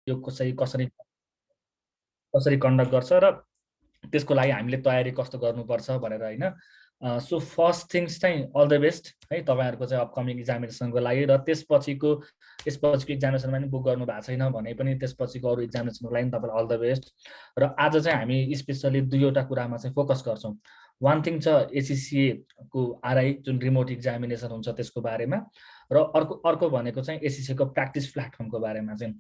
यो कसरी कसरी कसरी कन्डक्ट गर्छ र त्यसको लागि हामीले तयारी कस्तो गर्नुपर्छ भनेर होइन। सो फर्स्ट थिङ्स चाहिँ अल द बेस्ट है तपाईँहरूको चाहिँ अपकमिङ इक्जामिनेसनको लागि, र त्यसपछिको इक्जामिनेसनमा पनि बुक गर्नु भएको छैन भने पनि त्यसपछिको अरू इक्जामिनेसनको लागि तपाईँलाई अल द बेस्ट। र आज चाहिँ हामी स्पेसली दुईवटा कुरामा चाहिँ फोकस गर्छौँ। वान थिङ छ एचसिसिएको आरआई जुन रिमोट इक्जामिनेसन हुन्छ त्यसको बारेमा, र अर्को भनेको चाहिँ एचसिसीको प्र्याक्टिस प्लेटफर्मको बारेमा चाहिँ।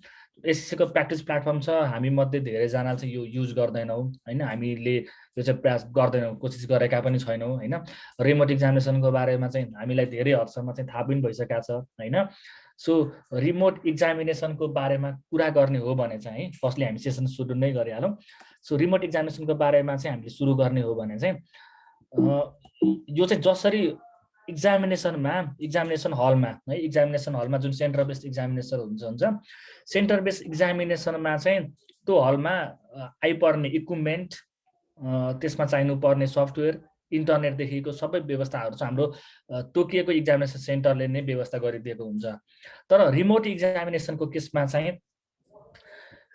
एचसिसीको प्र्याक्टिस प्लेटफर्म छ, हामी मध्ये धेरैजनाले चाहिँ यो युज गर्दैनौँ होइन, हामीले यो चाहिँ प्रयास गर्दैनौँ, कोसिस गरेका पनि छैनौँ होइन। रिमोट इक्जामिनेसनको बारेमा चाहिँ हामीलाई धेरै हदसम्म चाहिँ थाहा पनि भइसकेको छ होइन। सो रिमोट इक्जामिनेसनको बारेमा कुरा गर्ने हो भने चाहिँ फर्स्टली हामी सेसन सुरु नै गरिहालौँ। सो रिमोट इक्जामिनेसनको बारेमा चाहिँ हामीले सुरु गर्ने हो भने चाहिँ यो चाहिँ जसरी इक्जामिनेसन हलमा है, इक्जामिनेसन हलमा जुन सेन्टर बेस्ड इक्जामिनेसन हुन्छ सेन्टर बेस्ड इक्जामिनेसनमा चाहिँ त्यो हलमा आइपर्ने इक्विपमेन्ट, त्यसमा चाहिनुपर्ने सफ्टवेयर, इन्टरनेटदेखिको सबै व्यवस्थाहरू चाहिँ हाम्रो तोकिएको इक्जामिनेसन सेन्टरले नै व्यवस्था गरिदिएको हुन्छ। तर रिमोट इक्जामिनेसनको केसमा चाहिँ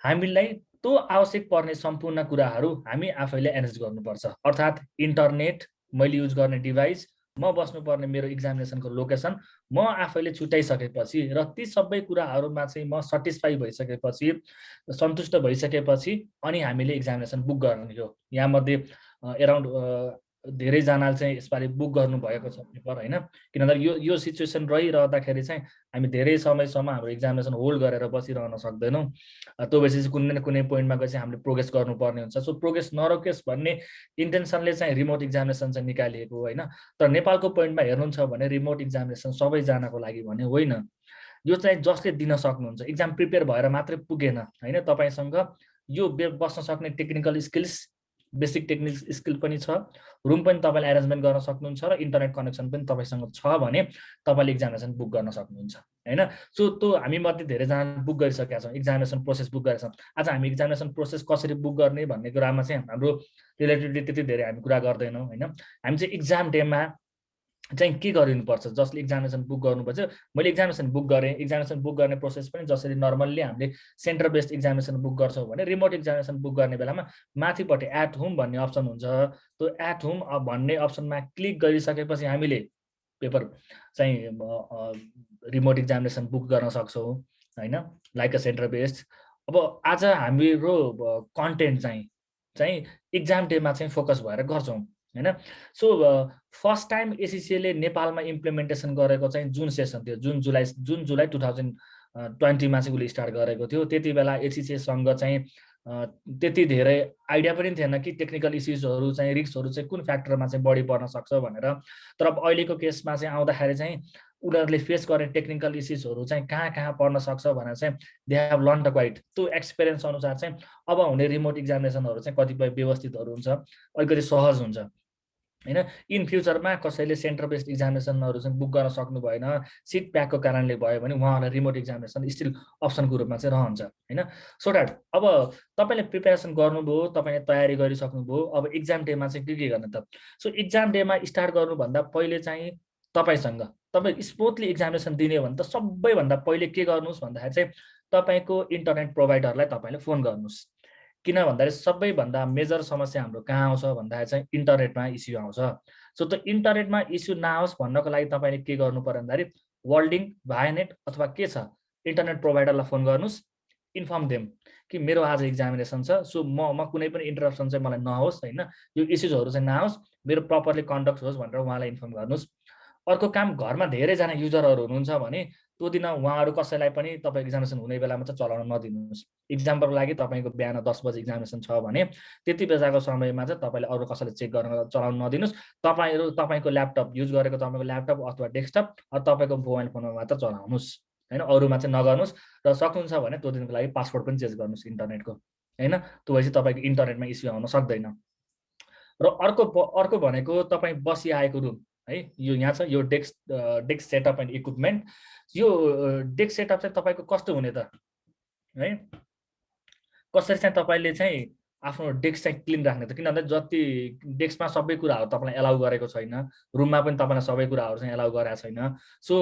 हामीलाई त्यो आवश्यक पर्ने सम्पूर्ण कुराहरू हामी आफैले एरेन्ज गर्नुपर्छ। अर्थात् इन्टरनेट, मैले युज गर्ने डिभाइस, म बस्नुपर्ने मेरो इक्जामिनेसनको लोकेसन म आफैले छुट्याइसकेपछि र ती सबै कुराहरूमा चाहिँ म सटिस्फाई भइसकेपछि, सन्तुष्ट भइसकेपछि अनि हामीले इक्जामिनेसन बुक गर्ने हो। यहाँमध्ये एराउन्ड धेरैजनाले चाहिँ यसपालि बुक गर्नुभएको छ पेपर होइन, किनभने यो सिचुएसन रहिरहँदाखेरि चाहिँ हामी धेरै समयसम्म हाम्रो इक्जामिनेसन होल्ड गरेर बसिरहन सक्दैनौँ। त्यो भएपछि चाहिँ कुनै न कुनै पोइन्टमा गएपछि हामीले प्रोग्रेस गर्नुपर्ने हुन्छ। सो प्रोग्रेस नरोकियोस् भन्ने इन्टेन्सनले चाहिँ रिमोट इक्जामिनेसन चाहिँ निकालिएको होइन। तर नेपालको पोइन्टमा हेर्नुहुन्छ भने रिमोट इक्जामिनेसन सबैजनाको लागि भने होइन, यो चाहिँ जसले दिन सक्नुहुन्छ, इक्जाम प्रिपेयर भएर मात्रै पुगेन होइन, तपाईँसँग यो बस्न सक्ने technical skills, basic technical skill पनि छ, रुम पनि तपाईँले एरेन्जमेन्ट गर्न सक्नुहुन्छ र इन्टरनेट कनेक्सन पनि तपाईँसँग छ भने तपाईँले इक्जामिनेसन बुक गर्न सक्नुहुन्छ होइन। सो त्यो हामी मध्ये धेरैजना बुक गरिसकेका छौँ, इक्जामिनेसन प्रोसेस बुक गरेका छौँ। आज हामी इक्जामिनेसन प्रोसेस कसरी बुक गर्ने भन्ने कुरामा चाहिँ हाम्रो रिलेटिभली त्यति धेरै हामी कुरा गर्दैनौँ होइन। हामी चाहिँ इक्जाम डेमा चाहिँ के गरिनुपर्छ, जसले इक्जामिनेसन बुक गर्नुपर्छ। मैले इक्जामिनेसन बुक गरेँ, इक्जामिनेसन बुक गर्ने प्रोसेस पनि जसरी नर्मल्ली हामीले सेन्टर बेस्ड इक्जामिनेसन बुक गर्छौँ भने रिमोट इक्जामिनेसन बुक गर्ने बेलामा माथिपट्टि एट होम भन्ने अप्सन हुन्छ। त्यो एट होम भन्ने अप्सनमा क्लिक गरिसकेपछि हामीले पेपर चाहिँ रिमोट इक्जामिनेसन बुक गर्न सक्छौँ होइन, लाइक अ सेन्टर बेस्ड। अब आज हाम्रो कन्टेन्ट चाहिँ इक्जाम डेमा चाहिँ फोकस भएर गर्छौँ होइन। सो फर्स्ट टाइम एचसिसीले नेपालमा इम्प्लिमेन्टेसन गरेको चाहिँ जुन सेसन थियो, जुन जुलाई 2020मा चाहिँ उसले स्टार्ट गरेको थियो। त्यति बेला एचसिसीसँग चाहिँ त्यति धेरै आइडिया पनि थिएन कि टेक्निकल इस्युजहरू चाहिँ, रिस्कहरू चाहिँ कुन फ्याक्टरमा चाहिँ बढी पर्न सक्छ भनेर। तर अब अहिलेको केसमा चाहिँ आउँदाखेरि चाहिँ उनीहरूले फेस गर्ने टेक्निकल इस्युजहरू चाहिँ कहाँ पर्न सक्छ भनेर चाहिँ they have learn the quite. त्यो एक्सपिरियन्स अनुसार चाहिँ अब हुने रिमोट इक्जामिनेसनहरू चाहिँ कतिपय व्यवस्थितहरू हुन्छ, अलिकति सहज हुन्छ होइन। इन फ्युचरमा कसैले सेन्टर बेस्ड इक्जामिनेसनहरू चाहिँ बुक गर्न सक्नु भएन, सिट प्याकको कारणले भयो भने उहाँहरूलाई रिमोट इक्जामिनेसन स्टिल अप्सनको रूपमा चाहिँ रहन्छ होइन। सो द्याट अब तपाईँले प्रिपेरेसन गर्नुभयो, तपाईँले तयारी गरिसक्नुभयो, अब इक्जाम डेमा चाहिँ के गर्ने त। सो इक्जाम डेमा स्टार्ट गर्नुभन्दा पहिले चाहिँ तपाईँ स्मुथली इक्जामिनेसन दिने हो भने त सबैभन्दा पहिले के गर्नुहोस् भन्दाखेरि चाहिँ तपाईँको इन्टरनेट प्रोभाइडरलाई तपाईँले फोन गर्नुहोस्। किन भन्दाखेरि सबैभन्दा मेजर समस्या हाम्रो कहाँ आउँछ भन्दाखेरि चाहिँ इन्टरनेटमा इस्यु आउँछ। सो त्यो इन्टरनेटमा इस्यु नआओस् भन्नको लागि तपाईँले के गर्नु पर्यो भन्दाखेरि वर्ल्डिङ, भायानेट अथवा के छ इन्टरनेट प्रोभाइडरलाई फोन गर्नुहोस्, इन्फर्म देम कि मेरो आज इक्जामिनेसन छ, सो म कुनै पनि इन्टरप्सन चाहिँ मलाई नहोस् होइन, यो इस्युजहरू चाहिँ नआओस्, मेरो प्रपरली कन्डक्ट होस् भनेर उहाँलाई इन्फर्म गर्नुहोस्। अर्को काम, घरमा धेरैजना युजरहरू हुनुहुन्छ भने त्यो दिन उहाँहरू कसैलाई पनि तपाईँ इक्जामिनेसन हुने बेलामा चाहिँ चलाउन नदिनुहोस्। इक्जाम्पलको लागि तपाईँको बिहान 10 बजे इक्जामिनेसन छ भने त्यति बेलाको समयमा चाहिँ तपाईँले अरू कसैले चेक गर्न चलाउन नदिनुहोस्। तपाईँको ल्यापटप युज गरेको तपाईँको ल्यापटप अथवा डेस्कटप तपाईँको मोबाइल फोनमा मात्र चलाउनुहोस् होइन, अरूमा चाहिँ नगर्नुहोस्। र सक्नुहुन्छ भने त्यो दिनको लागि पासवर्ड पनि चेन्ज गर्नुहोस् इन्टरनेटको होइन, त्यो भएपछि तपाईँको इन्टरनेटमा इस्यु आउन सक्दैन। र अर्को भनेको तपाईँ बसिआएको रुम है, यो यहाँ छ, यो डेस्क सेटअप एन्ड इक्विपमेन्ट। यो डेस्क सेटअप चाहिँ तपाईँको कस्तो हुने त है, कसरी चाहिँ तपाईँले चाहिँ आफ्नो डेस्क चाहिँ क्लिन राख्ने त, किन भन्दा जति डेस्कमा सबै कुराहरू तपाईँलाई एलाउ गरेको छैन, रुममा पनि तपाईँलाई सबै कुराहरू चाहिँ एलाउ गरेको छैन। सो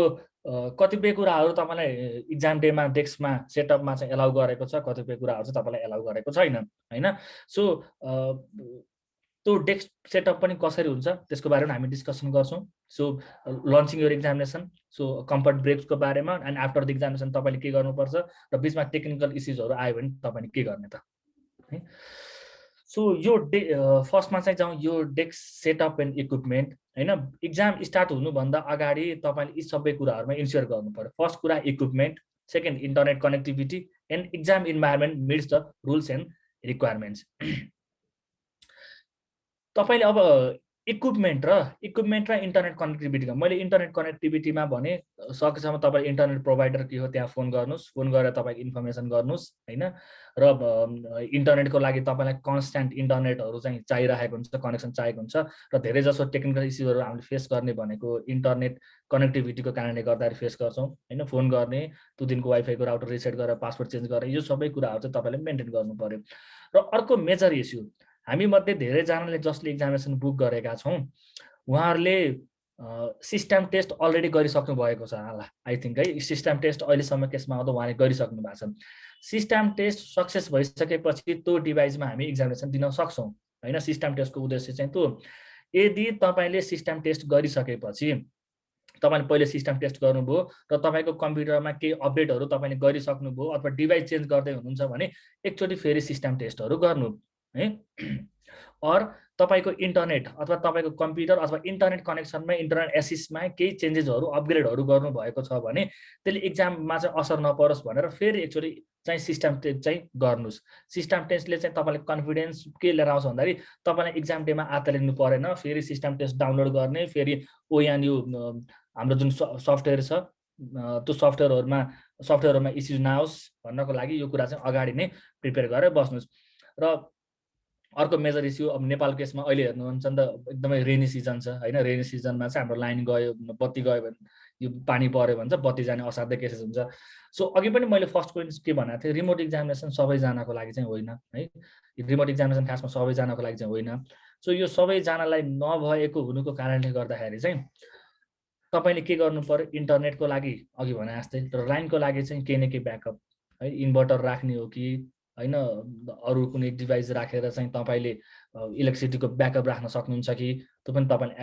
कतिपय कुराहरू तपाईँलाई इक्जाम डेमा डेस्कमा सेटअपमा चाहिँ एलाउ गरेको छ, कतिपय कुराहरू चाहिँ तपाईँलाई एलाउ गरेको छैन होइन। सो त्यो डेस्क सेटअप पनि कसरी हुन्छ त्यसको बारेमा हामी डिस्कसन गर्छौँ। So launching your examination, so comfort ब्रेक्सको बारेमा, एन्ड आफ्टर द एक्जामिनेसन तपाईँले के गर्नुपर्छ र बिचमा टेक्निकल इस्युजहरू आयो भने तपाईँले के गर्ने त है। सो यो फर्स्टमा चाहिँ जाउँ, यो डेस्क सेटअप एन्ड इक्विपमेन्ट होइन। इक्जाम स्टार्ट हुनुभन्दा अगाडि तपाईँले यी सबै कुराहरूमा इन्स्योर गर्नु पर्यो। फर्स्ट कुरा equipment, second internet connectivity, and exam environment meets the rules and requirements. तपाईँले अब इक्विपमेन्ट र इन्टरनेट कनेक्टिभिटीमा, मैले इन्टरनेट कनेक्टिभिटीमा भने सकेसम्म तपाईँ इन्टरनेट प्रोभाइडर के हो त्यहाँ फोन गर्नुहोस्, फोन गरेर तपाईँको इन्फर्मेसन गर्नुहोस् होइन। र इन्टरनेटको लागि तपाईँलाई कन्स्ट्यान्ट इन्टरनेटहरू चाहिँ चाहिरहेको हुन्छ, कनेक्सन चाहिएको हुन्छ। र धेरै जसो टेक्निकल इस्युहरू हामीले फेस गर्ने भनेको इन्टरनेट कनेक्टिभिटीको कारणले गर्दाखेरि फेस गर्छौँ होइन। फोन गर्ने, त्यो दिनको वाइफाईको राउटर रिसेट गरेर पासवर्ड चेन्ज गरेर यो सबै कुराहरू चाहिँ तपाईँले मेन्टेन गर्नु पर्यो। र अर्को मेजर इस्यु, हामी मध्ये धेरैजनाले जसले एक्जामिनेसन बुक गरेका छौँ उहाँहरूले सिस्टम टेस्ट अलरेडी गरिसक्नु भएको छ होला आई थिङ्क है। सिस्टम टेस्ट अहिलेसम्म केसमा आउँदा उहाँले गरिसक्नु भएको छ। सिस्टम टेस्ट सक्सेस भइसकेपछि त्यो डिभाइसमा हामी एक्जामिनेसन दिन सक्छौँ होइन। सिस्टम टेस्टको उद्देश्य चाहिँ त्यो, यदि तपाईँले सिस्टम टेस्ट गरिसकेपछि तपाईँले पहिले सिस्टम टेस्ट गर्नुभयो र तपाईँको कम्प्युटरमा केही अपडेटहरू तपाईँले गरिसक्नुभयो अथवा डिभाइस चेन्ज गर्दै हुनुहुन्छ भने एकचोटि फेरि सिस्टम टेस्टहरू गर्नु है। और तपाईँको इन्टरनेट अथवा तपाईँको कम्प्युटर अथवा इन्टरनेट कनेक्सनमा, इन्टरनेट एसिसमा केही चेन्जेसहरू अपग्रेडहरू गर्नुभएको छ भने त्यसले इक्जाममा चाहिँ असर नपरोस् भनेर फेरि एकचोटि चाहिँ सिस्टम टेस्ट चाहिँ गर्नुहोस्। सिस्टम टेस्टले चाहिँ तपाईँले कन्फिडेन्स के लिएर आउँछ भन्दाखेरि तपाईँलाई इक्जाम डेमा आत्तालिनु परेन, फेरि सिस्टम टेस्ट डाउनलोड गर्ने, फेरि ओएनयू हाम्रो जुन सफ्टवेयर छ त्यो सफ्टवेयरमा इस्युज नआओस् भन्नको लागि यो कुरा चाहिँ अगाडि नै प्रिपेयर गरेर बस्नुहोस्। र अर्को मेजर इस्यु, अब नेपालको केसमा अहिले हेर्नुहुन्छ नि त एकदमै रेनी सिजन छ होइन। रेनी सिजनमा चाहिँ हाम्रो लाइन गयो, बत्ती गयो भने, यो पानी पऱ्यो भने चाहिँ बत्ती जाने असाध्यै केसेस हुन्छ। सो अघि पनि मैले फर्स्ट पोइन्ट के भनेको थिएँ, रिमोट एक्जामिनेसन सबैजनाको लागि चाहिँ होइन है। रिमोट एक्जामिनेसन खासमा सबैजनाको लागि चाहिँ होइन। सो यो सबैजनालाई नभएको हुनुको कारणले गर्दाखेरि चाहिँ तपाईँले के गर्नु पर्यो, इन्टरनेटको लागि अघि भने जस्तै, र लाइनको लागि चाहिँ केही न केही ब्याकअप है, इन्भर्टर राख्ने हो कि होइन, अरू कुनै डिभाइस राखेर चाहिँ तपाईँले इलेक्ट्रिसिटीको ब्याकअप राख्न सक्नुहुन्छ कि त्यो पनि तपाईँले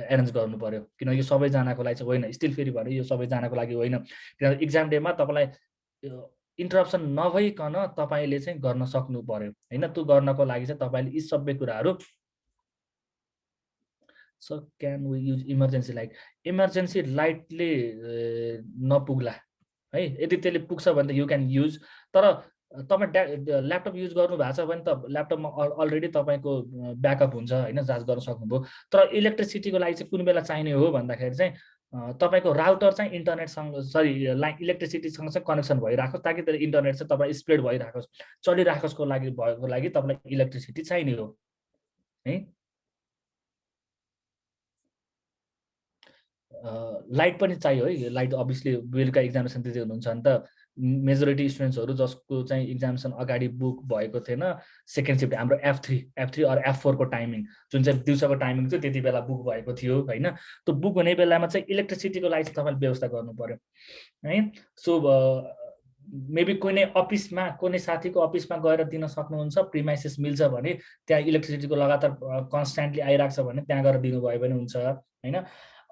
एरेन्ज गर्नु पर्यो। किन यो सबैजनाको लागि चाहिँ होइन, स्टिल फेरि भने यो सबैजनाको लागि होइन। किनभने इक्जाम डेमा तपाईँलाई इन्टरप्सन नभइकन तपाईँले चाहिँ गर्न सक्नु पर्यो होइन। त्यो गर्नको लागि चाहिँ तपाईँले यी सबै कुराहरू, so can we use emergency light, emergency लाइटले नपुग्ला है। यदि त्यसले पुग्छ भने त यु क्यान युज, तर तपाईँ ल्यापटप युज गर्नु भएको छ भने त ल्यापटपमा अलरेडी तपाईँको ब्याकअप हुन्छ होइन, जाँच गर्न सक्नुभयो। तर इलेक्ट्रिसिटीको लागि चाहिँ कुन बेला चाहिने हो भन्दाखेरि चाहिँ तपाईँको राउटर चाहिँ इन्टरनेटसँग इलेक्ट्रिसिटीसँग चाहिँ कनेक्सन भइराखोस्, ताकि त्यसले इन्टरनेट चाहिँ तपाईँ स्प्रेड भइराखोस्, चलिराखोस्को लागि तपाईँलाई इलेक्ट्रिसिटी चाहिने हो है। लाइट पनि चाहियो है। लाइट अभियसली बेलुका एक्जामिनेसन दिँदै हुनुहुन्छ भने त मेजोरिटी स्टुडेन्ट्सहरू जसको चाहिँ एक्जामिनेसन अगाडि बुक भएको थिएन, सेकेन्ड सिफ्ट हाम्रो F3 अर F4 को टाइमिङ जुन चाहिँ दिउँसोको टाइमिङ थियो त्यति बेला बुक भएको थियो होइन। त्यो बुक हुने बेलामा चाहिँ इलेक्ट्रिसिटीको लागि चाहिँ तपाईँले व्यवस्था गर्नु पर्यो है। सो मेबी कुनै अफिसमा, कुनै साथीको अफिसमा गएर दिन सक्नुहुन्छ, प्रिमाइसेस मिल्छ भने त्यहाँ इलेक्ट्रिसिटीको लगातार कन्स्ट्यान्टली आइरहेको छ भने त्यहाँ गएर दिनुभयो भने हुन्छ होइन।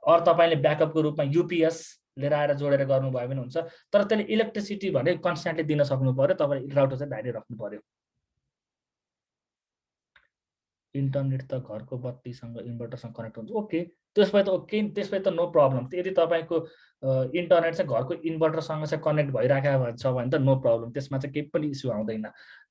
अरू तपाईँले ब्याकअपको रूपमा युपिएस लिएर आएर जोडेर गर्नुभयो भने हुन्छ। तर त्यसले इलेक्ट्रिसिटी भने कन्स्ट्यान्टली दिन सक्नु पर्यो, तपाईँले राउटर चाहिँ धाइरै राख्नु पर्यो। इन्टरनेट त घरको बत्तीसँग इन्भर्टरसँग कनेक्ट हुन्छ, ओके त्यसपछि त ओके, त्यसपछि त नो प्रब्लम। यदि तपाईँको इन्टरनेट चाहिँ घरको इन्भर्टरसँग चाहिँ कनेक्ट भइरहेको छ भने त नो प्रब्लम, त्यसमा चाहिँ केही पनि इस्यु आउँदैन।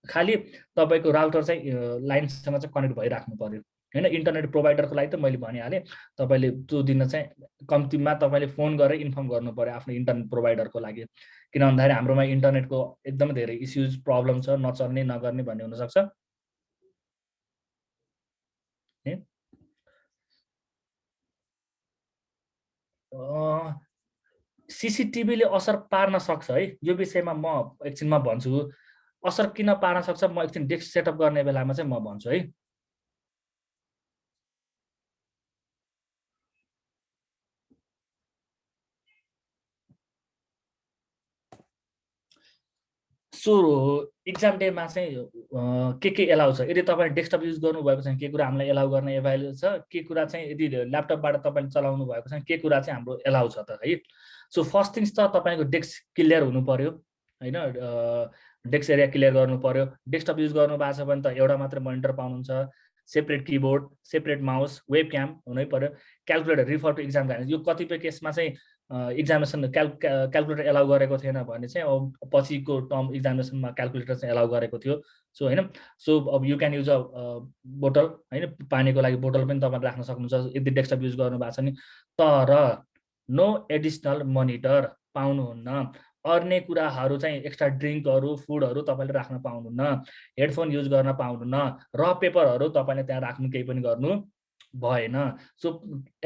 खालि तपाईँको राउटर चाहिँ लाइनसँग चाहिँ कनेक्ट भइराख्नु पर्यो होइन। इन्टरनेट प्रोभाइडरको लागि त मैले भनिहालेँ, तपाईँले त्यो दिन चाहिँ कम्तीमा तपाईँले फोन गरेर इन्फर्म गर्नु पर्यो आफ्नो इन्टरनेट प्रोभाइडरको लागि। किन भन्दाखेरि हाम्रोमा इन्टरनेटको एकदमै धेरै इस्युज प्रब्लम छ, नचल्ने नगर्ने भन्ने हुनसक्छ। सिसिटिभीले असर पार्न सक्छ है, यो विषयमा म एकछिनमा भन्छु। असर किन पार्न सक्छ म एकछिन डेस्क सेटअप गर्ने बेलामा चाहिँ म भन्छु है। सो इक्जाम डेमा चाहिँ के एलाउ छ, यदि तपाईँले डेस्कटप युज गर्नुभएको छ के कुरा हामीलाई एलाउ गर्न एभाइलेबल छ, के कुरा चाहिँ यदि ल्यापटपबाट तपाईँले चलाउनु भएको छ के कुरा चाहिँ हाम्रो एलाउ छ त है। सो फर्स्ट थिङ्स त तपाईँको डेस्क क्लियर हुनु पर्यो होइन, डेस्क एरिया क्लियर गर्नु पर्यो। डेस्कटप युज गर्नु भएको छ भने त एउटा मात्रै मोनिटर पाउनुहुन्छ, separate keyboard, separate mouse, web cam हुनै पर्यो। Calculator refer to exam guidance, यो कतिपय केसमा चाहिँ इक्जामिनेसन क्यालकुलेटर एलाउ गरेको थिएन भने चाहिँ अब पछिको टर्म इक्जामिनेसनमा क्यालकुलेटर चाहिँ एलाउ गरेको थियो। सो होइन, सो अब यु क्यान युज अ बोतल होइन, पानीको लागि बोतल पनि तपाईँले राख्न सक्नुहुन्छ यदि डेस्कटप युज गर्नु भएको छ नि। तर नो एडिसनल मोनिटर पाउनुहुन्न, अन्य कुराहरू चाहिँ एक्स्ट्रा ड्रिङ्कहरू फुडहरू तपाईँले राख्न पाउनुहुन्न, हेडफोन युज गर्न पाउनुहुन्न, र पेपरहरू तपाईँले त्यहाँ राख्नु केही पनि गर्नु भएन। सो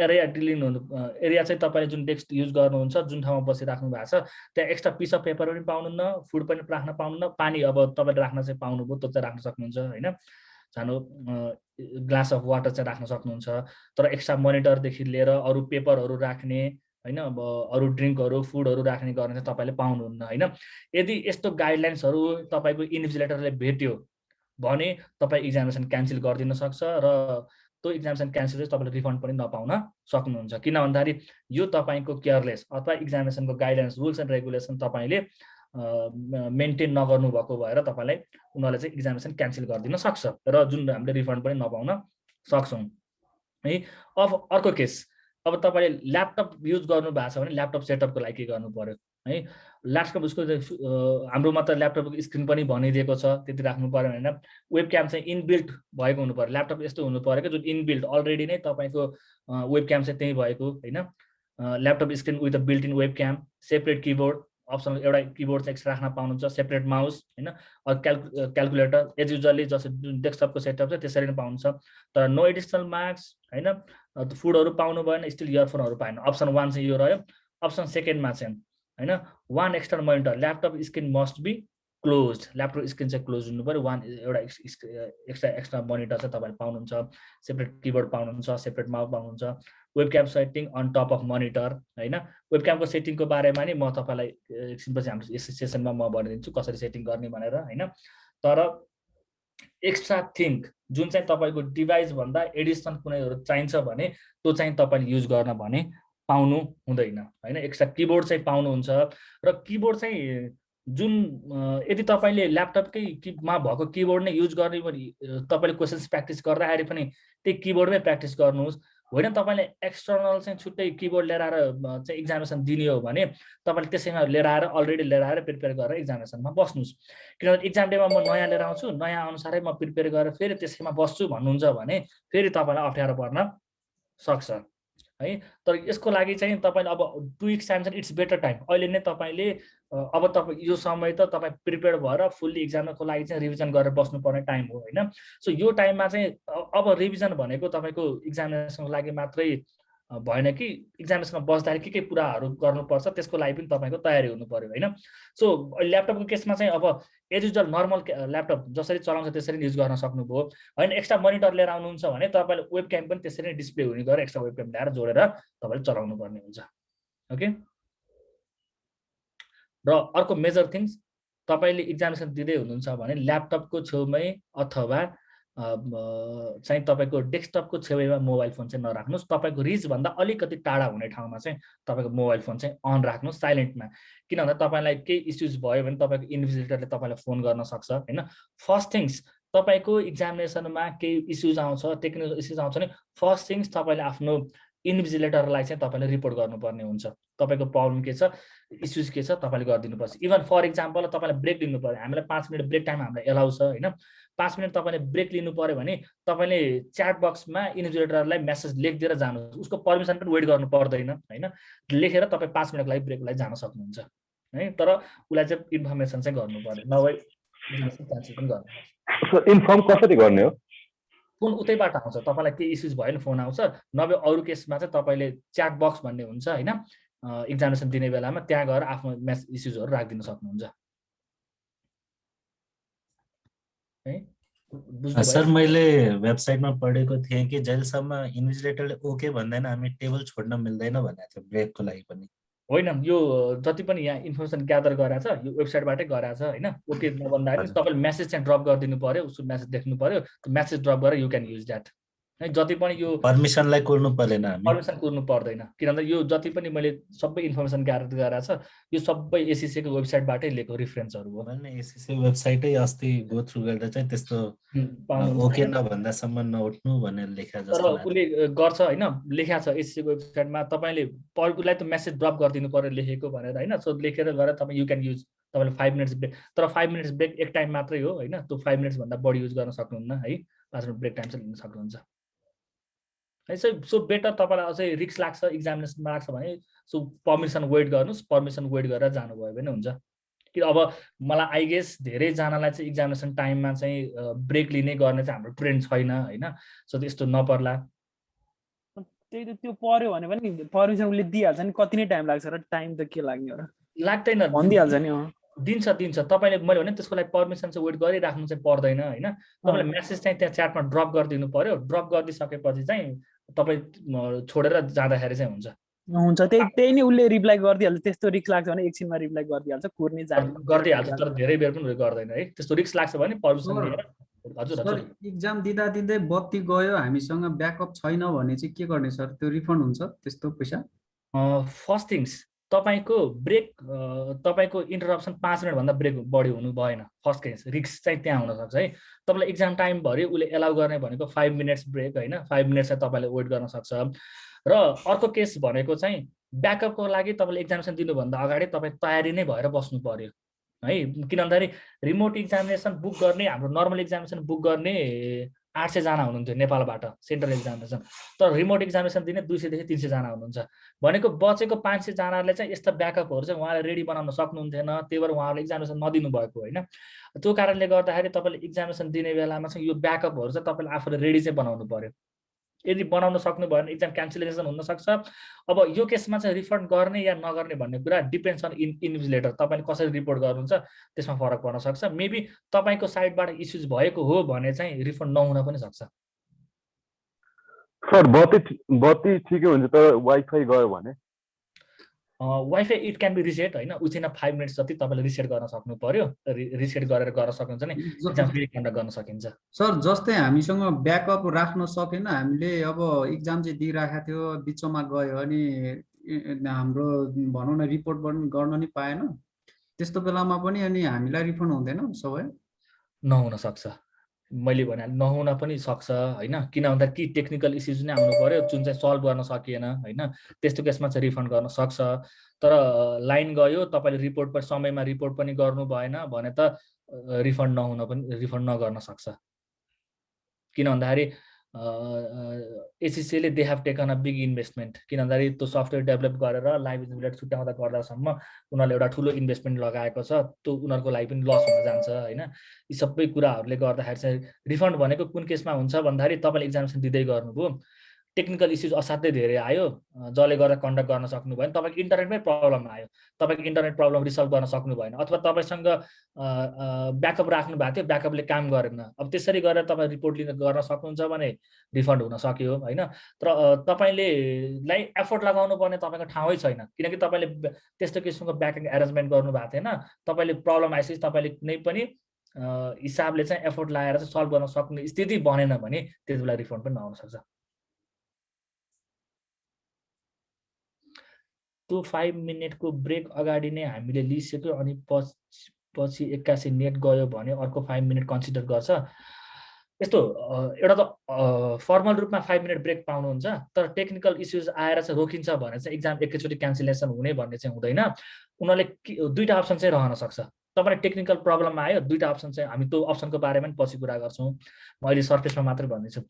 एरिया डिलिङ हुनु, एरिया चाहिँ तपाईँले जुन डेस्क युज गर्नुहुन्छ जुन ठाउँमा बसिराख्नु भएको छ त्यहाँ एक्स्ट्रा पिस अफ पेपर पनि पाउनुहुन्न, फुड पनि राख्न पाउनुहुन्न, पानी अब तपाईँले राख्न चाहिँ पाउनुभयो त्यो चाहिँ राख्न सक्नुहुन्छ होइन, सानो ग्लास अफ वाटर चाहिँ राख्न सक्नुहुन्छ। तर एक्स्ट्रा मोनिटरदेखि लिएर अरू पेपरहरू राख्ने होइन, अब अरू ड्रिङ्कहरू फुडहरू राख्ने गर्ने चाहिँ तपाईँले पाउनुहुन्न होइन। यदि यस्तो गाइडलाइन्सहरू तपाईँको इन्भिजिलेटरले भेट्यो भने तपाईँ इक्जामिनेसन क्यान्सल गरिदिन सक्छ र त्यो इक्जामिनेसन क्यान्सल चाहिँ तपाईँले रिफन्ड पनि नपाउन सक्नुहुन्छ। किन भन्दाखेरि यो तपाईँको केयरलेस अथवा इक्जामिनेसनको गाइडलाइन्स रुल्स एन्ड रेगुलेसन तपाईँले मेन्टेन नगर्नु भएको भएर तपाईँलाई उनीहरूले चाहिँ इक्जामिनेसन क्यान्सल गरिदिन सक्छ र जुन हामीले रिफन्ड पनि नपाउन सक्छौँ है। अब अर्को केस, अब तपाईँले ल्यापटप युज गर्नु भएको छ भने ल्यापटप सेटअपको लागि के गर्नु पर्यो है। ल्यापटप उसको हाम्रोमा त ल्यापटपको स्क्रिन पनि भनिदिएको छ त्यति राख्नु पर्यो होइन। वेब क्याम चाहिँ इनबिल्ट भएको हुनु पर्यो, ल्यापटप यस्तो हुनु पर्यो कि जुन इनबिल्ट अलरेडी नै तपाईँको वेब क्याम चाहिँ त्यही भएको होइन। Laptop screen with a built in web cam, separate keyboard, option एउटा किबोर्ड चाहिँ एक्स्ट्रा राख्न पाउनुहुन्छ, सेपरेट माउस होइन, क्यालकुलेटर एज युजली जसरी जुन डेस्कटपको सेटअप छ त्यसरी नै पाउनुहुन्छ। तर नो एडिसनल मार्क्स होइन, फुडहरू पाउनु भएन, स्टिल इयरफोनहरू पाएन। अप्सन 1 चाहिँ यो रह्यो। अप्सन सेकेन्डमा चाहिँ होइन 1 external monitor, laptop screen must be close, laptop screen चाहिँ क्लोज हुनु पऱ्यो। 1 एउटा एक्स्ट्रा मोनिटर चाहिँ तपाईँले पाउनुहुन्छ, सेपरेट किबोर्ड पाउनुहुन्छ, सेपरेट माउस पाउनुहुन्छ, web cam setting on top of monitor होइन। वेब क्यामको सेटिङको बारेमा नि म तपाईँलाई एकछिनपछि हाम्रो यस सेसनमा म भनिदिन्छु कसरी सेटिङ गर्ने भनेर होइन। तर एक्स्ट्रा थिङ्क जुन चाहिँ तपाईँको डिभाइसभन्दा एडिसनल कुनैहरू चाहिन्छ भने त्यो चाहिँ तपाईँले युज गर्न भने पाउनु हुँदैन होइन। एक्स्ट्रा किबोर्ड चाहिँ पाउनुहुन्छ र किबोर्ड चाहिँ जुन यदि तपाईँले ल्यापटपमा भएको किबोर्ड नै युज गर्ने भने तपाईँले क्वेसन्स प्र्याक्टिस गर्दाखेरि पनि त्यही किबोर्डमै प्र्याक्टिस गर्नुहोस्। होइन तपाईँले एक्सटर्नल चाहिँ छुट्टै किबोर्ड लिएर आएर चाहिँ इक्जामिनेसन दिने हो भने तपाईँले त्यसैमा लिएर आएर अलरेडी लिएर आएर प्रिपेयर गरेर इक्जामिनेसनमा बस्नुहोस्। किनभने इक्जाम डेमा म नयाँ लिएर आउँछु, नयाँ अनुसारै म प्रिपेयर गरेर फेरि त्यसैमा बस्छु भन्नुहुन्छ भने फेरि तपाईँलाई अप्ठ्यारो पर्न सक्छ है। तर यसको लागि चाहिँ तपाईँले अब 2 weeks टाइम चाहिँ इट्स बेटर टाइम। अहिले नै तपाईँले अब तपाईँ यो समय त तपाईँ प्रिपेयर भएर फुल्ली इक्जामको लागि चाहिँ रिभिजन गरेर बस्नुपर्ने टाइम हो होइन। सो यो टाइममा चाहिँ अब रिभिजन भनेको तपाईँको इक्जामिनेसनको लागि मात्रै भएन कि इक्जामिनेसनमा बस्दाखेरि के कुराहरू गर्नुपर्छ त्यसको लागि पनि तपाईँको तयारी हुनु पर्यो होइन। सो ल्यापटपको केसमा चाहिँ अब एज युजल नर्मल ल्यापटप जसरी चलाउँछ त्यसरी युज गर्न सक्नुभयो होइन। एक्स्ट्रा मोनिटर लिएर आउनुहुन्छ भने तपाईँले वेब क्याम पनि त्यसरी नै डिस्प्ले हुने गरेर एक्स्ट्रा वेब क्याम ल्याएर जोडेर तपाईँले चलाउनु पर्ने हुन्छ ओके। र अर्को मेजर थिङ्स, तपाईँले इक्जामिनेसन दिँदै हुनुहुन्छ भने ल्यापटपको छेउमै अथवा चाहिँ तपाईँको डेस्कटपको छेउमा मोबाइल फोन चाहिँ नराख्नुहोस्। तपाईँको रिचभन्दा अलिकति टाढा हुने ठाउँमा चाहिँ तपाईँको मोबाइल फोन चाहिँ अन राख्नुहोस् साइलेन्टमा। किन भन्दा तपाईँलाई केही इस्युज भयो भने तपाईँको इन्भिजिलेटरले तपाईँलाई फोन गर्न सक्छ होइन। फर्स्ट थिङ्स तपाईँको इक्जामिनेसनमा केही इस्युज आउँछ, टेक्निकल इस्युज आउँछ भने फर्स्ट थिङ्स तपाईँले आफ्नो इन्भिजिलेटरलाई चाहिँ तपाईँले रिपोर्ट गर्नुपर्ने हुन्छ। तपाईँको प्रब्लम के छ, इस्युज के छ तपाईँले गरिदिनुपर्छ। इभन फर इक्जाम्पल तपाईँलाई ब्रेक लिनु पर्यो, हामीलाई 5 मिनट ब्रेक टाइम हामीलाई एलाउ छ होइन। 5 मिनट तपाईँले ब्रेक लिनु पर्यो भने तपाईँले च्याट बक्समा इन्भिजिलेटरलाई मेसेज लेखिदिएर जानुहोस्, उसको पर्मिसन पनि वेट गर्नु पर्दैन होइन। लेखेर तपाईँ 5 मिनटको लागि ब्रेकको लागि जान सक्नुहुन्छ है। तर उसलाई चाहिँ इन्फर्मेसन चाहिँ गर्नु पर्यो, नभए क्यान्सल पनि गर्नु। इन्फर्म कसरी गर्ने हो? फोन उतैबाट आउँछ, तपाईँलाई केही इस्युज भयो भने फोन आउँछ, नभए अरू केसमा चाहिँ तपाईँले च्याट बक्स भन्ने हुन्छ होइन इक्जामिनेसन दिने बेलामा त्यहाँ गएर आफ्नो इस्युजहरू राखिदिन सक्नुहुन्छ। है। बुझ्नुभयो? सर मैले वेबसाइटमा पढेको थिएँ कि जहिलेसम्म इन्भिजिलेटरले ओके भन्दैन हामी टेबल छोड्न मिल्दैन भनेको थियो ब्रेकको लागि पनि। होइन, यो जति पनि यहाँ इन्फर्मेसन ग्यादर गराएको छ यो वेबसाइटबाटै गराएको छ होइन। ओके नभन्दाखेरि हजुर तपाईँले मेसेज चाहिँ ड्रप गरिदिनु पऱ्यो, उसको मेसेज देख्नु पऱ्यो, त्यो मेसेज ड्रप गरेर यु क्यान युज द्याट है। जति पनि यो पर्मिसनलाई कुर्नु पर्दैन हामी। पर्मिसन कुर्नु पर्दैन, किनभने यो जति पनि मैले सबै इन्फर्मेसन ग्यादर गराएको छ यो सबै एसिसीको वेबसाइटबाटै लिएको रेफरेन्सहरू हो। मैले एसएससी वेबसाइटै अस्ति गो थ्रु गर्दा चाहिँ त्यस्तो पाउनुहुन्छ ओके होइन। नभन्दासम्म नउठ्नु भनेर लेखा तर जस्तो लाग्यो। उसले गर्छ होइन, लेखेको छ एसिसीको वेबसाइटमा। तपाईँले उसलाई त मेसेज ड्रप गरिदिनु पऱ्यो लेखेको भनेर होइन। सो लेखेर गरेर तपाईँ यु क्यान युज, तपाईँले 5 मिनट्स ब्रेक, तर 5 मिनट्स ब्रेक एक टाइम मात्रै हो होइन। त्यो 5 मिनट्सभन्दा बढी युज गर्न सक्नुहुन्न है। 5 मिनट ब्रेक टाइम चाहिँ लिन सक्नुहुन्छ है। सो बेटर तपाईँलाई अझै रिक्स लाग्छ इक्जामिनेसनमा लाग्छ भने सो पर्मिसन वेट गर्नुहोस्, पर्मिसन वेट गरेर जानुभयो भने हुन्छ। कि अब मलाई आई गेस धेरैजनालाई चाहिँ इक्जामिनेसन टाइममा चाहिँ ब्रेक लिने गर्ने चाहिँ हाम्रो ट्रेन्ड छैन होइन। सो त्यस्तो नपर्ला। त्यही त, त्यो पर्यो भने पनि पर्मिसन उसले दिइहाल्छ नि, कति नै टाइम लाग्छ र टाइम त के लाग्ने हो र, लाग्दैन, भनिदिइहाल्छ नि। दिन्छ तपाईँले। मैले भने त्यसको लागि पर्मिसन चाहिँ वेट गरिराख्नु चाहिँ पर्दैन होइन। तपाईँले मेसेज चाहिँ त्यहाँ च्याटमा ड्रप गरिदिनु पर्यो। ड्रप गरिदिइसकेपछि चाहिँ तपाईँ छोडेर जाँदाखेरि चाहिँ हुन्छ। त्यही नै उसले रिप्लाई गरिदिइहाल्छ। त्यस्तो रिक्स लाग्छ भने एकछिनमा रिप्लाई गरिदिइहाल्छ, कुर्ने जाने गरिदिइहाल्छ, तर धेरै बेर पनि गर्दैन है। त्यस्तो रिक्स लाग्छ भने पर्मिसन लिएर। हजुर सर इक्जाम दिँदा दिँदै बत्ती गयो, हामीसँग ब्याकअप छैन भने चाहिँ के गर्ने सर? त्यो रिफन्ड हुन्छ त्यस्तो पैसा? फर्स्ट थिङ्स तपाईँको ब्रेक, तपाईँको इन्टरप्सन 5 मिनटभन्दा ब्रेक बढी हुनु भएन। फर्स्ट केस रिक्स चाहिँ त्यहाँ हुनसक्छ है। तपाईँलाई इक्जाम टाइमभरि उसले एलाउ गर्ने भनेको 5 मिनट्स ब्रेक होइन। 5 मिनट्स चाहिँ तपाईँले वेट गर्न सक्छ। र अर्को केस भनेको चाहिँ ब्याकअपको लागि तपाईँले इक्जामिनेसन दिनुभन्दा अगाडि तपाईँ तयारी नै भएर बस्नु पर्यो है। किन भन्दाखेरि रिमोट इक्जामिनेसन बुक गर्ने, हाम्रो नर्मल इक्जामिनेसन बुक गर्ने 800 जना हुनुहुन्थ्यो नेपालबाट सेन्ट्रल इक्जामिनेसन। तर रिमोट इक्जामिनेसन दिने 200 देखि 300 जना हुनुहुन्छ भनेको बचेको 500 जनाले चाहिँ यस्ता ब्याकअपहरू चाहिँ उहाँले रेडी बनाउन सक्नुहुन्थेन। त्यही भएर उहाँहरूले इक्जामिनेसन नदिनु भएको होइन। त्यो कारणले गर्दाखेरि तपाईँले इक्जामिनेसन दिने बेलामा चाहिँ यो ब्याकअपहरू चाहिँ तपाईँले आफूले रेडी चाहिँ बनाउनु पर्यो। यदि बनाउन सक्नु भएन एक्जाम क्यान्सलेसन हुनसक्छ। अब यो केसमा चाहिँ रिफन्ड गर्ने या नगर्ने भन्ने कुरा डिपेन्ड्स अन इन्भिजिलेटर। तपाईँले कसरी रिपोर्ट गर्नुहुन्छ त्यसमा फरक पर्न सक्छ। मेबी तपाईँको साइडबाट इस्युज भएको हो भने चाहिँ रिफन्ड नहुन पनि सक्छ। सर बत्ती ठिकै हुन्छ तर वाइफाई गयो भने? Wifi it can be reset होइन। विथिन 5 मिनट्स जति तपाईँले रिसेट गर्न सक्नु पर्यो। रिसेट गरेर गर्न सक्नुहुन्छ नि इक्जाम फेरि कन्डक्ट गर्न सकिन्छ। सर जस्तै हामीसँग ब्याकअप राख्न सकेन, हामीले अब इक्जाम चाहिँ दिइराखेको थियो, बिचमा गयो अनि हाम्रो भनौँ न रिपोर्ट गर्न नि पाएन, त्यस्तो बेलामा पनि अनि हामीलाई रिफन्ड हुँदैन सबै? नहुन सक्छ, मैले भने नहुन पनि सक्छ होइन। किन भन्दा कि टेक्निकल इस्युज नै आउनु पर्यो जुन चाहिँ सल्भ गर्न सकिएन होइन। त्यस्तो केसमा चाहिँ रिफन्ड गर्न सक्छ। तर लाइन गयो, तपाईँले रिपोर्ट पनि समयमा रिपोर्ट पनि गर्नु भएन भने त रिफन्ड नगर्न सक्छ। किन भन्दाखेरि एसिसीले they have taken a big investment. किन भन्दाखेरि त्यो सफ्टवेयर डेभलप गरेर लाइभ इन्भिजिलेटर छुट्याउँदा गर्दासम्म उनीहरूले एउटा ठुलो इन्भेस्टमेन्ट लगाएको छ। त्यो उनीहरूको लागि पनि लस हुन जान्छ होइन। यी सबै कुराहरूले गर्दाखेरि चाहिँ रिफन्ड भनेको कुन केसमा हुन्छ भन्दाखेरि तपाईँले इक्जामिनेसन दिँदै गर्नुभयो, टेक्निकल इस्युज असाध्यै धेरै आयो, जसले गर्दा कन्डक्ट गर्न सक्नु भएन, तपाईँको इन्टरनेटमै प्रब्लम आयो, तपाईँको इन्टरनेट प्रब्लम रिसल्भ गर्न सक्नु भएन, अथवा तपाईँसँग ब्याकअप राख्नु भएको थियो ब्याकअपले काम गरेन। अब त्यसरी गरेर तपाईँ रिपोर्ट गर्न सक्नुहुन्छ भने रिफन्ड हुन सक्यो होइन। तर तपाईँले एफोर्ट लगाउनु पर्ने तपाईँको ठाउँै छैन, किनकि तपाईँले त्यस्तो किसिमको ब्याकएन्ड एरेन्जमेन्ट गर्नु भएको थिएन। तपाईँले प्रब्लम आएपछि तपाईँले कुनै पनि हिसाबले चाहिँ एफोर्ट लगाएर चाहिँ सल्भ गर्न सक्ने स्थिति बनेन भने त्यति बेला रिफन्ड पनि नआउन सक्छ। त्यो 5 मिनटको ब्रेक अगाडि नै हामीले लिइसक्यो अनि पछि 81 नेट गयो भने अर्को 5 मिनट कन्सिडर गर्छ। यस्तो एउटा त फर्मल रूपमा 5 मिनट ब्रेक पाउनुहुन्छ, तर टेक्निकल इस्युज आएर चाहिँ रोकिन्छ भने चाहिँ इक्जाम एकैचोटि क्यान्सलेसन हुने भन्ने चाहिँ हुँदैन। उनीहरूले दुईवटा अप्सन चाहिँ रहन सक्छ। तपाईँलाई टेक्निकल प्रब्लम आयो, दुईवटा अप्सन चाहिँ हामी त्यो अप्सनको बारेमा पनि पछि कुरा गर्छौँ, म अहिले सर्फेसमा मात्रै भन्दैछु।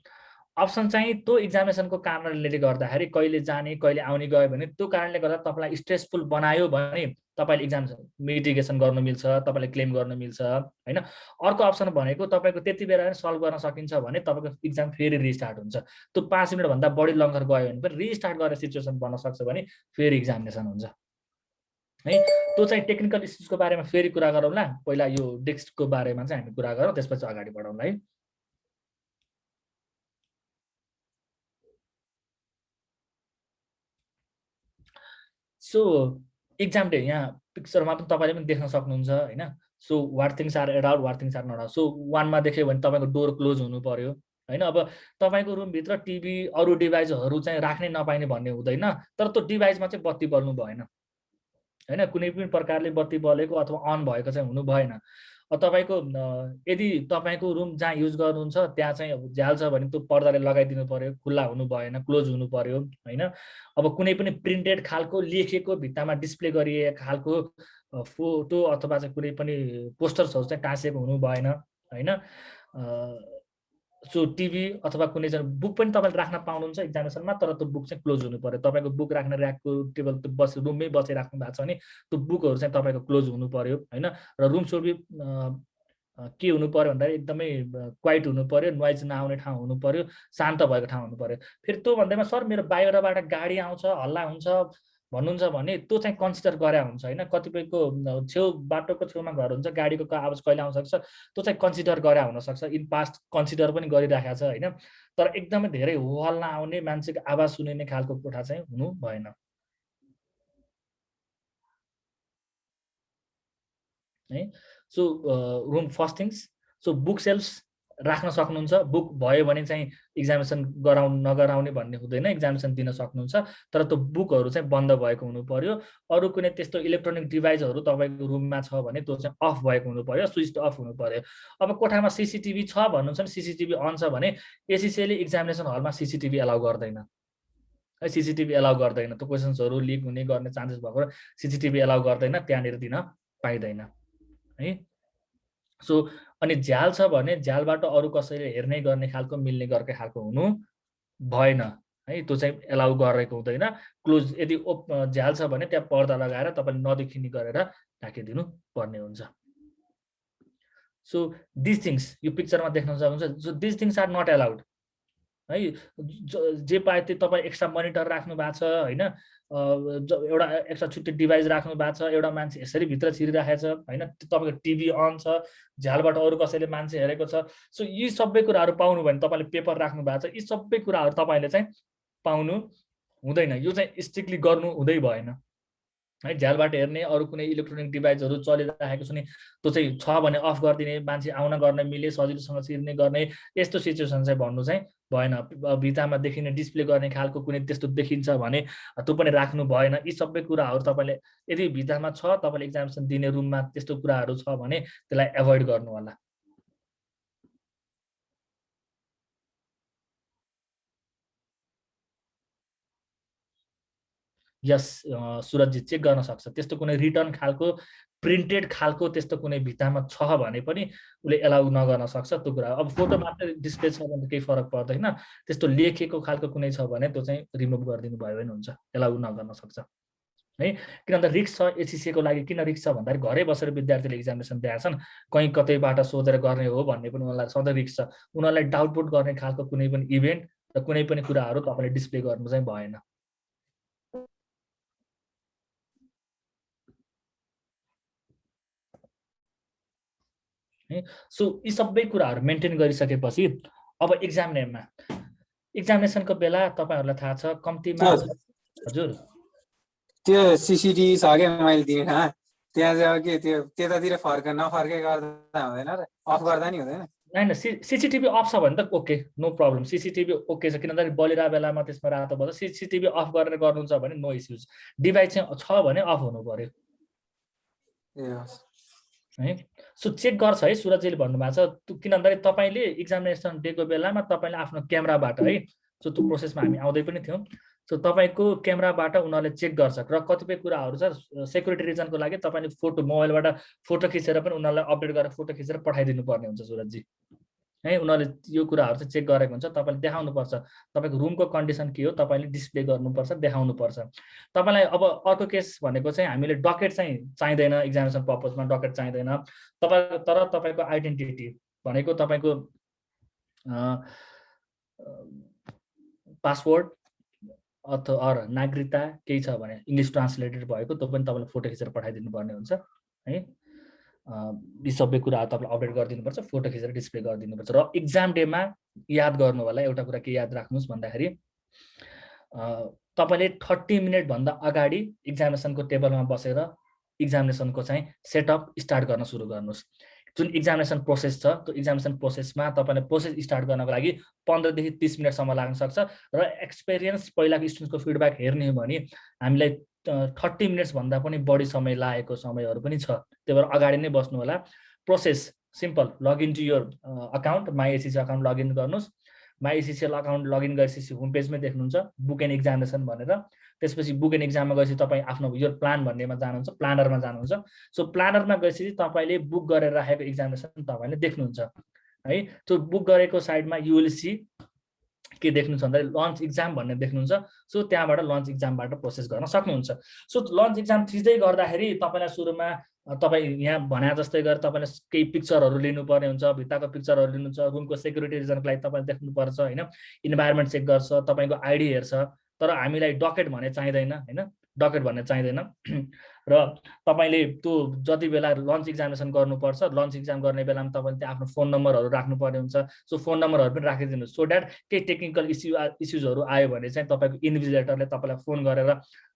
अप्सन चाहिँ त्यो इक्जामिनेसनको कारणले गर्दाखेरि कहिले जाने कहिले आउने गयो भने त्यो कारणले गर्दा तपाईँलाई स्ट्रेसफुल बनायो भने तपाईँले इक्जाम मिटिगेसन गर्नु मिल्छ, तपाईँले क्लेम गर्नु मिल्छ होइन। अर्को अप्सन भनेको तपाईँको त्यति बेला सल्भ गर्न सकिन्छ भने तपाईँको इक्जाम फेरि रिस्टार्ट हुन्छ। त्यो 5 मिनटभन्दा बढी लङ्गर गयो भने पनि रिस्टार्ट गरेर सिचुएसन बन्न सक्छ भने फेरि इक्जामिनेसन हुन्छ। है। त्यो चाहिँ टेक्निकल इस्युजको बारेमा फेरि कुरा गरौँला। पहिला यो डेस्कको बारेमा चाहिँ हामी कुरा गरौँ, त्यसपछि अगाडि बढौँला है। सो एक्जाम डे यहाँ पिक्चरमा पनि तपाईँले पनि देख्न सक्नुहुन्छ होइन। So what things are allowed, what things are not allowed. So 1 मा देख्यो भने तपाईँको डोर क्लोज हुनु पर्यो होइन। अब तपाईँको रुमभित्र टिभी अरू डिभाइसहरू चाहिँ राख्नै नपाइने भन्ने हुँदैन, तर त्यो डिभाइसमा चाहिँ बत्ती बल्नु भएन होइन। कुनै पनि प्रकारले बत्ती बलेको अथवा अन भएको चाहिँ हुनु भएन। तपाईँको यदि तपाईँको रुम जहाँ युज गर्नुहुन्छ त्यहाँ चाहिँ अब झ्याल छ भने त्यो पर्दाले लगाइदिनु पर्यो, खुल्ला हुनु भएन, क्लोज हुनु पर्यो होइन। अब कुनै पनि प्रिन्टेड खालको लेखेको भित्तामा डिस्प्ले गरिएको खालको फोटो अथवा चाहिँ कुनै पनि पोस्टर्सहरू चाहिँ टाँसेको हुनु भएन होइन। सो टिभी अथवा कुनै चाहिँ बुक पनि तपाईँले राख्न पाउनुहुन्छ एक्जामिनेसनमा, तर त्यो बुक चाहिँ क्लोज हुनु पर्यो। तपाईँको बुक राख्ने ऱ्याकको टेबल रुममै बसिराख्नु भएको छ भने त्यो बुकहरू चाहिँ तपाईँको क्लोज हुनु पर्यो होइन। र रुम सुड बी के हुनु पर्यो भन्दाखेरि एकदमै क्वाइट हुनु पर्यो, नोइज नआउने ठाउँ हुनु पर्यो, शान्त भएको ठाउँ हुनु पर्यो। फेरि त्यो भन्दैमा सर मेरो बाहिरबाट गाडी आउँछ, हल्ला हुन्छ भन्नुहुन्छ भने त्यो चाहिँ कन्सिडर गरे हुन्छ होइन। कतिपयको छेउ बाटोको छेउमा घर हुन्छ, गाडीको आवाज कहिले आउन सक्छ, त्यो चाहिँ कन्सिडर गरे हुनसक्छ। इन पास्ट कन्सिडर पनि गरिराखेको छ होइन। तर एकदमै धेरै हो हल्ला आउने, मान्छेको आवाज सुनिने खालको कोठा चाहिँ हुनु भएन है। So room first things, so book shelves राख्न सक्नुहुन्छ। बुक भयो भने चाहिँ एक्जामिनेसन नगराउने भन्ने हुँदैन, एक्जामिनेसन दिन सक्नुहुन्छ, तर त्यो बुकहरू चाहिँ बन्द भएको हुनु पर्यो। अरू कुनै त्यस्तो इलेक्ट्रोनिक डिभाइसहरू तपाईँको रुममा छ भने त्यो चाहिँ अफ भएको हुनु पर्यो, स्विच अफ हुनु पर्यो। अब कोठामा सिसिटिभी छ भन्नुहुन्छ नि, सिसिटिभी अन छ भने एसिसिएले एक्जामिनेसन हलमा सिसिटिभी एलाउ गर्दैन है। सिसिटिभी एलाउ गर्दैन, त्यो क्वेसन्सहरू लिक हुने गर्ने चान्सेस भएको सिसिटिभी एलाउ गर्दैन, त्यहाँनिर दिन पाइँदैन है। सो अनि झ्याल छ भने झ्यालबाट अरू कसैले हेर्ने गर्ने खालको मिल्ने गर्ने खालको हुनु भएन है। त्यो चाहिँ एलाउ गरेको हुँदैन। क्लोज यदि झ्याल छ भने त्यहाँ पर्दा लगाएर तपाईँले नदेखिने गरेर राखिदिनु पर्ने हुन्छ। सो दिस थिङ्स यो पिक्चरमा देख्न सक्नुहुन्छ। So this things are not allowed है। जे पाए त्यो तपाईँ एक्स्ट्रा मोनिटर राख्नु भएको छ होइन, एउटा एक्स्ट्रा छुट्टै डिभाइस राख्नु भएको छ, एउटा मान्छे यसरी भित्र छिरिराखेको छ होइन, तपाईँको टिभी अन छ, झ्यालबाट अरू कसैले मान्छे हेरेको छ। सो यी सबै कुराहरू पाउनु भने तपाईँले पेपर राख्नु भएको छ, यी सबै कुराहरू तपाईँले चाहिँ पाउनु हुँदैन। यो चाहिँ स्ट्रिक्टली गर्नु हुँदै भएन है। झ्यालबाट हेर्ने, अरू कुनै इलेक्ट्रोनिक डिभाइसहरू चलिरहेको छ भने त्यो चाहिँ छ भने अफ गरिदिने, मान्छे आउन गर्न मिले, सजिलोसँग छिर्ने गर्ने, यस्तो सिचुएसन चाहिँ भन्नु चाहिँ भएन। भित्तामा देखिने डिस्प्ले गर्ने खालको कुनै त्यस्तो देखिन्छ भने त्यो पनि राख्नु भएन। यी सबै कुराहरू तपाईँले यदि भित्तामा छ, तपाईँले एक्जामिनेसन दिने रुममा त्यस्तो कुराहरू छ भने त्यसलाई एभोइड गर्नु होला। यस सुरजजी चेक गर्न सक्छ, त्यस्तो कुनै रिटर्न खालको प्रिन्टेड खालको त्यस्तो कुनै भित्तामा छ भने पनि उसले एलाउ नगर्न सक्छ त्यो कुरा। अब फोटो मात्रै डिस्प्ले छ भने केही फरक पर्दैन, त्यस्तो लेखेको खालको कुनै छ भने त्यो चाहिँ रिमुभ गरिदिनु भयो भने हुन्छ, एलाउ नगर्न सक्छ है। किन भन्दा रिस्क छ एचसिसीको लागि। किन रिस्क छ भन्दाखेरि घरै बसेर विद्यार्थीले एक्जामिनेसन दिएका छन्, कहीँ कतैबाट सोधेर गर्ने हो भन्ने पनि उनीहरूलाई सधैँ रिस्क छ। उनीहरूलाई डाउटपुट गर्ने खालको कुनै पनि इभेन्ट र कुनै पनि कुराहरू तपाईँले डिस्प्ले गर्नु चाहिँ भएन। सो यी सबै कुराहरू मेन्टेन गरिसकेपछि अब एक्जामिनेसनको बेला तपाईँहरूलाई थाहा छ कम्तीमा हजुर त्यो सिसिटिभी छ क्या मैले दिने ठाउँमा, त्यहाँ चाहिँ के त्यो त्यतातिर नफर्के गर्दा हुँदैन र, अफ गर्दा नि हुँदैन? होइन, सिसिटिभी अफ छ भने त okay, no problem, CCTV okay छ। किन भन्दाखेरि बलिरहेको बेलामा त्यसमा रातो पर्छ, सिसिटिभी अफ गरेर गर्नुहुन्छ भने नो इस्युज। डिभाइस चाहिँ छ भने अफ हुनु पर्यो है। सो चेक गर्छ है, सुरजजीले भन्नुभएको छ। किन भन्दाखेरि तपाईँले एक्जामिनेसन डेको बेलामा तपाईँले आफ्नो क्यामेराबाट है, सो त्यो प्रोसेसमा हामी आउँदै पनि थियौँ। सो तपाईँको क्यामेराबाट उनीहरूले चेक गर्छ र कतिपय कुराहरू छ सेक्युरिटी रिजनको लागि तपाईँले फोटो मोबाइलबाट फोटो खिचेर पनि उनीहरूलाई अपडेट गरेर फोटो खिचेर पठाइदिनु पर्ने हुन्छ सुरजजी है। उनीहरूले यो कुराहरू चाहिँ चेक गरेको हुन्छ, तपाईँले देखाउनुपर्छ तपाईँको रुमको कन्डिसन के हो, तपाईँले डिस्प्ले गर्नुपर्छ, देखाउनुपर्छ। तपाईँलाई अब अर्को केस भनेको चाहिँ हामीले डकेट चाहिँ चाहिँदैन, एक्जामिनेसन पर्पजमा डकेट चाहिँदैन। तर तपाईँको आइडेन्टिटी भनेको तपाईँको पासपोर्ट अथवा नागरिकता केही छ भने इङ्ग्लिस ट्रान्सलेटेड भएको त्यो पनि तपाईँले फोटो खिचेर पठाइदिनु पर्ने हुन्छ है। यी सबै कुराहरू तपाईँले अपडेट गरिदिनुपर्छ, फोटो खिचेर डिस्प्ले गरिदिनुपर्छ। र इक्जाम डेमा याद गर्नु होला, एउटा कुरा के याद राख्नुहोस् भन्दाखेरि तपाईँले 30 मिनटभन्दा अगाडि इक्जामिनेसनको टेबलमा बसेर इक्जामिनेसनको चाहिँ सेटअप स्टार्ट गर्न सुरु गर्नुहोस्। जुन इक्जामिनेसन प्रोसेस छ त्यो इक्जामिनेसन प्रोसेसमा तपाईँले प्रोसेस स्टार्ट गर्नको लागि 15 देखि 30 मिनटसम्म लाग्न सक्छ। र एक्सपिरियन्स पहिलाको स्टुडेन्ट्सको फिडब्याक हेर्ने हो भने हामीलाई 30 मिनट्सभन्दा पनि बढी समय लागेको समयहरू पनि छ। त्यही भएर अगाडि नै बस्नु होला। Process simple, login to your account, माइएसिसी अकाउन्ट लगइन गर्नुहोस्। माइएसिसिएल अकाउन्ट लगइन गरेपछि होम पेजमै देख्नुहुन्छ बुक एन्ड एक्जामिनेसन भनेर। त्यसपछि बुक एन्ड एक्जाममा गएपछि तपाईँ आफ्नो यो प्लान भन्नेमा जानुहुन्छ, प्लानरमा जानुहुन्छ। सो प्लानरमा गएपछि तपाईँले बुक गरेर राखेको एक्जामिनेसन तपाईँले देख्नुहुन्छ है। त्यो बुक गरेको साइडमा युएलसी के देख्नुहुन्छ भन्दा लन्च एक्जाम भन्ने देख्नुहुन्छ। सो त्यहाँबाट लन्च एक्जामबाट प्रोसेस गर्न सक्नुहुन्छ। सो लन्च एक्जाम थिच्दै गर्दाखेरि तपाईँलाई सुरुमा तपाईँ यहाँ भने जस्तै गरेर तपाईँले केही पिक्चरहरू लिनुपर्ने हुन्छ, भित्ताको पिक्चरहरू लिनुहुन्छ, रुमको सेक्युरिटी रिजनको लागि तपाईँले देख्नुपर्छ होइन। इन्भाइरोमेन्ट चेक गर्छ, तपाईँको आइडी हेर्छ। तर हामीलाई डकेट भन्ने चाहिँदैन होइन, डकेट भन्ने चाहिँदैन। र तपाईँले त्यो जति बेला लन्च एक्जामिनेसन गर्नुपर्छ, लन्च एक्जाम गर्ने बेलामा तपाईँले त्यहाँ आफ्नो फोन नम्बरहरू राख्नुपर्ने हुन्छ। सो फोन नम्बरहरू पनि राखिदिनुहोस् सो द्याट केही टेक्निकल इस्युजहरू आयो भने चाहिँ तपाईँको इन्भिजिलेटरले तपाईँलाई फोन गरेर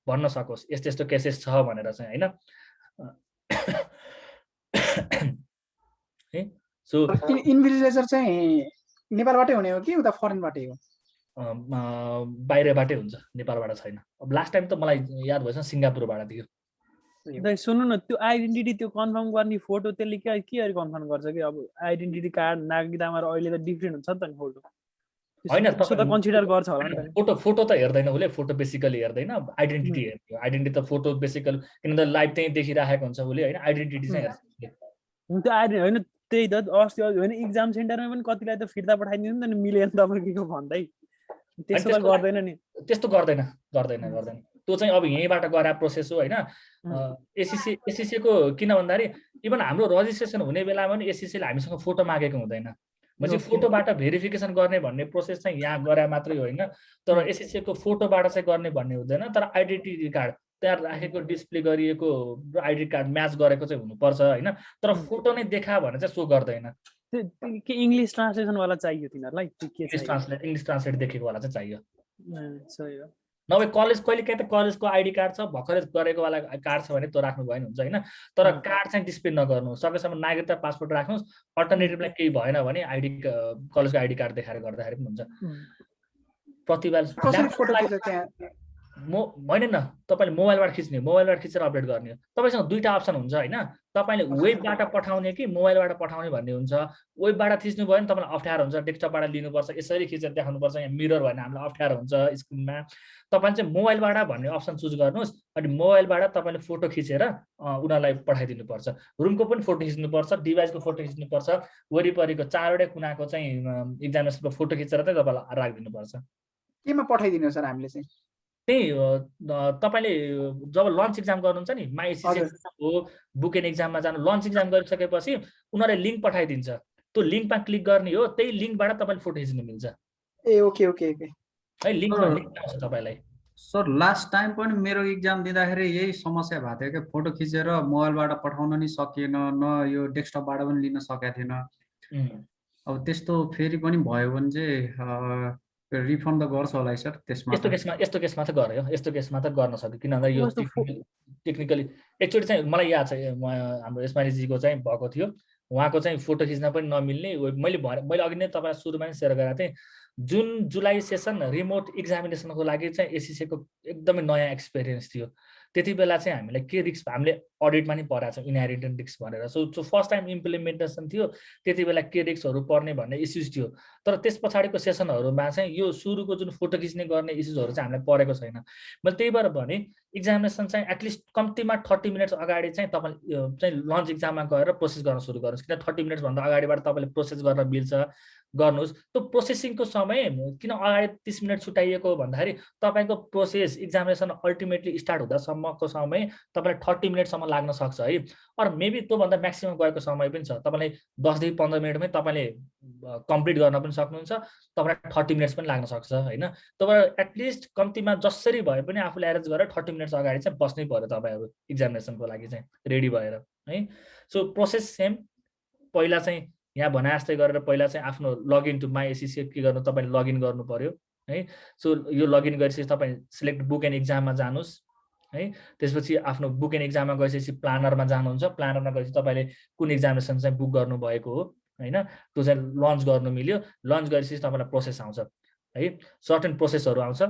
भन्न सकोस् यस्तो यस्तो केसेस छ भनेर चाहिँ होइन। सो इन्भिजिलेटर चाहिँ नेपालबाटै हुने हो कि उता फरेनबाटै हो? बाहिरबाटै हुन्छ, नेपालबाट छैन। अब लास्ट टाइम त मलाई याद भएछ सिङ्गापुरबाट थियो। सुन्नु न, त्यो आइडेन्टिटी त्यो कन्फर्म गर्ने फोटो त्यसले के कन्फर्म गर्छ कि अब आइडेन्टिटी कार्ड नागरिकतामा अहिले त डिफ्रेन्ट हुन्छ नि त नि फोटो होइन, त्यसो त कन्सिडर गर्छ होला नि त। फोटो त हेर्दैन उसले, फोटो बेसिकली हेर्दैन, आइडेन्टिटी हेर्ने। आइडेन्टिटी त फोटो बेसिकली किनभने लाइभ त्यही देखिरहेको हुन्छ उसले होइन, आइडेन्टिटी चाहिँ हेर्छ त्यो होइन। त्यही त अस्ति होइन इक्जाम सेन्टरमा पनि कतिलाई त फिर्ता पठाइदिनु नि त मिलेन तपाईँको भन्दै, त्यस्तो त गर्दैन नि। त्यस्तो गर्दैन। त्यो चाहिँ अब यहीँबाट गरे प्रोसेस हो होइन। एसएससीको किन भन्दाखेरि इभन हाम्रो रजिस्ट्रेसन हुने बेलामा पनि एसएससीले हामीसँग फोटो मागेको हुँदैन। मैले फोटोबाट भेरिफिकेसन गर्ने भन्ने प्रोसेस चाहिँ यहाँ गरे मात्रै होइन, तर एसएससीको फोटोबाट चाहिँ गर्ने भन्ने हुँदैन। तर आइडेन्टिटी कार्ड त्यहाँ राखेको डिस्प्ले गरिएको आइडेन्टिटी कार्ड म्याच गरेको चाहिँ हुनुपर्छ होइन। तर फोटो नै देखा भने चाहिँ सो गर्दैन। के इङ्ग्लिस ट्रान्सलेसनवाला चाहियो तिनीहरूलाई? इङ्ग्लिस ट्रान्सलेट देखेको वाला चाहिँ चाहियो। सही हो। नभए कलेज कहिले काहीँ त कलेजको आइडी कार्ड छ, भर्खरै गरेको वाला कार्ड छ भने त्यो राख्नु भएन हुन्छ होइन। तर कार्ड चाहिँ डिस्प्ले नगर्नु, सकेसम्म नागरिकता पासपोर्ट राख्नुहोस्। अल्टरनेटिभलाई केही भएन भने कलेजको आइडी कार्ड देखाएर गर्दाखेरि पनि हुन्छ। प्रतिभा होइन न, तपाईँले मोबाइलबाट खिच्ने, मोबाइलबाट खिचेर अपडेट गर्ने हो। तपाईँसँग दुईवटा अप्सन हुन्छ होइन। तपाईँले वेबबाट पठाउने कि मोबाइलबाट पठाउने भन्ने हुन्छ। वेबबाट खिच्नु भयो भने तपाईँलाई अप्ठ्यारो हुन्छ, डेस्कटपबाट लिनुपर्छ, यसरी खिचेर देखाउनुपर्छ। यहाँ मिरर भने हामीलाई अप्ठ्यारो हुन्छ स्क्रिनमा। तपाईँले चाहिँ मोबाइलबाट भन्ने अप्सन चुज गर्नुहोस्। अनि मोबाइलबाट तपाईँले फोटो खिचेर उनीहरूलाई पठाइदिनुपर्छ। रुमको पनि फोटो खिच्नुपर्छ, डिभाइसको फोटो खिच्नुपर्छ, वरिपरिको चारवटै कुनाको चाहिँ इक्जामिनेसनको फोटो खिचेर चाहिँ तपाईँलाई राखिदिनुपर्छ। केमा पठाइदिनु सर हामीले चाहिँ? त्यही तपाईँले जब लन्च एक्जाम गर्नुहुन्छ नि, माइएसिसी हो बुक एन्ड एक्जाममा जानु, लन्च एक्जाम गरिसकेपछि उनीहरूले लिङ्क पठाइदिन्छ। त्यो लिङ्कमा क्लिक गर्ने हो, त्यही लिङ्कबाट तपाईँले फोटो खिच्नु मिल्छ। ए ओके ओके ओके है लिङ्कमा आउँछ तपाईँलाई। सर लास्ट टाइम पनि मेरो इक्जाम दिँदाखेरि यही समस्या भएको थियो कि फोटो खिचेर मोबाइलबाट पठाउन नि सकिएन, न यो डेस्कटपबाट पनि लिन सकेको थिएन। अब त्यस्तो फेरि पनि भयो भने चाहिँ रिफन्ड त गर्छ होला सर त्यसमा? यस्तो केसमा त गऱ्यो, यस्तो केसमा त गर्न सक्यो। किनभने यो टेक्निकली एक्चुअली चाहिँ मलाई याद छ, हाम्रो इस्माइलीजीको चाहिँ भएको थियो, उहाँको चाहिँ फोटो खिच्न पनि नमिल्ने। मैले अघि नै तपाईँलाई सुरुमा नै सेयर गरेको थिएँ। जुन जुलाई सेसन रिमोट एक्जामिनेसनको लागि चाहिँ एसएससीको एकदमै नयाँ एक्सपिरियन्स थियो। त्यति बेला चाहिँ हामीलाई के रिस्क, हामीले अडिटमा नि पढाएको छौँ इनहेरिटेन्ट रिस्क भनेर। सो फर्स्ट टाइम इम्प्लिमेन्टेसन थियो, त्यति बेला के रिस्कहरू पर्ने भन्ने इस्युज थियो। तर त्यस पछाडिको सेसनहरूमा चाहिँ यो सुरुको जुन फोटो खिच्ने गर्ने इस्युजहरू चाहिँ हामीलाई परेको छैन। मैले त्यही भएर भने एक्जामिनेसन चाहिँ एटलिस्ट कम्तीमा 30 मिनट्स अगाडि चाहिँ तपाईँ चाहिँ लन्च एक्जाममा गएर प्रोसेस गर्न सुरु गर्नुहोस्। किन 30 मिनट्सभन्दा अगाडिबाट तपाईँले प्रोसेस गर्न मिल्छ गर्नुहोस्। त्यो प्रोसेसिङको समय किन अगाडि 30 मिनट छुट्याइएको भन्दाखेरि तपाईँको प्रोसेस एक्जामिनेसन अल्टिमेटली स्टार्ट हुँदासम्मको समय तपाईँलाई 30 मिनटसम्म लाग्न सक्छ है। अरू मेबी त्योभन्दा म्याक्सिमम गएको समय पनि छ। तपाईँलाई 10 देखि 15 मिनटमै तपाईँले कम्प्लिट गर्न पनि सक्नुहुन्छ, तपाईँलाई 30 मिनट्स पनि लाग्न सक्छ होइन। तपाईँ एटलिस्ट कम्तीमा जसरी भए पनि आफूले एरेन्ज गरेर 30 मिनट्स अगाडि चाहिँ बस्नै पर्यो तपाईँहरू इक्जामिनेसनको लागि चाहिँ रेडी भएर है। सो प्रोसेस सेम, पहिला चाहिँ यहाँ भने जस्तै गरेर पहिला चाहिँ आफ्नो लगइन टु माई एसिसी के गर्नु, तपाईँले लगइन गर्नु पर्यो है। सो यो लगइन गरेपछि तपाईँ सिलेक्ट बुक एन्ड इक्जाममा जानुहोस् है। त्यसपछि आफ्नो बुक एन्ड इक्जाममा गएपछि प्लानरमा जानुहुन्छ, प्लानरमा गएपछि तपाईँले कुन इक्जामिनेसन चाहिँ बुक गर्नुभएको हो होइन, त्यो चाहिँ लन्च गर्नु मिल्यो। लन्च गरेपछि तपाईँलाई प्रोसेस आउँछ है, सर्टेन प्रोसेसहरू आउँछ।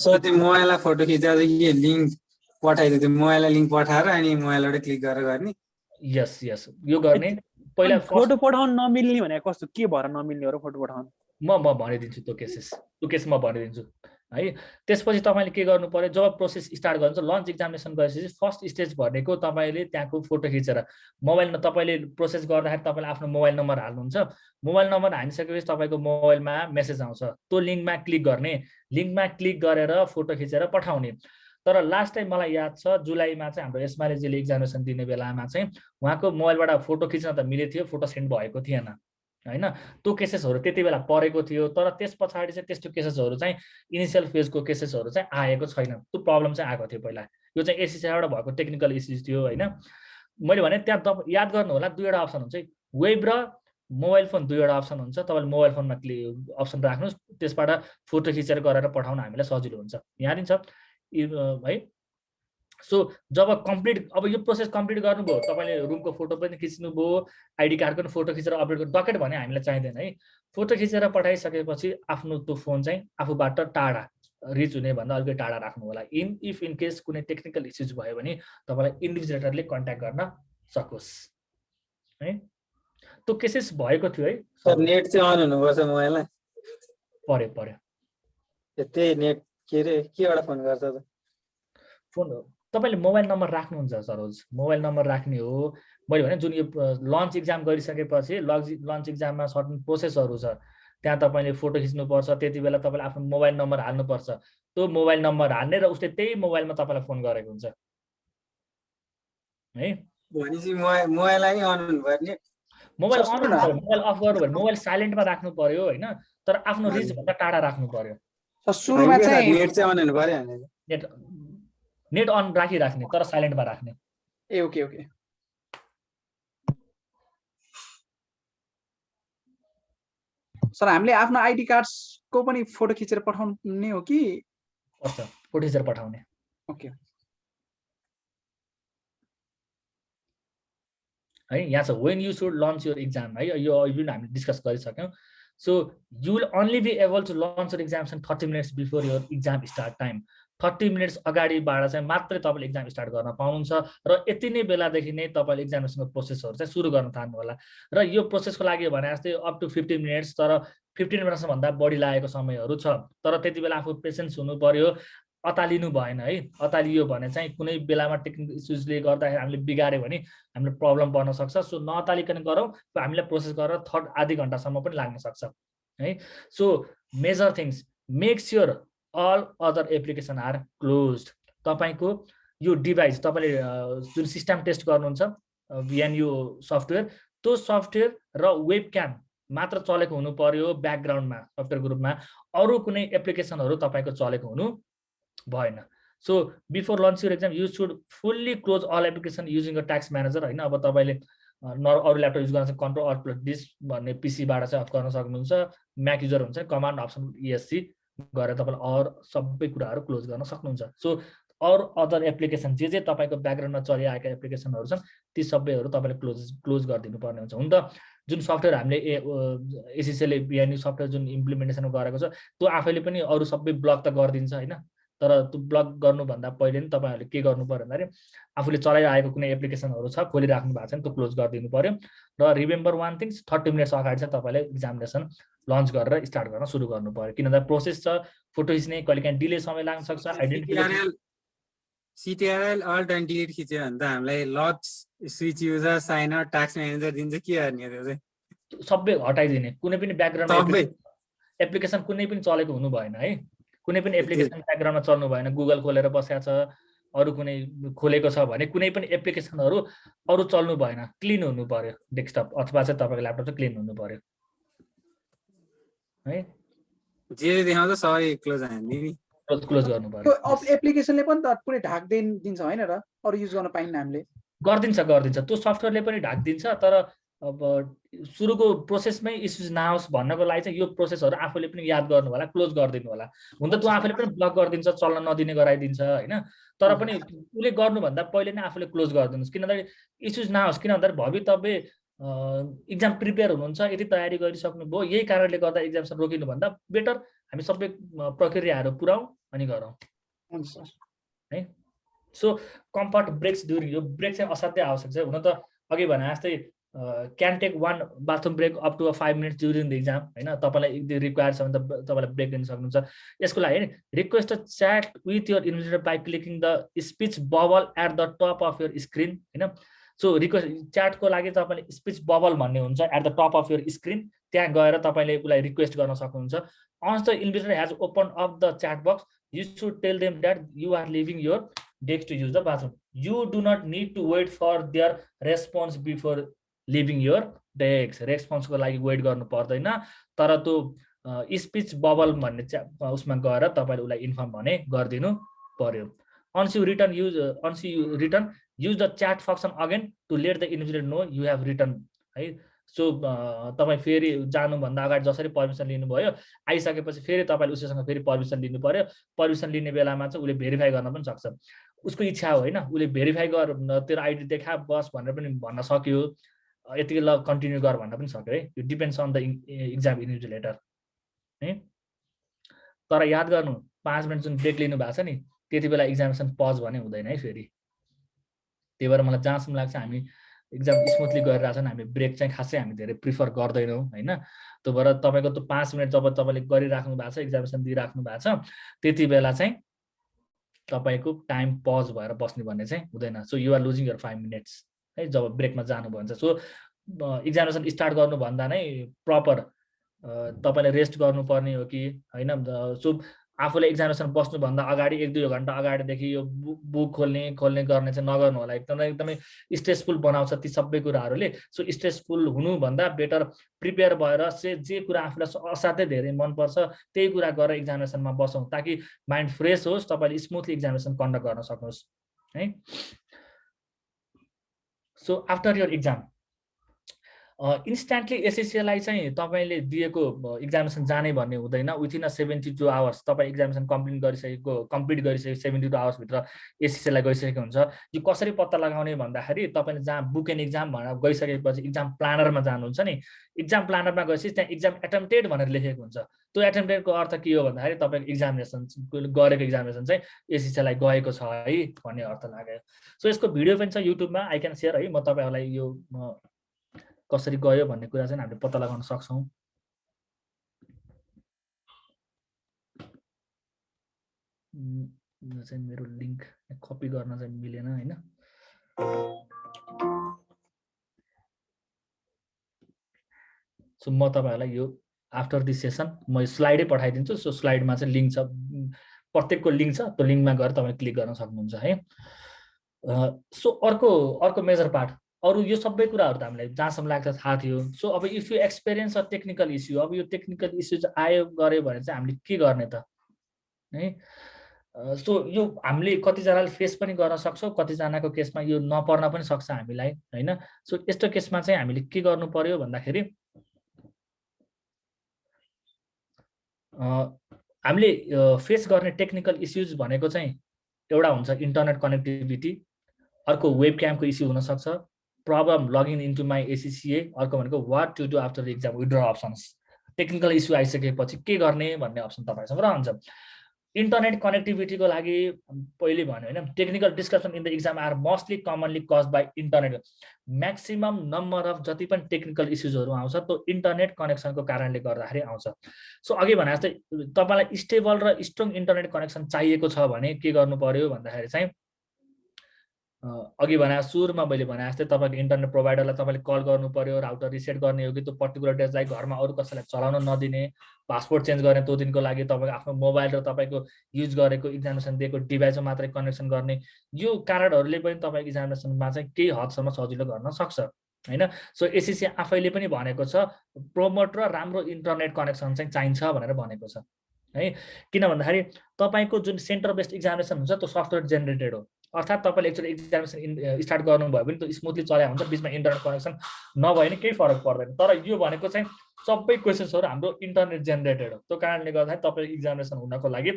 सर त्यो मोबाइललाई फोटो खिच्दा लिङ्क पठाइदियो, त्यो मोबाइललाई लिङ्क पठाएर अनि मोबाइलबाट क्लिक गरेर गर्ने। यस यस यो गर्ने पहिला फोटो पठाउन नमिल्ने भने कस्तो के भएर नमिल्ने हो र फोटो पठाउन? म भनिदिन्छु त्यो केस म भनिदिन्छु है। त्यसपछि तपाईँले के गर्नु पर्यो, जब प्रोसेस स्टार्ट गर्नुहुन्छ लन्च इक्जामिनेसन गरेपछि फर्स्ट स्टेज भनेको तपाईँले त्यहाँको फोटो खिचेर मोबाइलमा तपाईँले प्रोसेस गर्दाखेरि तपाईँले आफ्नो मोबाइल नम्बर हाल्नुहुन्छ। मोबाइल नम्बर हालिसकेपछि तपाईँको मोबाइलमा मेसेज आउँछ, त्यो लिङ्कमा क्लिक गर्ने, लिङ्कमा क्लिक गरेर फोटो खिचेर पठाउने। तर लास्ट टाइम मलाई याद छ जुलाईमा चाहिँ हाम्रो एसमालेजीले इक्जामिनेसन दिने बेलामा चाहिँ उहाँको मोबाइलबाट फोटो खिच्न त मिलेको थियो, फोटो सेन्ड भएको थिएन होइन। त्यो केसेसहरू त्यति बेला परेको थियो, तर त्यस पछाडि चाहिँ त्यस्तो केसेसहरू चाहिँ इनिसियल फेजको केसेसहरू चाहिँ आएको छैन। त्यो प्रब्लम चाहिँ आएको थियो पहिला, यो चाहिँ एसिसीबाट भएको टेक्निकल इस्युज थियो होइन। मैले भने त्यहाँ याद गर्नु होला दुईवटा अप्सन हुन्छ, वेब र मोबाइल फोन दुईवटा अप्सन हुन्छ। तपाईँले मोबाइल फोनमा अप्सन राख्नुहोस्, त्यसबाट फोटो खिचेर गरेर पठाउन हामीलाई सजिलो हुन्छ, यहाँ पनि छ है। सो जब कम्प्लिट, अब यो प्रोसेस कम्प्लिट गर्नुभयो, तपाईँले रुमको फोटो पनि खिच्नुभयो, आइडी कार्डको पनि फोटो खिचेर अपडेट गर्नु, डकेट भने हामीलाई चाहिँदैन है। फोटो खिचेर पठाइसकेपछि आफ्नो त्यो फोन चाहिँ आफूबाट टाढा, रिच हुने भन्दा अलिकति टाढा राख्नु होला। इफ इन केस कुनै टेक्निकल इस्युज भयो भने तपाईँलाई इन्भिजिलेटरले कन्ट्याक्ट गर्न सकोस् है। त्यो केसेस भएको थियो है। सर नेट चाहिँ अन हुनुपर्छ मोबाइलमा? पर्यो त्यही नेट के अरे केबाट फोन गर्छ त? फोन तपाईँले मोबाइल नम्बर राख्नुहुन्छ सरोज, मोबाइल नम्बर राख्ने हो। मैले भने जुन यो लन्च इक्जाम गरिसकेपछि लन्च इक्जाममा सर्टन प्रोसेसहरू छ, त्यहाँ तपाईँले फोटो खिच्नुपर्छ, त्यति बेला तपाईँले आफ्नो मोबाइल नम्बर हाल्नुपर्छ। त्यो मोबाइल नम्बर हाल्ने र उसले त्यही मोबाइलमा तपाईँलाई फोन गरेको हुन्छ है। भनेपछि मोबाइललाई अन हुनुपर्ने, मोबाइल अन गर्नु पर्यो, मोबाइल अफ गर्नु पर्यो, मोबाइल साइलेन्टमा राख्नु पर्यो होइन, तर आफ्नो रिचभन्दा टाढा राख्नु पर्यो। सुरुमा चाहिँ नेट चाहिँ अन हुनु पर्यो, नेट अन राख्ने तर साइलेन्टमा राख्ने। ए ओके सर हामीले आफ्नो आइडी कार्डको पनि फोटो खिचेर पठाउने हो कि? पर्छ, फोटो खिचेर पठाउने। ओके है, यहाँ छ when you should launch your exam है, यो जुन हामीले डिस्कस गरिसक्यौँ। So you will only be able to launch your examination 30 minutes before your exam start time. 30 minutes अगाडिबाट चाहिँ मात्रै तपाईँले इक्जाम स्टार्ट गर्न पाउनुहुन्छ र यति नै बेलादेखि नै तपाईँले इक्जामिनेसनको प्रोसेसहरू चाहिँ सुरु गर्न थाल्नु होला। र यो प्रोसेसको लागि भने जस्तै अप टु 15 मिनट्स, तर 15 मिनट्सभन्दा बढी लागेको समयहरू छ, तर त्यति बेला आफू पेसेन्स हुनु पर्यो, अतालिनु भएन है। अतालियो भने चाहिँ कुनै बेलामा टेक्निकल इस्युजले गर्दाखेरि हामीले बिगाऱ्यो भने हामीलाई प्रब्लम पर्न सक्छ। सो नअतालिकन गरौँ, हामीलाई प्रोसेस गरेर थर्ड आधी घन्टासम्म पनि लाग्न सक्छ है। So major things, make sure all other application are closed. तपाईँको यो डिभाइस, तपाईँले जुन सिस्टम टेस्ट गर्नुहुन्छ VNU सफ्टवेयर, त्यो सफ्टवेयर र वेबक्याम मात्र चलेको हुनु पर्यो ब्याकग्राउन्डमा सफ्टवेयर ग्रुपमा, अरू कुनै एप्लिकेसनहरू तपाईँको चलेको हुनु भएन। So before launch your exam you should fully close all application using a task manager होइन। अब तपाईँले अरू ल्यापटप युज गर्न कन्ट्रोल अल्ट प्लस डिस भन्ने पीसीबाट चाहिँ अफ गर्न सक्नुहुन्छ। म्याक युजर हुन्छ कमान्ड अप्सन ESC गरेर तपाईँले अरू सबै कुराहरू क्लोज गर्न सक्नुहुन्छ। सो अरू अदर एप्लिकेसन जे तपाईँको ब्याकग्राउन्डमा चलिआएका एप्लिकेसनहरू छन् ती सबैहरू तपाईँले क्लोज गरिदिनु पर्ने हुन्छ। हुन त जुन सफ्टवेयर हामीले एसिसीले VNU सफ्टवेयर जुन इम्प्लिमेन्टेसन गरेको छ त्यो आफैले पनि अरू सबै ब्लक त गरिदिन्छ होइन, तर त्यो ब्लक गर्नुभन्दा पहिले नि तपाईँहरूले के गर्नु पर्यो भन्दाखेरि आफूले चलाइरहेको कुनै एप्लिकेसनहरू छ खोलिराख्नु भएको छ नि त्यो क्लोज गरिदिनु पर्यो। र रिमेम्बर वान थिङ्स, 30 मिनट्स अगाडि चाहिँ तपाईँले इक्जामिनेसन लन्च गरेर स्टार्ट गर्न सुरु गर्नु पर्यो, किनभने प्रोसेस छ, फोटो खिच्ने कहिलेकाहीँ डिले समय लाग्न सक्छ। CTRL अल्ट एन्ड डिलिट खिच्यो भने त हामीलाई lock switch user sign out task manager दिन्छ, के गर्ने त्यो चाहिँ? सबै हटाइदिने, कुनै पनि ब्याकग्राउन्ड एप्लिकेसन कुनै पनि चलेको हुनु भएन है, कुनै पनि एप्लिकेसन ब्याकग्राउन्डमा चल्नु भएन। गुगल खोलेर बसेको छ, अरू कुनै खोलेको छ भने कुनै पनि एप्लिकेसनहरू अरू चल्नु भएन, क्लिन हुनु पर्यो डेस्कटप अथवा चाहिँ तपाईँको ल्यापटप चाहिँ क्लिन हुनु पर्यो है। जे देखाउँछ सबै क्लोज हान्दिने नि। क्लोज गर्नु पर्यो। त्यो एप्लिकेसनले पनि त पुरै ढाक्दिन्छ होइन र, अरू युज गर्न पाइन्न हामीले। गरिदिन्छ त्यो सफ्टवेयरले पनि ढाकिदिन्छ, तर अब सुरुको प्रोसेसमै इस्युज नआओस् भन्नको लागि चाहिँ यो प्रोसेसहरू आफूले पनि याद गर्नु होला, क्लोज गरिदिनु होला। हुन त त्यो आफूले पनि ब्लक गरिदिन्छ, चल्न नदिने गराइदिन्छ होइन, तर पनि उसले गर्नुभन्दा पहिले नै आफूले क्लोज गरिदिनुहोस्, किनभने इस्युज नआओस्। किन भन्दाखेरि भवि तपाईँ इक्जाम प्रिपेयर हुनुहुन्छ, यति तयारी गरिसक्नुभयो, यही कारणले गर्दा इक्जामसँग रोकिनुभन्दा बेटर हामी सबै प्रक्रियाहरू पुऱ्याउँ अनि गरौँ है। सो कम्फर्ट ब्रेक्स ड्युरिङ, यो ब्रेक चाहिँ असाध्यै आवश्यक छ। हुन त अघि भने जस्तै can take 1 bathroom break up to 5 minutes during the exam होइन, तपाईँलाई यदि रिक्वायर छ भने त तपाईँलाई ब्रेक लिन सक्नुहुन्छ। यसको लागि नि request a chat with your invigilator by clicking the speech bubble at the top of your screen होइन। सो रिक्वेस्ट च्याटको लागि तपाईँले स्पिच बबल भन्ने हुन्छ at the top of your screen, त्यहाँ गएर तपाईँले उसलाई रिक्वेस्ट गर्न सक्नुहुन्छ। Once the invigilator has open up the chat box, you should tell them that you are leaving your desk to use the bathroom. You do not need to wait for their response before leaving your desk. रेस्पोन्सको लागि wait गर्नु पर्दैन, तर त्यो speech bubble भन्ने उसमा गएर तपाईँले उसलाई इन्फर्म भने गरिदिनु पर्यो। Once you return, use the chat function again to let the invigilator know you have returned है। सो तपाईँ फेरि जानुभन्दा अगाडि जसरी पर्मिसन लिनुभयो, आइसकेपछि फेरि तपाईँले उसैसँग फेरि पर्मिसन लिनु पर्यो। पर्मिसन लिने बेलामा चाहिँ उसले भेरिफाई गर्न पनि सक्छ, उसको इच्छा हो होइन, उसले भेरिफाई गर तेरो आइडी देखा बस भनेर पनि भन्न सक्यो, यतिकै ल कन्टिन्यू गर भन्न पनि सक्यो है। यो डिपेन्ड्स अन द इक्जाम इन्भिजिलेटर है। तर याद गर्नु 5 मिनट जुन ब्रेक लिनु भएको छ नि, त्यति बेला इक्जामिनेसन पज भने हुँदैन है फेरि। त्यही भएर मलाई जहाँसम्म लाग्छ हामी इक्जाम स्मुथली गरिरहेको छन्, हामी ब्रेक चाहिँ खासै हामी धेरै प्रिफर गर्दैनौँ होइन। त्यो भएर तपाईँको त्यो 5 मिनट जब तपाईँले गरिराख्नु भएको छ, इक्जामिनेसन दिइराख्नु भएको छ, त्यति बेला चाहिँ तपाईँको टाइम पज भएर बस्ने भन्ने चाहिँ हुँदैन। So you are losing your 5 minutes है जब ब्रेकमा जानुभयो भने। सो इक्जामिनेसन स्टार्ट गर्नुभन्दा नै प्रपर तपाईँले रेस्ट गर्नुपर्ने हो कि होइन। सो आफूले इक्जामिनेसन बस्नुभन्दा अगाडि 1-2 घन्टा अगाडिदेखि यो बुक खोल्ने गर्ने चाहिँ नगर्नु होला, एकदमै स्ट्रेसफुल बनाउँछ ती सबै कुराहरूले। सो स्ट्रेसफुल हुनुभन्दा बेटर प्रिपेयर भएर जे कुरा आफूलाई असाध्यै धेरै मनपर्छ त्यही कुरा गरेर इक्जामिनेसनमा बसौँ, ताकि माइन्ड फ्रेस होस्, तपाईँले स्मुथली इक्जामिनेसन कन्डक्ट गर्न सक्नुहोस् है। So after your exam instantly एसएससीलाई चाहिँ तपाईँले दिएको इक्जामिनेसन जाने भन्ने हुँदैन। विथिन 72 आवर्स तपाईँ इक्जामिनेसन कम्प्लिट गरिसकेको 72 आवर्सभित्र एसएससीलाई गइसकेको हुन्छ। यो कसरी पत्ता लगाउने भन्दाखेरि तपाईँले जहाँ बुक एन्ड इक्जाम भनेर गइसकेपछि इक्जाम प्लानरमा जानुहुन्छ नि, इक्जाम प्लानरमा गएपछि त्यहाँ इक्जाम एटेम्प्टेड भनेर लेखेको हुन्छ। त्यो एटेम्प्टेडको अर्थ के हो भन्दाखेरि तपाईँको इक्जामिनेसन गरेको इक्जामिनेसन चाहिँ एसएससीलाई गएको छ है भन्ने अर्थ लाग्यो। सो यसको भिडियो पनि छ युट्युबमा, आई क्यान सेयर है, म तपाईँहरूलाई यो कसरी गयो भन्ने कुरा चाहिँ हामीले पत्ता लगाउन सक्छौँ। यो चाहिँ मेरो लिङ्क कपी गर्न चाहिँ मिलेन होइन। सो म तपाईँहरूलाई यो आफ्टर दिस सेसन म स्लाइडै पठाइदिन्छु। सो स्लाइडमा चाहिँ लिङ्क छ, प्रत्येकको लिङ्क छ, त्यो लिङ्कमा गएर तपाईँ क्लिक गर्न सक्नुहुन्छ है। सो अर्को मेजर पार्ट, अरू यो सबै कुराहरू त हामीलाई जहाँसम्म लाग्छ थाहा थियो। सो अब if you experience a technical issue, अब यो टेक्निकल इस्यु आयो गऱ्यो भने चाहिँ हामीले के गर्ने त है। सो यो हामीले कतिजनाले फेस पनि गर्न सक्छौँ, कतिजनाको केसमा यो नपर्न पनि सक्छ हामीलाई होइन। सो यस्तो केसमा चाहिँ हामीले के गर्नु पर्यो भन्दाखेरि हामीले फेस गर्ने टेक्निकल इस्युज भनेको चाहिँ एउटा हुन्छ इन्टरनेट कनेक्टिभिटी, अर्को वेब क्यामको इस्यु हुनसक्छ, problem login into my ACCA, अर्को भनेको what to do after exam withdraw options. Technical issue आइसकेपछि के गर्ने भन्ने अप्सन तपाईँसँग रहन्छ। इन्टरनेट कनेक्टिभिटीको लागि पहिले भन्यो होइन, technical discussion in the exam are mostly commonly cause by internet. Maximum number of जति पनि टेक्निकल इस्युजहरू आउँछ त्यो इन्टरनेट कनेक्सनको कारणले गर्दाखेरि आउँछ। सो अघि भने जस्तै तपाईँलाई स्टेबल र स्ट्रङ इन्टरनेट कनेक्सन चाहिएको छ भने के गर्नु पर्यो भन्दाखेरि चाहिँ अघि भने सुरुमा मैले भने जस्तै तपाईँको इन्टरनेट प्रोभाइडरलाई तपाईँले कल गर्नु पर्यो, राउटर रिसेट गर्ने हो कि त्यो पर्टिकुलर डेजलाई घरमा अरू कसैलाई चलाउन नदिने, पासपोर्ट चेन्ज गर्ने त्यो दिनको लागि तपाईँको आफ्नो मोबाइल र तपाईँको युज गरेको इक्जामिनेसन दिएको डिभाइसमा मात्रै कनेक्सन गर्ने, यो कारणहरूले पनि तपाईँको इक्जामिनेसनमा चाहिँ केही हदसम्म सजिलो गर्न सक्छ हैन। सो एसएससी आफैले पनि भनेको छ प्रमोट र राम्रो इन्टरनेट कनेक्सन चाहिँ चाहिन्छ भनेर भनेको छ है। किन भन्दाखेरि तपाईँको जुन सेन्टर बेस्ड इक्जामिनेसन हुन्छ त्यो सफ्टवेयर जेनेरेटेड हो, अर्थात् तपाईँले एकचोटि इक्जामिनेसन स्टार्ट गर्नुभयो भने त्यो स्मुथली चल्या हुन्छ, बिचमा इन्टरनेट कनेक्सन नभए नि केही फरक पर्दैन। तर यो भनेको चाहिँ सबै क्वेसन्सहरू हाम्रो इन्टरनेट जेनेरेटेड हो, त्यो कारणले गर्दाखेरि तपाईँको इक्जामिनेसन हुनको लागि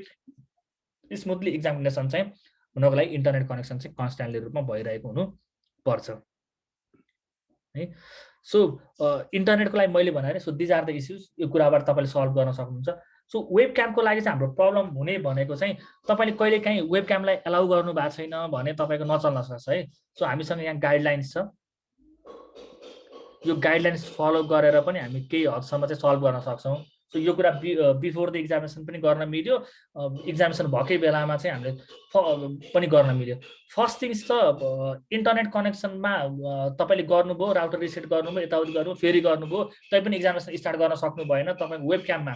स्मुथली इक्जामिनेसन चाहिँ हुनको लागि इन्टरनेट कनेक्सन चाहिँ कन्स्ट्यान्टली रूपमा भइरहेको हुनुपर्छ है। सो इन्टरनेटको लागि मैले भने so these are the issues, यो कुराबाट तपाईँले सल्भ गर्न सक्नुहुन्छ। सो वेब क्यामको लागि चाहिँ हाम्रो प्रब्लम हुने भनेको चाहिँ तपाईँले कहिले काहीँ वेब क्यामलाई एलाउ गर्नु भएको छैन भने तपाईँको नचल्न सक्छ है। सो हामीसँग यहाँ गाइडलाइन्स छ, यो गाइडलाइन्स फलो गरेर पनि हामी केही हदसम्म चाहिँ सल्भ गर्न सक्छौँ। सो यो कुरा बिफोर द इक्जामिनेसन पनि गर्न मिल्यो, इक्जामिनेसन भएकै बेलामा चाहिँ हामीले पनि गर्न मिल्यो। फर्स्ट थिङ्स त इन्टरनेट कनेक्सनमा तपाईँले गर्नुभयो, राउटर रिसेट गर्नुभयो, यताउति गर्नुभयो, फेरि गर्नुभयो, तै पनि इक्जामिनेसन स्टार्ट गर्न सक्नु भएन तपाईँको वेब क्याममा।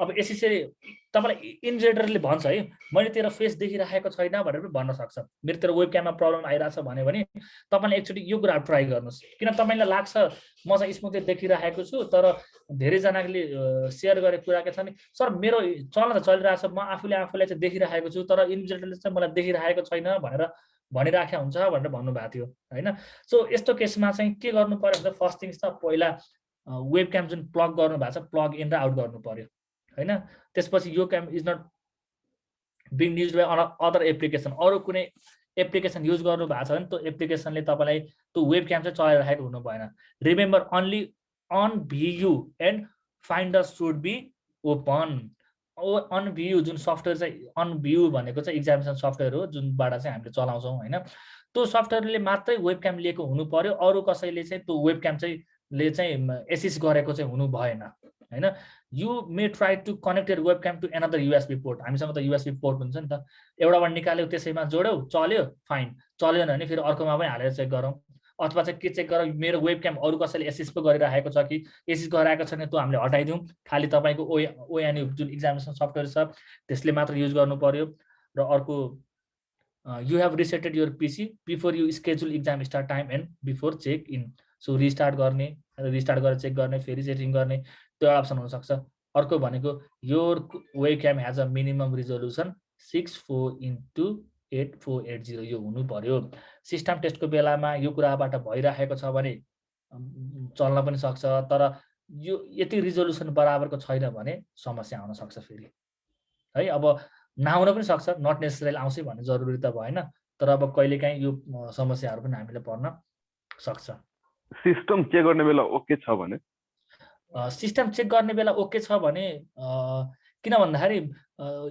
अब एसएससीले तपाईँलाई इन्भिजिलेटरले भन्छ है मैले तेरो फेस देखिरहेको छैन भनेर पनि भन्न सक्छ, मेरो तेरो वेब क्याममा प्रब्लम आइरहेछ भन्यो भने तपाईँले एकचोटि यो कुरा ट्राई गर्नुहोस्। किन तपाईँलाई लाग्छ म चाहिँ स्मुथली देखिरहेको छु, तर धेरैजनाले सेयर गरेको कुरा के छ भने सर मेरो चल्न त चलिरहेछ, म आफूलाई चाहिँ देखिरहेको छु, तर इन्भिजिलेटरले चाहिँ मलाई देखिरहेको छैन भनेर भनिराखेको हुन्छ भनेर भन्नुभएको थियो होइन। सो यस्तो केसमा चाहिँ के गर्नु पर्यो भने फर्स्ट थिङ्स त पहिला वेब क्याम जुन प्लग गर्नु भएको छ प्लग इन र आउट गर्नु पर्यो हैन। त्यसपछि यो cam is not being used by other application, अरू कुनै एप्लिकेसन युज गर्नु भएको छ भने त्यो एप्लिकेसनले तपाईँलाई त्यो वेब क्याम चाहिँ चलाइरहेको हुनु भएन। Remember only OnVUE and finder should be open. OnVUE जुन सफ्टवेयर चाहिँ अन भ्यू भनेको चाहिँ इक्जामिनेसन सफ्टवेयर हो जुनबाट चाहिँ हामीले चलाउँछौँ होइन, त्यो सफ्टवेयरले मात्रै वेब क्याम लिएको हुनु पर्यो, अरू कसैले चाहिँ त्यो वेब क्याम चाहिँ एसिस्ट गरेको चाहिँ हुनु भएन हैन। You may try to connect your webcam to another USB port, हामीसँग त युएसबी पोर्ट हुन्छ नि त, एउटाबाट निकाल्यो त्यसैमा जोड्यौ चल्यो फाइन, चलेन भने फेरि अर्कोमा पनि हालेर चेक गरौँ, अथवा चाहिँ के चेक गरौँ मेरो वेब क्याम अरू कसैले एसिस्ट पो गरिरहेको छ कि एसिस्ट गराएको छैन त्यो हामीले हटाइदिउँ, खालि तपाईँको ओएनयू जुन इक्जामिनेसन सफ्टवेयर छ त्यसले मात्र युज गर्नु पर्यो। र अर्को you have reseted your PC before you schedule exam start time and before check in. So restart गर्ने, रिस्टार्ट गरेर चेक गर्ने, फेरि सेटिङ गर्ने, त्यो अप्सन हुनसक्छ। अर्को भनेको your web cam has a minimum resolution 64x8480 यो हुनु पर्यो। सिस्टम टेस्टको बेलामा यो कुराबाट भइरहेको छ भने चल्न पनि सक्छ, तर यो यति रिजोल्युसन बराबरको छैन भने समस्या आउन सक्छ फेरि है। अब नआउन पनि सक्छ, नट नेसेसरीली आउँछ भन्ने जरुरी त भएन, तर अब कहिलेकाहीँ यो समस्याहरू पनि हामीले पर्न सक्छ। सिस्टम चेक गर्ने बेला ओके छ भने सिस्टम चेक गर्ने बेला ओके छ भने किन भन्दाखेरि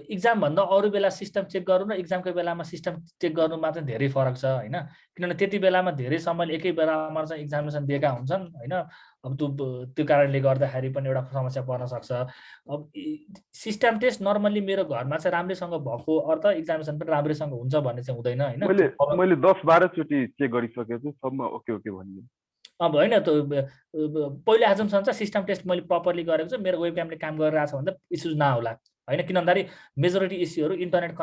इक्जाम भन्दा अरू बेला सिस्टम चेक गर्नु र इक्जामको बेलामा सिस्टम चेक गर्नुमा चाहिँ धेरै फरक छ होइन। किनभने त्यति बेलामा धेरै समयले एकै बेलामा चाहिँ इक्जामिनेसन दिएका हुन्छन् होइन। अब त्यो कारणले गर्दाखेरि पनि एउटा समस्या पर्न सक्छ। अब सिस्टम टेस्ट नर्मल्ली मेरो घरमा चाहिँ राम्रैसँग भएको अर्थ इक्जामिनेसन पनि राम्रैसँग हुन्छ भन्ने चाहिँ हुँदैन होइन। मैले 10-12 चोटि चेक गरिसकेको छु, सबमा ओके ओके भन्ने। अब होइन त पहिलो एजम्सन चाहिँ सिस्टम टेस्ट मैले प्रपरली गरेको छु, मेरो वेब क्यामले काम गरिरहेको छ भने त इस्युज नहोला होइन। किन भन्दाखेरि मेजोरिटी इस्युहरू इन्टरनेट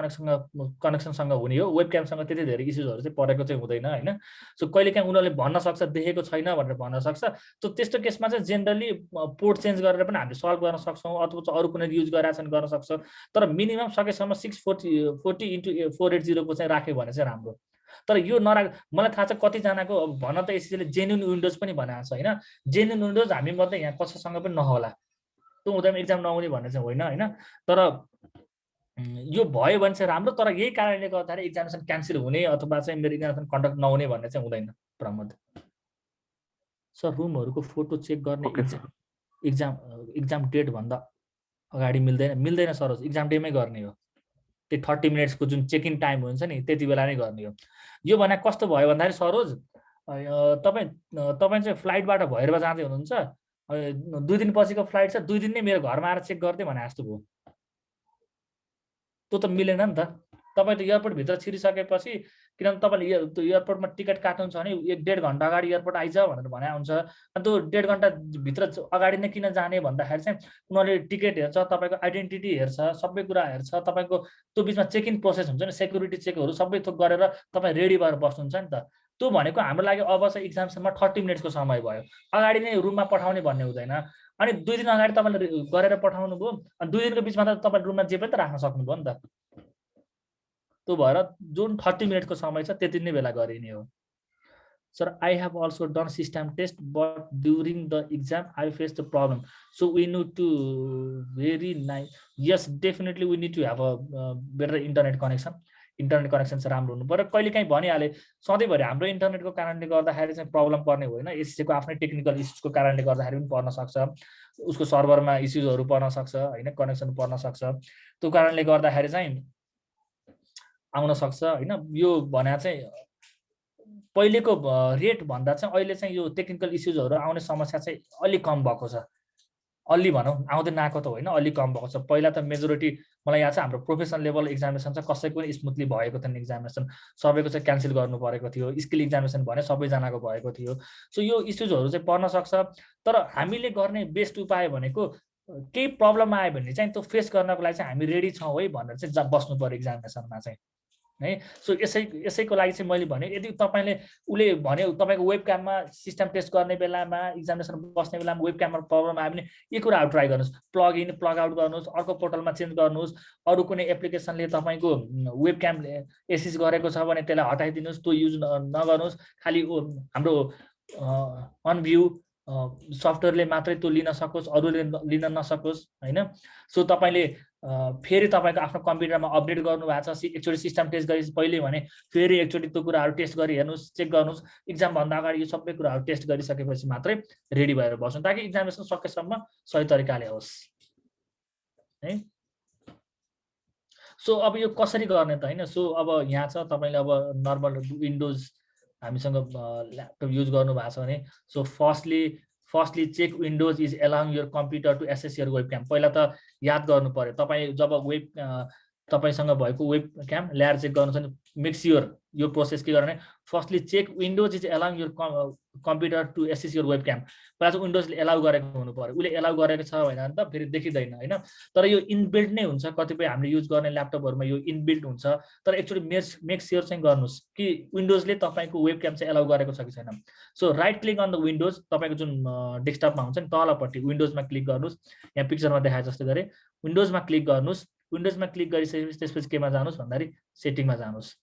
कनेक्सनसँग हुने हो, वेब क्यामसँग त्यति धेरै इस्युजहरू चाहिँ परेको चाहिँ हुँदैन होइन। सो कहिलेकाहीँ उनीहरूले भन्न सक्छ देखेको छैन भनेर भन्न सक्छ, त्यो त्यस्तो केसमा चाहिँ जेनरली पोर्ट चेन्ज गरेर पनि हामीले सल्भ गर्न सक्छौँ, अथवा अरू कुनै युज गरिरहेको छन् गर्न सक्छ। तर मिनिमम सकेसम्म 64x480 को चाहिँ राख्यो भने चाहिँ राम्रो। तर यो मलाई थाहा छ कतिजनाको अब भन त एसएससीले जेन्युन विन्डोज पनि बनाएको छ होइन। जेन्युन विन्डोज हामी मध्ये यहाँ कसैसँग पनि नहोला, त्यो हुँदैन एक्जाम नहुने भन्ने चाहिँ होइन होइन। तर यो भयो भने चाहिँ राम्रो, तर यही कारणले गर्दाखेरि इक्जामिनेसन क्यान्सल हुने अथवा चाहिँ मेरो इक्जामिनेसन कन्डक्ट नहुने भन्ने चाहिँ हुँदैन प्रमोद। सर रुमहरूको फोटो चेक गर्ने इक्जाम डेट भन्दा अगाडि मिल्दैन सर, इक्जाम डेमै गर्ने हो। त्यो 30 मिनट्सको जुन चेक इन टाइम हुन्छ नि त्यति बेला नै गर्ने हो। यो भने कस्तो भयो भन्दाखेरि सरोज तपाईँ चाहिँ फ्लाइटबाट भएर जाँदै हुनुहुन्छ, 2 दिन पछिको फ्लाइट छ, 2 दिन नै मेरो घरमा आएर चेक गर्दै भने जस्तो भयो, त्यो त मिलेन नि त। तपाईँ त एयरपोर्टभित्र छिरिसकेपछि किनभने तपाईँले त्यो एयरपोर्टमा टिकट काट्नुहुन्छ भने 1-1.5 घन्टा अगाडि एयरपोर्ट आइज भनेर भने हुन्छ। अनि त्यो 1.5 घन्टाभित्र अगाडि नै किन जाने भन्दाखेरि चाहिँ उनीहरूले टिकट हेर्छ, तपाईँको आइडेन्टिटी हेर्छ, सबै कुरा हेर्छ, तपाईँको त्यो बिचमा चेक इन प्रोसेस हुन्छ नि, सेक्युरिटी चेकहरू सबै थोक गरेर तपाईँ रेडी भएर बस्नुहुन्छ नि त। त्यो भनेको हाम्रो लागि अब चाहिँ इक्जामसम्म 30 मिनटको समय भयो, अगाडि नै रुममा पठाउने भन्ने हुँदैन। अनि 2 दिन अगाडि तपाईँले गरेर पठाउनु भयो, अनि 2 दिनको बिचमा त तपाईँ रुममा जे पनि त राख्न सक्नुभयो नि त। त्यो भएर जुन 30 मिनटको समय छ त्यति नै बेला गरिने हो। Sir, I have also done system test, but during the exam I faced the problem. So we need to very nice. Yes, definitely we need to have a better internet connection. Internet connection चाहिँ राम्रो हुनु पर्यो। कहिलेकाहीँ भनिहाले सधैँभरि हाम्रो इन्टरनेटको कारणले गर्दाखेरि चाहिँ प्रब्लम पर्ने होइन, एससीको आफ्नै टेक्निकल इस्युजको कारणले गर्दाखेरि पनि पर्न सक्छ, उसको सर्भरमा इस्युजहरू पर्न सक्छ होइन, कनेक्सन पर्न सक्छ। त्यो कारणले गर्दाखेरि चाहिँ आउन सक्छ होइन। यो भने चाहिँ पहिलेको रेट भन्दा चाहिँ अहिले चाहिँ यो टेक्निकल इस्युजहरू आउने समस्या चाहिँ अलि कम भएको छ। अलि भनौँ, आउँदै नआएको त होइन, अलि कम भएको छ। पहिला त मेजोरिटी मलाई याद छ हाम्रो प्रोफेसनल लेभल एक्जामिनेसन चाहिँ कसैको पनि स्मुथली भएको थिएन एक्जामिनेसन, सबैको चाहिँ क्यान्सल गर्नु परेको थियो। स्किल एक्जामिनेसन भने सबैजनाको भएको थियो। सो यो इस्युजहरू चाहिँ पर्न सक्छ। तर हामीले गर्ने बेस्ट उपाय भनेको केही प्रब्लम आयो भने चाहिँ त्यो फेस गर्नको लागि चाहिँ हामी रेडी छौँ है भनेर चाहिँ बस्नु पर्यो एक्जामिनेसनमा चाहिँ है। सो यसैको लागि चाहिँ मैले भने यदि तपाईँले उसले भने तपाईँको वेब क्याममा सिस्टम टेस्ट गर्ने बेलामा एक्जामिनेसन बस्ने बेलामा वेब क्याममा प्रब्लम आयो भने यी कुराहरू ट्राई गर्नुहोस्, प्लग इन प्लग आउट गर्नुहोस्, अर्को पोर्टलमा चेन्ज गर्नुहोस्, अरू कुनै एप्लिकेसनले तपाईँको वेब क्याम एसिस गरेको छ भने त्यसलाई हटाइदिनुहोस्, त्यो युज नगर्नुहोस्। खालि हाम्रो अनभ्यू सफ्टवेयरले मात्रै त्यो लिन सकोस्, अरूले लिन नसकोस् होइन। सो तपाईँले फेरि तपाईँको आफ्नो कम्प्युटरमा अपडेट गर्नु भएको छ, एकचोटि सिस्टम टेस्ट गरेपछि पहिले भने फेरि एकचोटि त्यो कुराहरू टेस्ट गरी हेर्नुहोस्, चेक गर्नुहोस्। इक्जामभन्दा अगाडि यो सबै कुराहरू टेस्ट गरिसकेपछि मात्रै रेडी भएर बस्नु, ताकि इक्जामिनेसन सकेसम्म सही तरिकाले होस् है। सो अब यो कसरी गर्ने त होइन। सो अब यहाँ छ तपाईँले अब नर्मल विन्डोज हामीसँग ल्यापटप युज गर्नु भएको छ भने, so firstly check Windows is allowing your computer to access your web cam. पहिला त याद गर्नु पर्यो, तपाईँ जब तपाईँसँग भएको वेब क्याम ल्याएर चेक गर्नु छ भने मेक स्योर यो प्रोसेस के गर्ने, firstly check Windows is allowing your computer to access your web cam. पहिला चाहिँ विन्डोजले एलाउ गरेको हुनु पर्यो, उसले एलाउ गरेको छ भने त फेरि देखिँदैन होइन। तर यो इनबिल्ट नै हुन्छ, कतिपय हामीले युज गर्ने ल्यापटपहरूमा यो इनबिल्ट हुन्छ। तर एक्चुअली मेक स्योर चाहिँ गर्नुहोस् कि विन्डोजले तपाईँको वेब क्याम चाहिँ एलाउ गरेको छ कि छैन। So right click on the Windows, तपाईँको जुन डेस्कटपमा हुन्छ नि तलपट्टि विन्डोजमा क्लिक गर्नुहोस्, यहाँ पिक्चरमा देखाए जस्तो गरे विन्डोजमा क्लिक गर्नुहोस्। विन्डोजमा क्लिक गरिसकेपछि त्यसपछि केमा जानुहोस् भन्दाखेरि सेटिङमा जानुहोस्।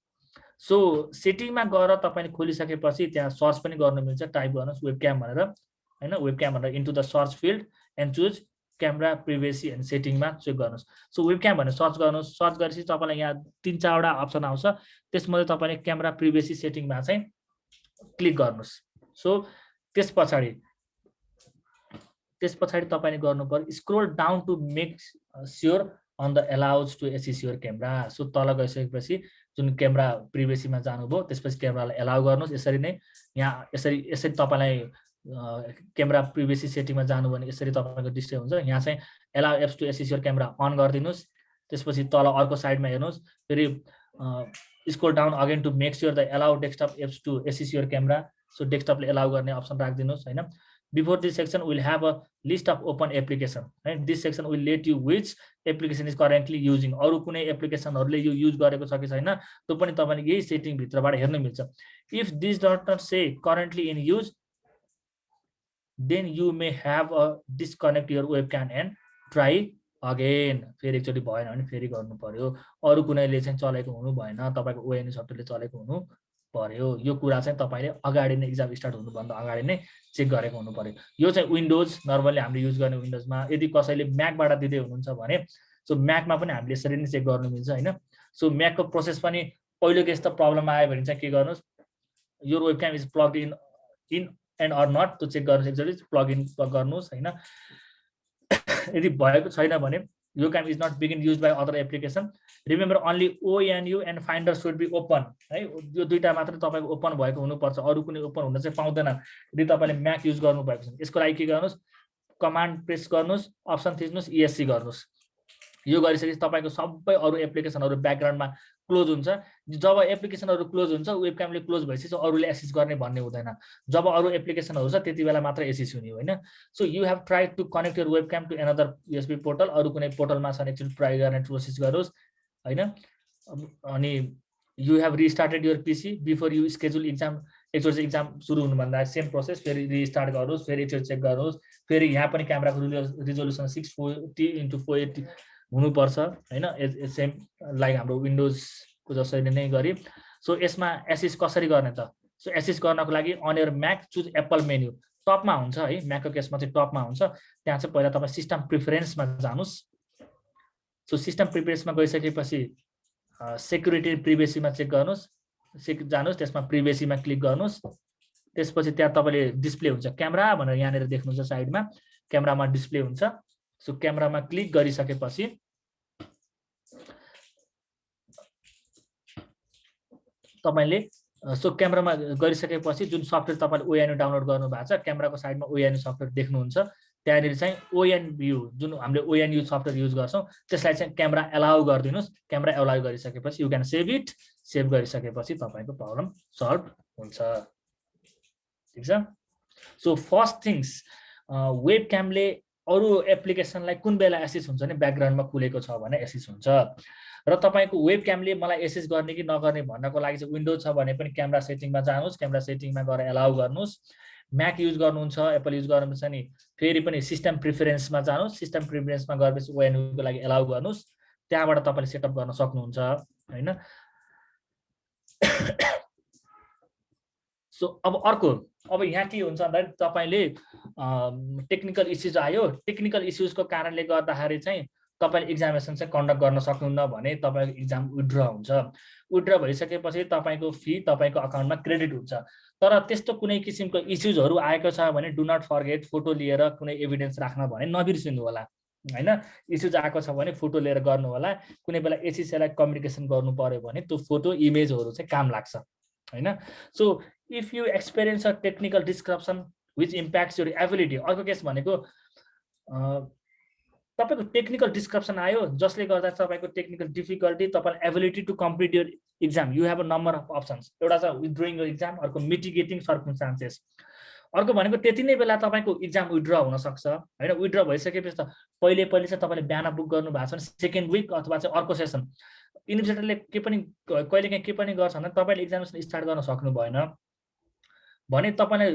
सो सेटिङमा गएर तपाईँले खोलिसकेपछि त्यहाँ सर्च पनि गर्नु मिल्छ, टाइप गर्नुहोस् वेब क्याम भनेर होइन, वेब क्याम भनेर into the search field and choose camera privacy and सेटिङमा चेक गर्नुहोस्। सो वेब क्याम भनेर सर्च गर्नुहोस्, सर्च गरेपछि तपाईँलाई यहाँ 3-4वटा अप्सन आउँछ, त्यसमध्ये तपाईँले क्यामेरा प्रिभेसी सेटिङमा चाहिँ क्लिक गर्नुहोस्। सो त्यस पछाडि तपाईँले गर्नु पर्यो scroll down to make sure on the allows to access your camera. So तल गइसकेपछि जुन क्यामेरा प्रिभेसीमा जानुभयो त्यसपछि क्यामेरालाई एलाउ गर्नुहोस्। यसरी नै यहाँ यसरी तपाईँलाई क्यामेरा प्रिभेसी सेटिङमा जानु भने यसरी तपाईँको डिस्प्ले हुन्छ। यहाँ चाहिँ allow apps to access your camera on गरिदिनुहोस्। त्यसपछि तल अर्को साइडमा हेर्नुहोस्, फेरि scroll down again to make sure the allow desktop apps to access your camera. So डेस्कटपले एलाउ गर्ने अप्सन राखिदिनुहोस् होइन। Before this section, we'll have a list of open application. Right? This section will let you which application is currently using. अरू कुनै एप्लिकेसनहरूले यो use गरेको छ कि छैन त्यो पनि तपाईँले यही सेटिङ भित्रबाट हेर्न मिल्छ। If this does not say currently in use, then you may have a disconnect your webcam and try again. फेरि एकचोटि भएन भने फेरि गर्नु पर्यो। अरू कुनैले चाहिँ चलेको हुनु भएन, तपाईँको ओएनए सफ्टवेयरले चलेको हुनु पर्यो। यो कुरा चाहिँ तपाईँले अगाडि नै एक्जाम स्टार्ट हुनुभन्दा अगाडि नै चेक गरेको हुनु पर्यो। यो चाहिँ विन्डोज नर्मली हामीले युज गर्ने विन्डोजमा। यदि कसैले म्याकबाट दिँदै हुनुहुन्छ भने सो म्याकमा पनि हामीले यसरी नै चेक गर्नु मिल्छ होइन। सो म्याकको प्रोसेस पनि पहिलोको यस्तो प्रब्लम आयो भने चाहिँ के गर्नुहोस्, यो web cam is plug in and or not, त्यो चेक गर्नुहोस्, एकचोटि प्लग इन गर्नुहोस् होइन। यदि भएको छैन भने यो क्याम इज नट बिगिन use by other application, remember only ONU and finder should be open है। यो दुईटा मात्रै तपाईँको ओपन भएको हुनुपर्छ, अरू कुनै ओपन हुन चाहिँ पाउँदैन यदि तपाईँले म्याक युज गर्नुभएको छ। यसको लागि के गर्नुहोस्, कमान्ड प्रेस गर्नुहोस्, अप्सन थिच्नुहोस्, ESC गर्नुहोस्। यो गरिसकेपछि तपाईँको सबै अरू एप्लिकेसनहरू ब्याकग्राउन्डमा क्लोज हुन्छ। जब एप्लिकेसनहरू क्लोज हुन्छ वेब क्यामले क्लोज भइसकेपछि अरूले एक्सेस गर्ने भन्ने हुँदैन। जब अरू एप्लिकेसनहरू छ त्यति बेला मात्र एक्सेस हुने होइन। So you have try to connect your webcam to another USB portal, अरू कुनै पोर्टलमा छ भने एकचोटि ट्राई गर्ने प्रोसेस गरोस् होइन। अनि you have restarted your PC before you schedule exam. एकचोटि इक्जाम सुरु हुनुभन्दा सेम प्रोसेस फेरि रिस्टार्ट गर्नुहोस्, फेरि एकचोटि चेक गर्नुहोस्। फेरि यहाँ पनि क्यामेराको रिजोल्युसन 640x480 हुनुपर्छ होइन, सेम लाइक हाम्रो विन्डोजको जसरी नै गरी। सो यसमा एसेस कसरी गर्ने त? सो एसेस गर्नको लागि on your Mac choose Apple menu, टपमा हुन्छ है, म्याकको केसमा चाहिँ टपमा हुन्छ। त्यहाँ चाहिँ पहिला तपाईँ सिस्टम प्रिफरेन्समा जानुहोस्। सो सिस्टम प्रिफरेन्समा गइसकेपछि सेक्युरिटी प्रिभेसीमा चेक गर्नुहोस्, जानुहोस्, त्यसमा प्रिभेसीमा क्लिक गर्नुहोस्। त्यसपछि त्यहाँ तपाईँले डिस्प्ले हुन्छ क्यामेरा भनेर यहाँनिर देख्नुहुन्छ साइडमा, क्यामेरामा डिस्प्ले हुन्छ। सो क्यामेरामा क्लिक गरिसकेपछि तपाईँले क्यामेरामा गरिसकेपछि जुन सफ्टवेयर तपाईँले ONU डाउनलोड गर्नु भएको छ क्यामेराको साइडमा ONU सफ्टवेयर देख्नुहुन्छ। त्यहाँनिर चाहिँ ONView जुन हामीले ONU सफ्टवेयर युज गर्छौँ त्यसलाई चाहिँ क्यामेरा एलाउ गरिदिनुहोस्। क्यामेरा एलाउ गरिसकेपछि you can save it. Save गरिसकेपछि तपाईँको प्रब्लम सल्भ हुन्छ। ठिक छ। सो फर्स्ट थिङ्स वेब क्यामले अरू एप्लिकेसनलाई कुन बेला एसेस हुन्छ भने ब्याकग्राउन्डमा खुलेको छ भने एसेस हुन्छ। र तपाईँको वेब क्यामले मलाई एसेस गर्ने कि नगर्ने भन्नको लागि चाहिँ विन्डोज छ भने पनि क्यामेरा सेटिङमा जानुहोस्, क्यामेरा सेटिङमा गएर एलाउ गर्नुहोस्। म्याक युज गर्नुहुन्छ, एप्पल युज गर्नुहुन्छ नि फेरि पनि सिस्टम प्रिफरेन्समा जानुहोस्। सिस्टम प्रिफरेन्समा गएपछि ONU को लागि एलाउ गर्नुहोस्। त्यहाँबाट तपाईँले सेटअप गर्न सक्नुहुन्छ होइन। सो अब अर्को, अब यहाँ के हुन्छ भन्दाखेरि तपाईँले टेक्निकल इस्युज आयो, टेक्निकल इस्युजको कारणले गर्दाखेरि चाहिँ तपाईँले इक्जामिनेसन चाहिँ कन्डक्ट गर्न सक्नुहुन्न भने तपाईँको इक्जाम विथड्र हुन्छ। विथड्र भइसकेपछि तपाईँको फी तपाईँको अकाउन्टमा क्रेडिट हुन्छ। तर त्यस्तो कुनै किसिमको इस्युजहरू आएको छ भने डु नट फर्गेट फोटो लिएर कुनै एभिडेन्स राख्न भने नबिर्सिनु होला होइन। इस्युज आएको छ भने फोटो लिएर गर्नु होला। कुनै बेला एचसिसीलाई कम्युनिकेसन गर्नु पर्यो भने त्यो फोटो इमेजहरू चाहिँ काम लाग्छ होइन। So if you experience a technical disruption which impacts your ability. अर्को केस भनेको तपाईँको टेक्निकल डिस्क्रप्सन आयो जसले गर्दा तपाईँको टेक्निकल डिफिकल्टी, तपाईँको ability to complete your exam. You have a number of options. एउटा छ विथड्रोइङ योर इक्जाम, अर्को मिटिगेटिङ सर्कमस्टान्सेस, अर्को भनेको त्यति नै बेला तपाईँको इक्जाम विथड्र हुनसक्छ होइन। विथड्र भइसकेपछि त पहिले चाहिँ तपाईँले बिहान बुक गर्नु भएको छ भने सेकेन्ड विक अथवा चाहिँ अर्को सेसन युनिभर्सिटीले के पनि कहिलेकाहीँ के पनि गर्छ भने तपाईँले इक्जामिनेसन स्टार्ट गर्न सक्नु भएन भने तपाईँलाई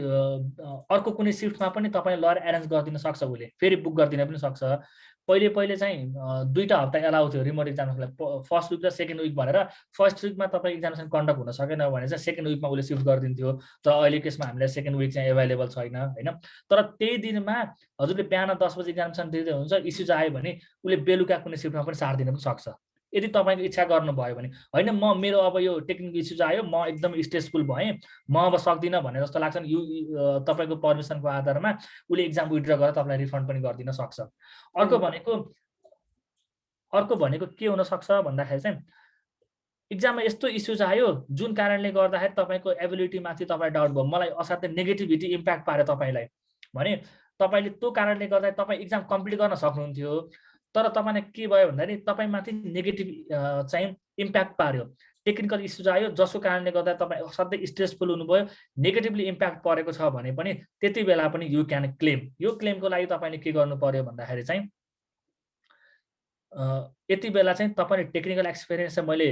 अर्को कुनै सिफ्टमा पनि तपाईँले लगेर एरेन्ज गरिदिन सक्छ, उसले फेरि बुक गरिदिन पनि सक्छ। पहिले चाहिँ 2टा हप्ता एलाउ थियो रिमोट इक्जामिनेसनलाई, फर्स्ट विक र सेकेन्ड विक भनेर। फर्स्ट विकमा तपाईँ इक्जामिनेसन कन्डक्ट हुन सकेन भने चाहिँ सेकेन्ड विकमा उसले सिफ्ट गरिदिन्थ्यो। तर अहिले केसमा हामीलाई सेकेन्ड विक चाहिँ एभाइलेबल छैन होइन। तर त्यही दिनमा हजुरले बिहान 10 बजी इक्जामिनेसन दिँदै हुन्छ, इस्युज आयो भने उसले बेलुका कुनै सिफ्टमा पनि सारिदिन पनि सक्छ यदि तपाईँको इच्छा गर्नुभयो भने होइन। मेरो अब यो टेक्निकल इस्युज आयो, म एकदम स्ट्रेसफुल भएँ, म अब सक्दिनँ भने जस्तो लाग्छ नि तपाईँको पर्मिसनको आधारमा उसले इक्जाम विथड्र गरेर तपाईँलाई रिफन्ड पनि गरिदिन सक्छ। अर्को भनेको के हुनसक्छ भन्दाखेरि चाहिँ इक्जाममा यस्तो इस्युज आयो जुन कारणले गर्दाखेरि तपाईँको एबिलिटीमाथि तपाईँ डाउट भयो, मलाई असाध्यै नेगेटिभिटी इम्प्याक्ट पार्यो तपाईँलाई भने तपाईँले त्यो कारणले गर्दा तपाईँ इक्जाम कम्प्लिट गर्न सक्नुहुन्थ्यो। तर तपाईँलाई के भयो भन्दाखेरि तपाईँमाथि नेगेटिभ चाहिँ इम्प्याक्ट पार्यो। टेक्निकल इस्युज आयो जसको कारणले गर्दा तपाईँ असाध्यै स्ट्रेसफुल हुनुभयो, नेगेटिभली इम्प्याक्ट परेको छ भने पनि त्यति बेला पनि यु क्यान क्लेम। यो क्लेमको लागि तपाईँले के गर्नु पर्यो भन्दाखेरि चाहिँ यति बेला चाहिँ तपाईँले टेक्निकल एक्सपिरियन्स चाहिँ मैले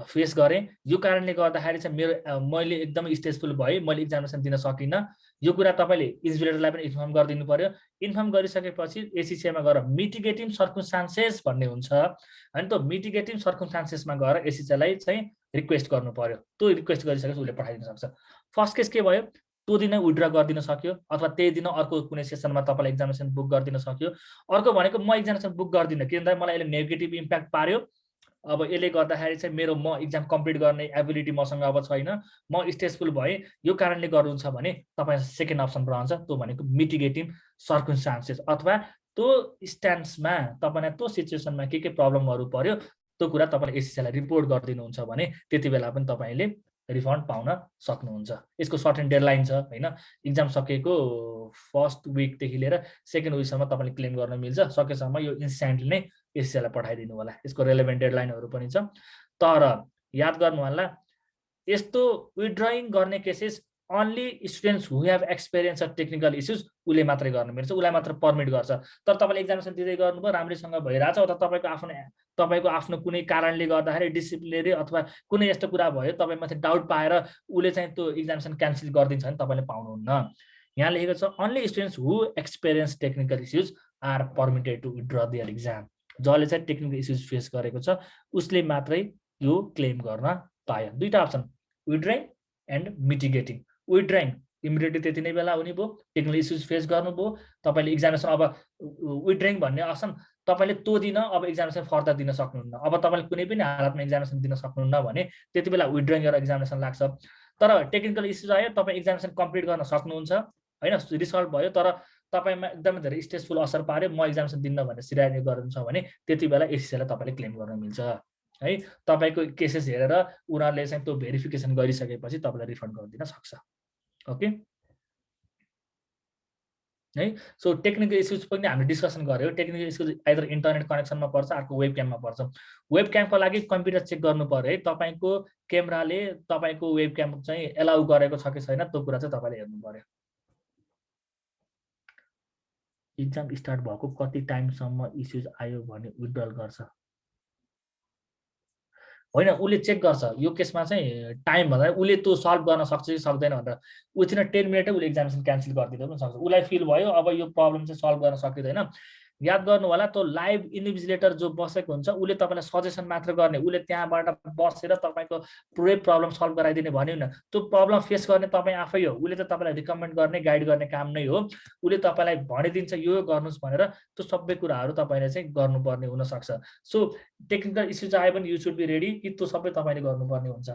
फेस गरेँ, यो कारणले गर्दाखेरि चाहिँ मैले एकदमै स्ट्रेसफुल भएँ, मैले इक्जामिनेसन दिन सकिनँ। यो कुरा तपाईँले इन्भिजिलेटरलाई पनि इन्फर्म गरिदिनु पर्यो। इन्फर्म गरिसकेपछि एसिसीमा गएर मिटिगेटिङ सर्कमस्टान्सेस भन्ने हुन्छ होइन। त्यो मिटिगेटिङ सर्कमस्टान्सेसमा गएर एसिसीलाई चाहिँ रिक्वेस्ट गर्नु पर्यो। त्यो रिक्वेस्ट गरिसकेपछि उसले पठाइदिन सक्छ। फर्स्ट केस के भयो, त्यो दिन विथड्र गरिदिन सक्यो अथवा त्यही दिन अर्को कुनै सेसनमा तपाईँलाई इक्जामिनेसन बुक गरिदिन सक्यो। अर्को भनेको म इक्जामिनेसन बुक गर्दिनँ किनभने मलाई यसले नेगेटिभ इम्प्याक्ट पार्यो, अब यसले गर्दाखेरि चाहिँ म इक्जाम कम्प्लिट गर्ने एबिलिटी मसँग अब छैन, म स्ट्रेसफुल भएँ, यो कारणले गर्नुहुन्छ भने तपाईँ सेकेन्ड अप्सन रहन्छ, त्यो भनेको मिटिगेटिङ सर्कमस्टान्सेस अथवा त्यो स्ट्यान्समा तपाईँलाई त्यो सिचुएसनमा के प्रब्लमहरू पर्यो त्यो कुरा तपाईँले एसिसीलाई रिपोर्ट गरिदिनुहुन्छ भने त्यति बेला पनि तपाईँले रिफन्ड पाउन सक्नुहुन्छ। यसको सर्टेन डेडलाइन छ होइन। इक्जाम सकेको फर्स्ट विकदेखि लिएर सेकेन्ड विकसम्म तपाईँले क्लेम गर्न मिल्छ। सकेसम्म यो इन्स्ट्यान्टली नै एसिसीलाई पठाइदिनु होला। यसको रेलेभेन्ट डेडलाइनहरू पनि छ। तर याद गर्नु होला यस्तो विथड्रइङ गर्ने cases only students who have experience of technical issues उले मात्रै गर्न मिल्छ, उलाई मात्र परमिट गर्छ। तर तपाईले एक्जामिनेसन दिँदै गर्नुभयो राम्रैसँग भइरहेछ अथवा तपाईको आफ्नो कुनै कारणले गर्दाखेरि डिसिप्लिनरी अथवा कुनै यस्तो कुरा भयो तपाईमाथि डाउट पाएर उले चाहिँ त्यो एक्जामिनेसन क्यान्सल गरिदिन्छ भने तपाईले पाउनुहुन्न। यहाँ लेखेको छ only students who experience technical issues are permitted to withdraw their exam। जसले चाहिँ टेक्निकल इस्युज फेस गरेको छ उसले मात्रै यो क्लेम गर्न पायो। दुईटा अप्सन विथड्रइङ एन्ड मिटिगेटिङ। विथड्रइङ इमिडिएटली त्यति नै बेला हुने भयो, टेक्निकल इस्युज फेस गर्नुभयो, तपाईले एक्जामिनेसन अब विथड्रइङ भन्ने अप्सन तपाईले त्यो दिन अब एक्जामिनेसन फर्दर दिन सक्नुहुन्न। अब तपाईले कुनै पनि हालतमा एक्जामिनेसन दिन सक्नुहुन्न भने त्यति बेला विथड्रइङ गरेर एक्जामिनेसन लाग्छ। तर टेक्निकल इस्युज आयो तपाई एक्जामिनेसन कम्प्लिट गर्न सक्नुहुन्छ हैन, रिजल्ट भयो तर तपाईमा एकदमै धेरै स्ट्रेसफुल असर पार्यो, म एक्जामिनेसन दिन्न भनेर सिरानी गर्नुहुन्छ भने त्यति बेला एससीसीलाई तपाईले क्लेम गर्न मिल्छ है। तपाईको केसेस हेरेर उनीहरुले चाहिँ त्यो भेरिफिकेसन गरिसकेपछि तपाईलाई रिफन्ड गरिदिन सक्छ। ओके है। सो टेक्निकल इस्युज पनि हामीले डिस्कसन गर्यौं। टेक्निकल इस्युज आइदर इन्टरनेट कनेक्सनमा पर्छ, अर्को वेब क्याममा पर्छ। वेब क्यामको लागि कम्प्युटर चेक गर्नु पर्यो है, तपाईको क्यामेराले तपाईको वेब क्याम चाहिँ एलाउ गरेको छ कि छैन त्यो कुरा चाहिँ तपाईले हेर्नु पर्यो। एक्जाम स्टार्ट भएको कति टाइमसम्म इस्युज आयो भने विथड्रल गर्छ? होइन, उसले चेक गर्छ यो केसमा चाहिँ टाइम भन्दा उसले त्यो सल्भ गर्न सक्छ कि सक्दैन भनेर विथिन 10 मिनेटै उसले एक्जामिनेसन क्यान्सल गरिदिन पनि सक्छ। उसलाई फिल भयो अब यो प्रब्लम चाहिँ सल्भ गर्न सकिँदैन। याद गर्नु होला त्यो लाइभ इन्भिजिलेटर जो बसेको हुन्छ उसले तपाईलाई सजेसन मात्र गर्ने, उसले त्यहाँबाट बसेर तपाईको पुरै प्रब्लम सल्भ गराइदिने भन्यो न। त्यो प्रब्लम फेस गर्ने तपाई आफै हो, उसले त तपाईलाई रिकमेन्ड गर्ने गाइड गर्ने काम नै हो। उसले तपाईलाई भनिदिन्छ यो गर्नुस् भनेर, त्यो सबै कुराहरू तपाईले चाहिँ गर्नुपर्ने हुन सक्छ। सो टेक्निकल इस्युज आए पनि यु शुड बी रेडी कि त्यो सबै तपाईले गर्नुपर्ने हुन्छ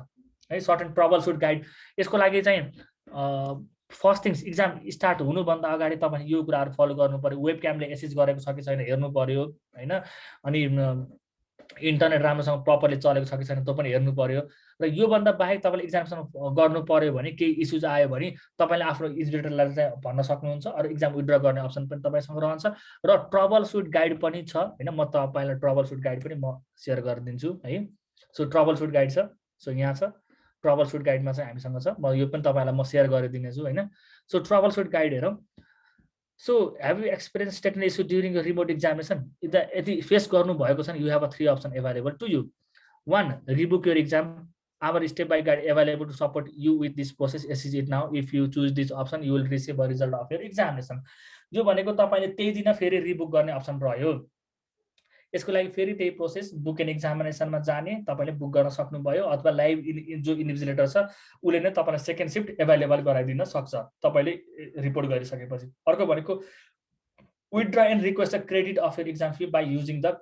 है। Short and troubleshoot guide यसको लागि चाहिँ फर्स्ट थिङ्स एक्जाम स्टार्ट हुनुभन्दा अगाडि तपाईले यो कुराहरू फलो गर्नु पर्यो। वेब क्यामले एसिस्ट गरेको छ कि छैन हेर्नु पर्यो हैन, अनि इन्टरनेट राम्रोसँग प्रपरली चलेको छ कि छैन त्यो पनि हेर्नु पर्यो। र यो भन्दा बाहेक तपाईले एक्जामसँग गर्नु पर्यो भने केही इस्युज आयो भने तपाईले आफ्नो इन्भिजिलेटरलाई चाहिँ भन्न सक्नुहुन्छ, अरु एक्जाम विथड्र गर्ने अप्सन पनि तपाईसँग रहन्छ। र ट्रबल सुट गाइड पनि छ हैन, म तपाईलाई ट्रबल सुट गाइड पनि म शेयर गरिदिन्छु है। सो ट्रबल सुट गाइड छ, सो यहाँ छ ट्रबल सुट गाइडमा चाहिँ हामीसँग छ, म यो पनि तपाईलाई म शेयर गरिदिनेछु हैन। सो ट्रबल सुट गाइड हेरौँ। So have you experienced technical issue during your remote examination? यदि फेस गर्नु भएको छ you have a 3 option available to you. 1, rebook your exam. Our step by guide available to support you with this process. Assist it now. If you choose this option, you will receive a result of your examination. यो भनेको तपाईले त्यही दिन फेरि Reebok गर्ने option रह्यो। यसको लागि फेरि त्यही प्रोसेस बुक एन्ड एक्जामिनेसनमा जाने, तपाईले बुक गर्न सक्नुभयो अथवा लाइभ जो इन्भिजिलेटर छ उले नै तपाईलाई सेकेन्ड शिफ्ट अवेलेबल गराइदिन सक्छ तपाईले रिपोर्ट गरिसकेपछि। अर्को भनेको withdraw and request a credit of your exam fee by using the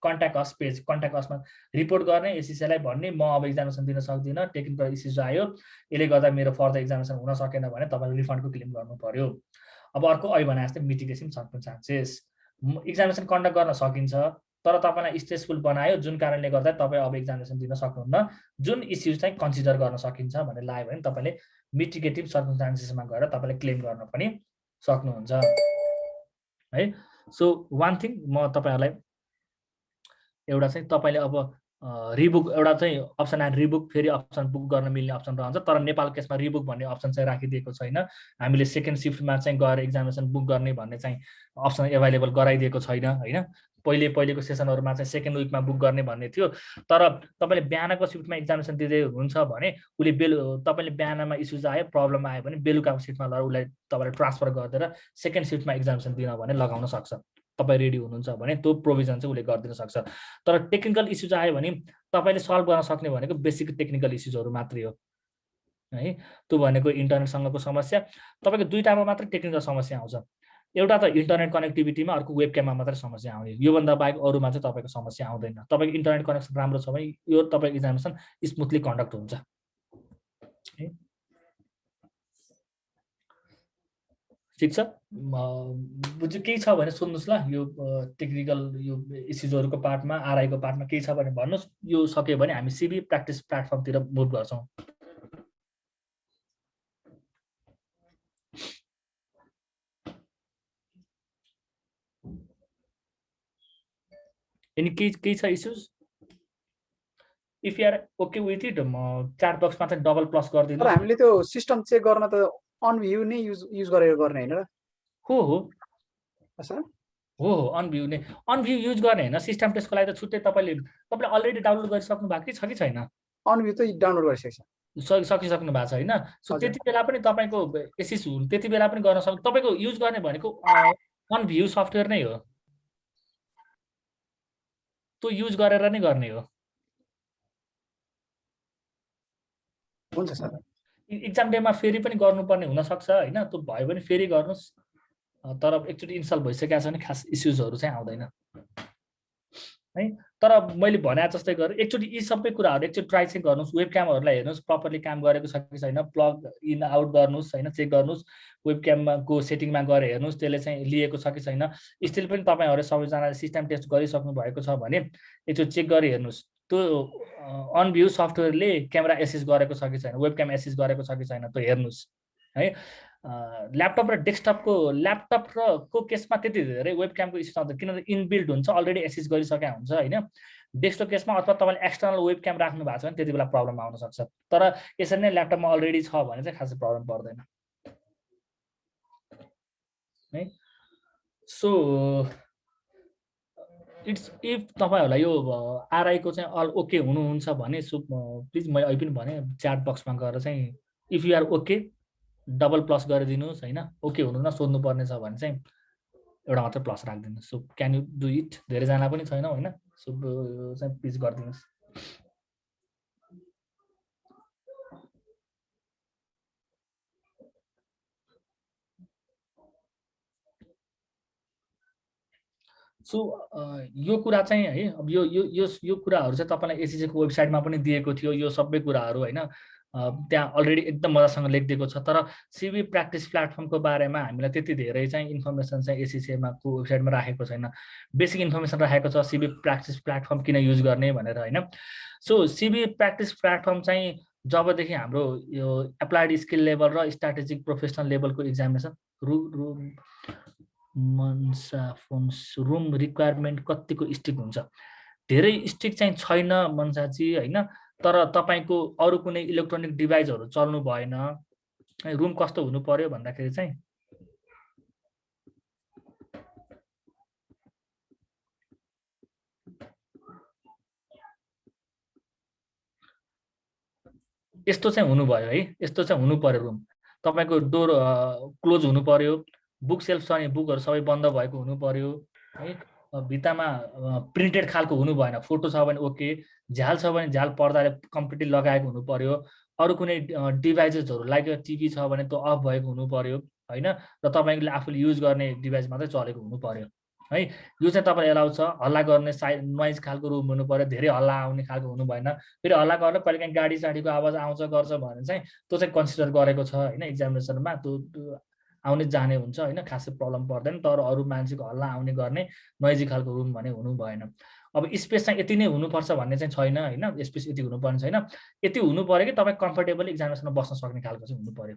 contact us page. Contact असमा रिपोर्ट गर्ने, एससीसीलाई भन्ने म अब एक्जामिनेसन दिन सक्दिन, टेक्निकल इस्युज आयो, यसले गर्दा मेरो फर्दर एक्जामिनेसन हुन सकेन भने तपाईले रिफन्डको क्लेम गर्नु पर्यो। अब अर्को अहिले भने जस्तै मिटिगेसन सर्कमस्टान्सेस, एक्जामिनेसन कन्डक्ट गर्न सकिन्छ तर तपाईलाई स्ट्रेसफुल बनायो जुन कारणले गर्दा तपाई अब एक्जामिनेसन दिन सक्नुहुन्न, जुन इस्युज चाहिँ कन्सिडर गर्न सकिन्छ भनेर लाग्यो भने तपाईले मिटिगेटिभ सर्कमस्टान्सेसमा गएर तपाईले क्लेम गर्न पनि सक्नुहुन्छ है। सो वान थिङ म तपाईहरुलाई एउटा चाहिँ तपाईले अब रिबुक एउटा चाहिँ अप्सन एन्ड रिबुक फेरि अप्सन बुक गर्न मिल्ने अप्सन रहन्छ, तर नेपाल केसमा रिबुक भन्ने अप्सन चाहिँ राखिदिएको छैन। हामीले सेकेन्ड शिफ्टमा चाहिँ गएर एक्जामिनेसन बुक गर्ने भन्ने चाहिँ अप्सन एभाइलेबल गराइदिएको छैन हैन। पहिलेको सेसनहरुमा चाहिँ सेकेन्ड विकमा बुक गर्ने भन्ने थियो, तर तपाईले बिहानको शिफ्टमा एक्जामिनेसन दिँदै हुनुहुन्छ भने उले तपाईले बिहानमा इस्युज आयो प्रब्लम आयो भने बेलुकाको शिफ्टमा लगेर उलाई तपाईले ट्रान्सफर गरिदिएर सेकेन्ड शिफ्टमा एक्जामिनेसन दिन भने लगाउन सक्छ। तपाई रेडी हुनुहुन्छ भने त्यो प्रोभिजन चाहिँ उले गरिदिन सक्छ। तर टेक्निकल इस्युज आयो भने तपाईले सल्भ गर्न सक्ने भनेको बेसिक टेक्निकल इस्युजहरु मात्रै हो है। त्यो भनेको इन्टरनेटसँगको समस्या, तपाईको दुईटामा मात्र टेक्निकल समस्या आउँछ। एउटा त इन्टरनेट कनेक्टिभिटीमा, अर्को वेब क्याममा मात्र समस्या आउने, यो भन्दा बाहेक अरुमा चाहिँ तपाईको समस्या आउँदैन। तपाईको इन्टरनेट कनेक्सन राम्रो छ भने यो तपाईको एक्जामिनेसन स्मुथली कन्डक्ट हुन्छ है। ठीक छ, बुझ्यो केही छ भने सोध्नुस् ल। यो टेक्निकल यो इस्युजहरुको पार्टमा, आरआईको पार्टमा केही छ भने भन्नुस्। यो सक्यो भने हामी सिबी प्र्याक्टिस प्लेटफर्मतिर मुभ गर्छौं। अनि केही छ issues? If you are okay with it chat बक्समा चाहिँ डबल प्लस तर गरिदिनु हामीले त्यो सिस्टम चेक गर्न त अन भ्यू नै युज गरेर गर्ने होइन र हो सर? हो अनभ्यू नै अनभ्यू युज गर्ने होइन सिस्टम टेस्टको लागि त छुट्टै तपाईँले अलरेडी डाउनलोड गरिसक्नु भएको कि छ कि छैन अन भ्यू त डाउनलोड गरिसकेको छ। सकिसक्नु भएको छ होइन सो हजुर। त्यति बेला पनि तपाईँको एसिस त्यति बेला पनि गर्न सक्नु तपाईँको युज गर्ने भनेको अनभ्यू सफ्टवेयर नै हो त्यो युज गरेर नै गर्ने हो हुन्छ सर। इक्जाम डेमा फेरि पनि गर्नुपर्ने हुनसक्छ होइन त्यो भयो भने फेरि गर्नुहोस् तर एकचोटि इन्स्टल भइसकेको छ भने खास इस्युजहरू चाहिँ आउँदैन है तर मैले भने जस्तै गरेर एकचोटि यी सबै कुराहरू एकचोटि ट्राई चाहिँ गर्नुहोस् वेब क्यामहरूलाई हेर्नुहोस् प्रपरली काम गरेको छ कि छैन प्लग इन आउट गर्नुहोस् होइन चेक गर्नुहोस् वेब क्यामको सेटिङमा गएर हेर्नुहोस् त्यसले चाहिँ लिएको छ कि छैन स्टिल पनि तपाईँहरू सबैजनाले सिस्टम टेस्ट गरिसक्नु भएको छ भने एकचोटि चेक गरी हेर्नुहोस् त्यो अनभ्यू सफ्टवेयरले क्यामेरा एसेस गरेको छ कि छैन वेब क्याम एसेस गरेको छ कि छैन त्यो हेर्नुहोस् है ल्यापटप र डेस्कटपको ल्यापटप र को केसमा त्यति धेरै वेब क्यामको इस्यु आउँछ किनभने इनबिल्ड हुन्छ अलरेडी एसेस गरिसकेका हुन्छ होइन डेस्कटप केसमा अथवा तपाईँले एक्सटर्नल वेब क्याम राख्नु भएको छ भने त्यति बेला प्रब्लम आउन सक्छ तर यसरी नै ल्यापटपमा अलरेडी छ भने चाहिँ खासै प्रब्लम पर्दैन है सो इट्स इफ तपाईँहरूलाई यो आरआईको चाहिँ अल ओके हुनुहुन्छ भने सो प्लिज मैले अहिले पनि भने च्याट बक्समा गएर चाहिँ if you are okay double plus गरिदिनुहोस् होइन ओके हुनुहुन्न सोध्नु पर्ने छ भने चाहिँ एउटा मात्र प्लस राखिदिनुहोस् so can you do it धेरैजना पनि छैन होइन सो चाहिँ प्लिज गरिदिनुहोस् सो यो कुरा चाहिँ है अब यो कुराहरू चाहिँ तपाईँलाई एसिसीको वेबसाइटमा पनि दिएको थियो यो सबै कुराहरू होइन त्यहाँ अलरेडी एकदम मजासँग लेखिदिएको छ तर सिबी प्र्याक्टिस प्लेटफर्मको बारेमा हामीलाई त्यति धेरै चाहिँ इन्फर्मेसन चाहिँ एसिसीमाको वेबसाइटमा राखेको छैन बेसिक इन्फर्मेसन राखेको छ सिबी प्र्याक्टिस प्लेटफर्म किन युज गर्ने भनेर होइन सो सिबी प्र्याक्टिस प्लेटफर्म चाहिँ जबदेखि हाम्रो यो एप्लाइड स्किल लेभल र स्ट्राटेजिक प्रोफेसनल लेभलको इक्जामिनेसन रुम रिक्वायरमेन्ट कतिको स्ट्रिक्ट हुन्छ धेरै स्ट्रिक्ट चाहिँ छैन मनसाजी होइन तर तपाईँको अरू कुनै इलेक्ट्रोनिक डिभाइसहरू चल्नु भएन रुम कस्तो हुनु पर्यो भन्दाखेरि चाहिँ यस्तो चाहिँ हुनु भयो है यस्तो चाहिँ हुनु पर्यो रुम तपाईँको डोर क्लोज हुनु पर्यो बुक सेल्फ छ भने बुकहरू सबै बन्द भएको हुनु पर्यो है भित्तामा प्रिन्टेड खालको हुनु भएन फोटो छ भने ओके झ्याल छ भने झ्याल पर्दाले कम्प्लिटली लगाएको हुनु पर्यो अरू कुनै डिभाइसेसहरू लाइक टिभी छ भने त्यो अफ भएको हुनु पर्यो होइन र तपाईँले आफूले युज गर्ने डिभाइस मात्रै चलेको हुनु पर्यो है यो चाहिँ तपाईँलाई एलाउ छ हल्ला गर्ने नोइज खालको रुम हुनु पर्यो धेरै हल्ला आउने खालको हुनु भएन फेरि हल्ला गरेर कहिलेकाहीँ गाडी साडीको आवाज आउँछ गर्छ भने चाहिँ त्यो चाहिँ कन्सिडर गरेको छ होइन इक्जामिनेसनमा त्यो आउने जाने हुन्छ होइन खासै प्रब्लम पर्दैन तर अरू मान्छेको हल्ला आउने गर्ने नोइजी खालको रुम भने हुनु भएन अब स्पेस चाहिँ यति नै हुनुपर्छ भन्ने चाहिँ छैन होइन स्पेस यति हुनुपर्ने छैन यति हुनु पर्यो कि तपाईँ कम्फर्टेबल इक्जामिनेसनमा बस्न सक्ने खालको चाहिँ हुनु पर्यो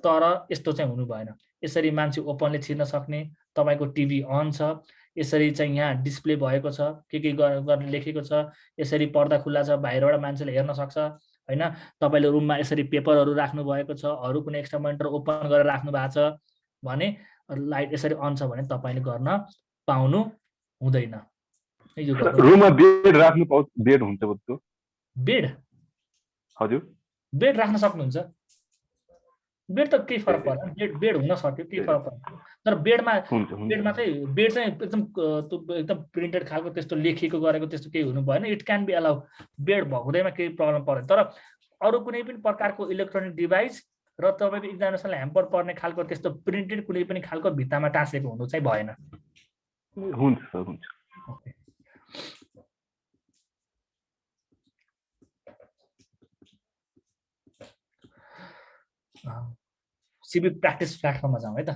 तर यस्तो चाहिँ हुनु भएन यसरी मान्छे ओपनली छिर्न सक्ने तपाईँको टिभी अन छ यसरी चाहिँ यहाँ डिस्प्ले भएको छ के गर्ने लेखेको छ यसरी पर्दा खुल्ला छ बाहिरबाट मान्छेले हेर्न सक्छ होइन तपाईँले रुममा यसरी पेपरहरू राख्नु भएको छ अरू कुनै एक्स्ट्रा मोनिटर ओपन गरेर राख्नु भएको छ भने लाइट यसरी अन छ भने तपाईँले गर्न पाउनु हुँदैन रुममा बेड राख्नु पाउँछ बेड हुन्छ बच्चो बेड हजुर बेड राख्न सक्नुहुन्छ बेड त केही फरक पर्दैन बेड हुन सक्यो केही फरक पर्दैन तर बेडमा चाहिँ बेड चाहिँ एकदम प्रिन्टेड खालको त्यस्तो लेखिएको गरेको त्यस्तो केही हुनु भएन it can be allowed भएकोदैमा केही प्रब्लम पर्दैन तर अरू कुनै पनि प्रकारको इलेक्ट्रोनिक डिभाइस र तपाईँको इक्जामिनेसनलाई ह्याम्पर पर्ने खालको त्यस्तो प्रिन्टेड कुनै पनि खालको भित्तामा टाँसेको हुनु चाहिँ भएन हुन्छ सर हुन्छ सिबी प्र्याक्टिस प्लेटफर्ममा जाउँ है त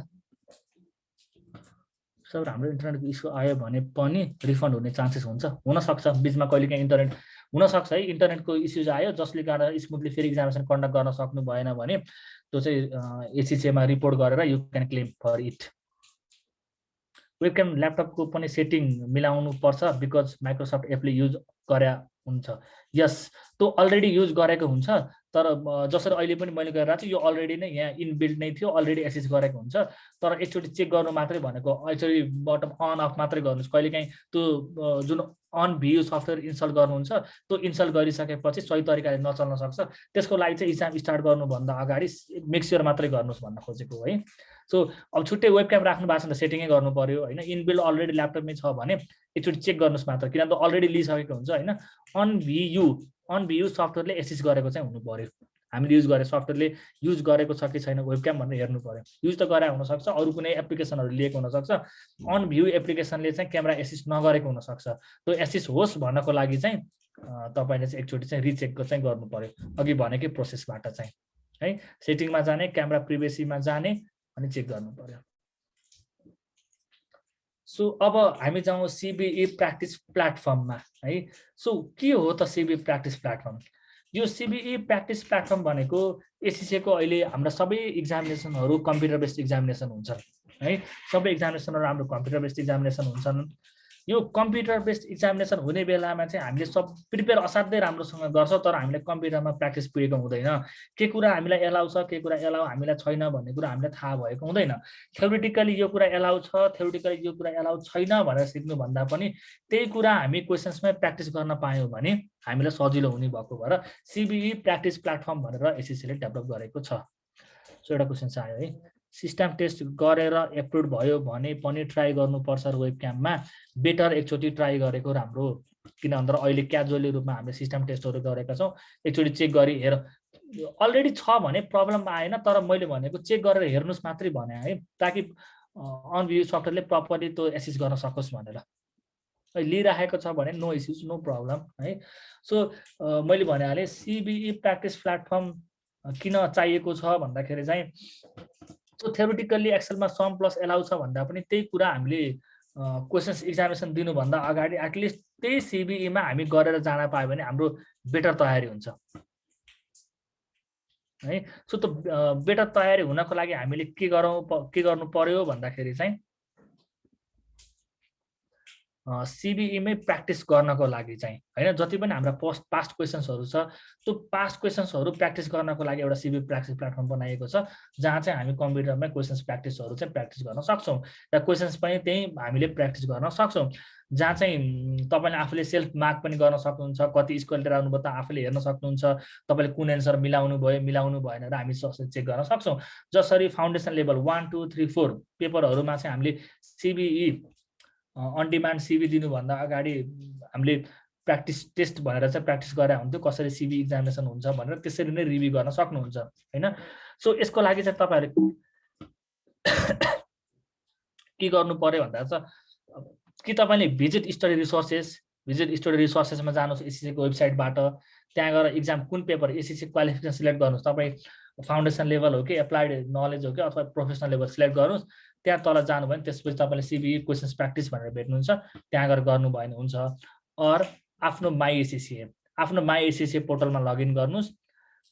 सर हाम्रो इन्टरनेटको इस्यु आयो भने पनि रिफन्ड हुने चान्सेस हुन्छ हुनसक्छ बिचमा कहिलेकाहीँ इन्टरनेट हुनसक्छ है इन्टरनेटको इस्युज आयो जसले गर्दा स्मुथली फेरि इक्जामिनेसन कन्डक्ट गर्न सक्नु भएन भने त्यो चाहिँ एसिसीमा रिपोर्ट गरेर you can claim for it webcam ल्यापटपको पनि सेटिङ मिलाउनु पर्छ बिकज माइक्रोसफ्ट एपले युज गरे हुन्छ। यस, त्यो अलरेडी युज गरेको हुन्छ, तर जसरी अहिले पनि मैले गरेर चाहिँ यो अलरेडी नै यहाँ इनबिल्ड नै थियो, अलरेडी एसेस गरेको हुन्छ। तर एकचोटि चेक गर्नु मात्रै भनेको एकचोटि बटम अन अफ मात्रै गर्नुहोस्। कहिलेकाहीँ त्यो जुन अन भियु सफ्टवेयर इन्स्टल गर्नुहुन्छ त्यो इन्स्टल गरिसकेपछि सही तरिकाले नचल्न सक्छ। त्यसको लागि चाहिँ इक्जाम स्टार्ट गर्नुभन्दा अगाडि मेक स्योर मात्रै गर्नुहोस् भन्न खोजेको है। सो अब छुट्टै वेबक्याम राख्नु भएको छ भने सेटिङै गर्नु पर्यो होइन। इनबिल्ड अलरेडी ल्यापटपमै छ भने एकचोटि चेक गर्नुहोस् मात्र, किनभने अलरेडी लिइसकेको हुन्छ होइन। अन भियु सफ्टवेयरले एसेस गरेको चाहिँ हुनु पर्यो। हामीले युज गरे सफ्टवेयरले युज गरेको छ कि छैन वेबक्याम भनेर हेर्नु पर्यो। युज त गरे हुनसक्छ, अरू कुनै एप्लिकेसनहरू लिएको हुनसक्छ, अन भ्यू एप्लिकेसनले चाहिँ क्यामेरा एसेस नगरेको हुनसक्छ। त्यो एसेस होस् भन्नको लागि चाहिँ तपाईँले चाहिँ एकचोटि चाहिँ रिचेक चाहिँ गर्नु पर्यो अघि भनेकै प्रोसेसबाट चाहिँ है। सेटिङमा जाने, क्यामेरा प्रिभेसीमा जाने अनि चेक गर्नु पर्यो। सो अब हामी जाउँ सिबिई प्र्याक्टिस प्लेटफर्ममा है। सो के हो त सिबिई प्र्याक्टिस प्लेटफर्म? यो सिबिई प्र्याक्टिस प्लेटफर्म भनेको एससिसीको अहिले हाम्रा सबै इक्जामिनेसनहरू कम्प्युटर बेस्ड इक्जामिनेसन हुन्छ है। सबै इक्जामिनेसनहरू हाम्रो कम्प्युटर बेस्ड इक्जामिनेसन हुन्छन्। यो कम्प्युटर बेस्ड इक्जामिनेसन हुने बेलामा चाहिँ हामीले सब प्रिपेयर असाध्यै राम्रोसँग गर्छौँ, तर हामीलाई कम्प्युटरमा प्र्याक्टिस पुगेको हुँदैन। के कुरा हामीलाई एलाउ छ, के कुरा एलाउ हामीलाई छैन भन्ने कुरा हामीलाई थाहा भएको हुँदैन। थ्योरिटिकली यो कुरा एलाउ छ, थ्योरिटिकली यो कुरा एलाउ छैन भनेर सिक्नुभन्दा पनि त्यही कुरा हामी क्वेसन्समै प्र्याक्टिस गर्न पायौँ भने हामीलाई सजिलो हुने भएको भएर सिबिई प्र्याक्टिस प्लेटफर्म भनेर एसएससीले डेभलप गरेको छ। सो एउटा क्वेसन चाहिँ आयो है, सिस्टम टेस्ट गरेर एप्रुभ भयो भने पनि ट्राई गर्नुपर्छ वेबक्याममा, बेटर एकचोटि ट्राई गरेको राम्रो। किन भन्दा अहिले क्याजुअली रूपमा हामीले सिस्टम टेस्टहरू गरेका छौँ, एकचोटि चेक गरी हेर। अलरेडी छ भने प्रब्लम आएन, तर मैले भनेको चेक गरेर हेर्नुहोस् मात्रै भने है, ताकि अन भ्यू सफ्टवेयरले प्रपरली त्यो एसेस गर्न सकोस् भनेर। लिइराखेको छ भने नो इस्युज, नो प्रब्लम है। सो मैले भनिहालेँ सिबिई प्र्याक्टिस प्लेटफर्म किन चाहिएको छ भन्दाखेरि चाहिँ सो थ्योरिटिकल्ली एक्सेलमा सम प्लस एलाउ छ भन्दा पनि त्यही कुरा हामीले क्वेसन्स इक्जामिनेसन दिनुभन्दा अगाडि एटलिस्ट त्यही सिबिईमा हामी गरेर जान पायो भने हाम्रो बेटर तयारी हुन्छ है। सो त्यो बेटर तयारी हुनको लागि हामीले के गर्नु पर्यो भन्दाखेरि चाहिँ सिबिईमै प्र्याक्टिस गर्नको लागि चाहिँ होइन, जति पनि हाम्रा पास्ट क्वेसन्सहरू छ त्यो पास्ट क्वेसन्सहरू प्र्याक्टिस गर्नको लागि एउटा सिबिई प्र्याक्टिस प्लेटफर्म बनाएको छ, जहाँ चाहिँ हामी कम्प्युटरमै क्वेसन्स प्र्याक्टिसहरू चाहिँ प्र्याक्टिस गर्न सक्छौँ र क्वेसन्स पनि त्यही हामीले प्र्याक्टिस गर्न सक्छौँ। जहाँ चाहिँ तपाईँले आफूले सेल्फ मार्क पनि गर्न सक्नुहुन्छ, कति स्कोर लिएर आउनुभयो त आफूले हेर्न सक्नुहुन्छ, तपाईँले कुन एन्सर मिलाउनु भयो मिलाउनु भएन र हामी चेक गर्न सक्छौँ। जसरी फाउन्डेसन लेभल 1, 2, 3, 4 पेपरहरूमा चाहिँ हामीले सिबिई अन डिमान्ड सिबी दिनुभन्दा अगाडि हामीले प्र्याक्टिस टेस्ट भनेर चाहिँ प्र्याक्टिस गरे हुन्थ्यो, कसरी सिबी इक्जामिनेसन हुन्छ भनेर त्यसरी नै रिभ्यू गर्न सक्नुहुन्छ होइन। सो यसको लागि चाहिँ तपाईँहरू के गर्नु पर्यो भन्दा चाहिँ कि तपाईँले भिजिट स्टडी रिसोर्सेसमा जानुहोस् एससिसीको वेबसाइटबाट, त्यहाँ गएर इक्जाम कुन पेपर एससिसी क्वालिफिकेसन सिलेक्ट गर्नुहोस्। तपाईँ फाउन्डेसन लेभल हो कि एप्लाइड नलेज हो कि अथवा प्रोफेसनल लेभल सिलेक्ट गर्नुहोस्। त्यहाँ तल जानुभयो भने त्यसपछि तपाईँले सिबिई क्वेसन्स प्र्याक्टिस भनेर भेट्नुहुन्छ, त्यहाँ गएर गर्नुभयो भने हुन्छ। अर आफ्नो माई एससिसी पोर्टलमा लगइन गर्नुहोस्।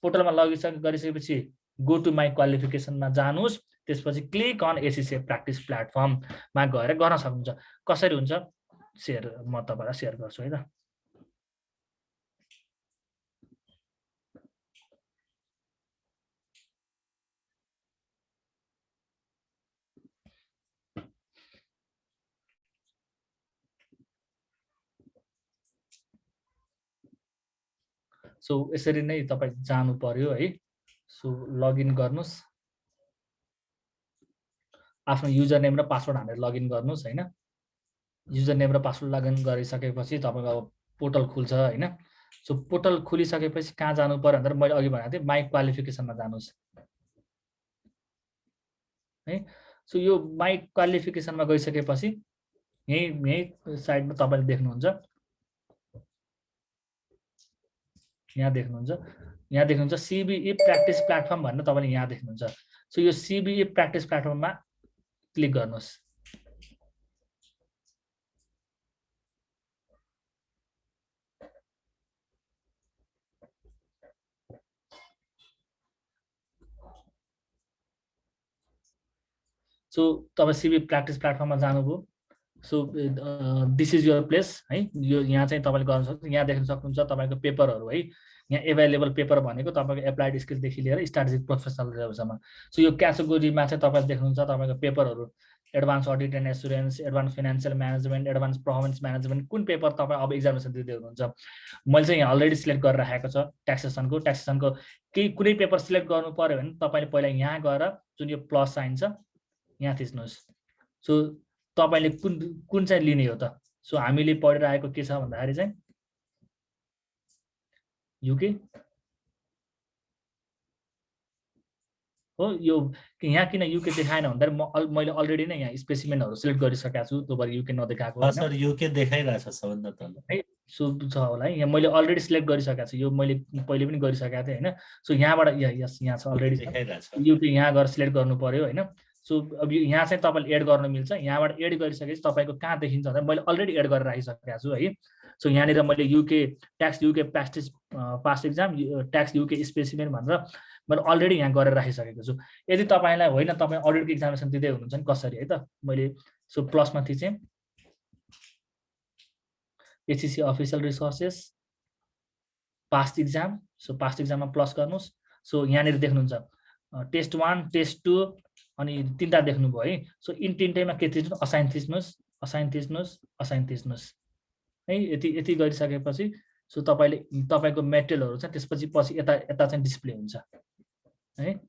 पोर्टलमा लगइन गरिसकेपछि गो टु माई क्वालिफिकेसनमा जानुहोस्, त्यसपछि क्लिक अन एससिसी प्र्याक्टिस प्लेटफर्ममा गएर गर्न सक्नुहुन्छ। कसरी हुन्छ म तपाईँलाई सेयर गर्छु है त। सो यसरी नै तपाईँ जानु पर्यो है। सो लगइन गर्नुहोस्, आफ्नो युजर नेम र पासवर्ड हालेर लगइन गर्नुहोस् होइन। युजर नेम र पासवर्ड लगइन गरिसकेपछि तपाईँको अब पोर्टल खुल्छ होइन। सो पोर्टल खुलिसकेपछि कहाँ जानु पर्यो भनेर मैले अघि भनेको थिएँ माई क्वालिफिकेसनमा जानुहोस् है। सो यो माई क्वालिफिकेसनमा गइसकेपछि यही साइडमा तपाईँले देख्नुहुन्छ, यहाँ देख्नुहुन्छ सिबिई प्र्याक्टिस प्लेटफर्म भनेर तपाईँले यहाँ देख्नुहुन्छ। सो यो सिबिई प्र्याक्टिस प्लेटफर्ममा क्लिक गर्नुहोस्। सो तपाईँ सिबिई प्र्याक्टिस प्लेटफर्ममा जानुभयो, so this is your place है, यो यहाँ चाहिँ तपाईँले गर्न सक्नुहुन्छ। यहाँ देख्न सक्नुहुन्छ तपाईँको पेपरहरू है, यहाँ एभाइलेबल पेपर भनेको तपाईँको एप्लाइड स्किलदेखि लिएर स्ट्राटेजिक प्रोफेसनल लेभलसम्म। सो यो क्याटेगोरीमा चाहिँ तपाईँले देख्नुहुन्छ तपाईँको पेपरहरू advance audit and assurance, advance financial management, advance performance management, कुन पेपर तपाईँ अब एक्जामिनेसन दिँदै हुनुहुन्छ। मैले चाहिँ यहाँ अलरेडी सिलेक्ट गरेर राखेको छ ट्याक्सेसनको केही कुनै पेपर सिलेक्ट गर्नु पऱ्यो भने तपाईँले पहिला यहाँ गएर जुन यो प्लस साइन छ यहाँ थिच्नुहोस्। सो तपाईँले कुन चाहिँ लिने हो त। सो हामीले पढिरहेको के छ भन्दाखेरि चाहिँ युके हो। यो यहाँ किन युके देखाएन भन्दाखेरि मैले अलरेडी नै यहाँ स्पेसिमेनहरू सिलेक्ट गरिसकेको छु, त्यो भएर युके नदेखाएको हो सर। युके देखाइरहेछ सबभन्दा तल है। सो छ होला है, यहाँ मैले अलरेडी सिलेक्ट गरिसकेको छु, यो मैले पहिले पनि गरिसकेको थिएँ होइन। सो यहाँबाट यस यहाँ छ अलरेडी देखाइरहेछ। युके यहाँ गएर सिलेक्ट गर्नु पर्यो होइन। सो अब यहाँ चाहिँ तपाईँले एड गर्न मिल्छ। यहाँबाट एड गरिसकेपछि तपाईँको कहाँ देखिन्छ भन्दा मैले अलरेडी एड गरेर राखिसकेको छु है। सो यहाँनिर मैले UK tax UK past exam tax UK specimen भनेर मैले अलरेडी यहाँ गरेर राखिसकेको छु। यदि तपाईँलाई होइन तपाईँ अडिटको एक्जामिनेसन दिँदै हुनुहुन्छ नि कसरी है त, मैले सो प्लसमा थिचेँ एचसिसी official resources past exam. So past एक्जाममा प्लस गर्नुहोस्। सो यहाँनिर देख्नुहुन्छ टेस्ट 1 टेस्ट 2 अनि तिनवटा देख्नुभयो है। सो इन तिनटैमा के थिच्नु असाइन थिच्नुहोस् है। यति गरिसकेपछि सो तपाईँको मेटेरियलहरू चाहिँ त्यसपछि पछि यता चाहिँ डिस्प्ले हुन्छ है।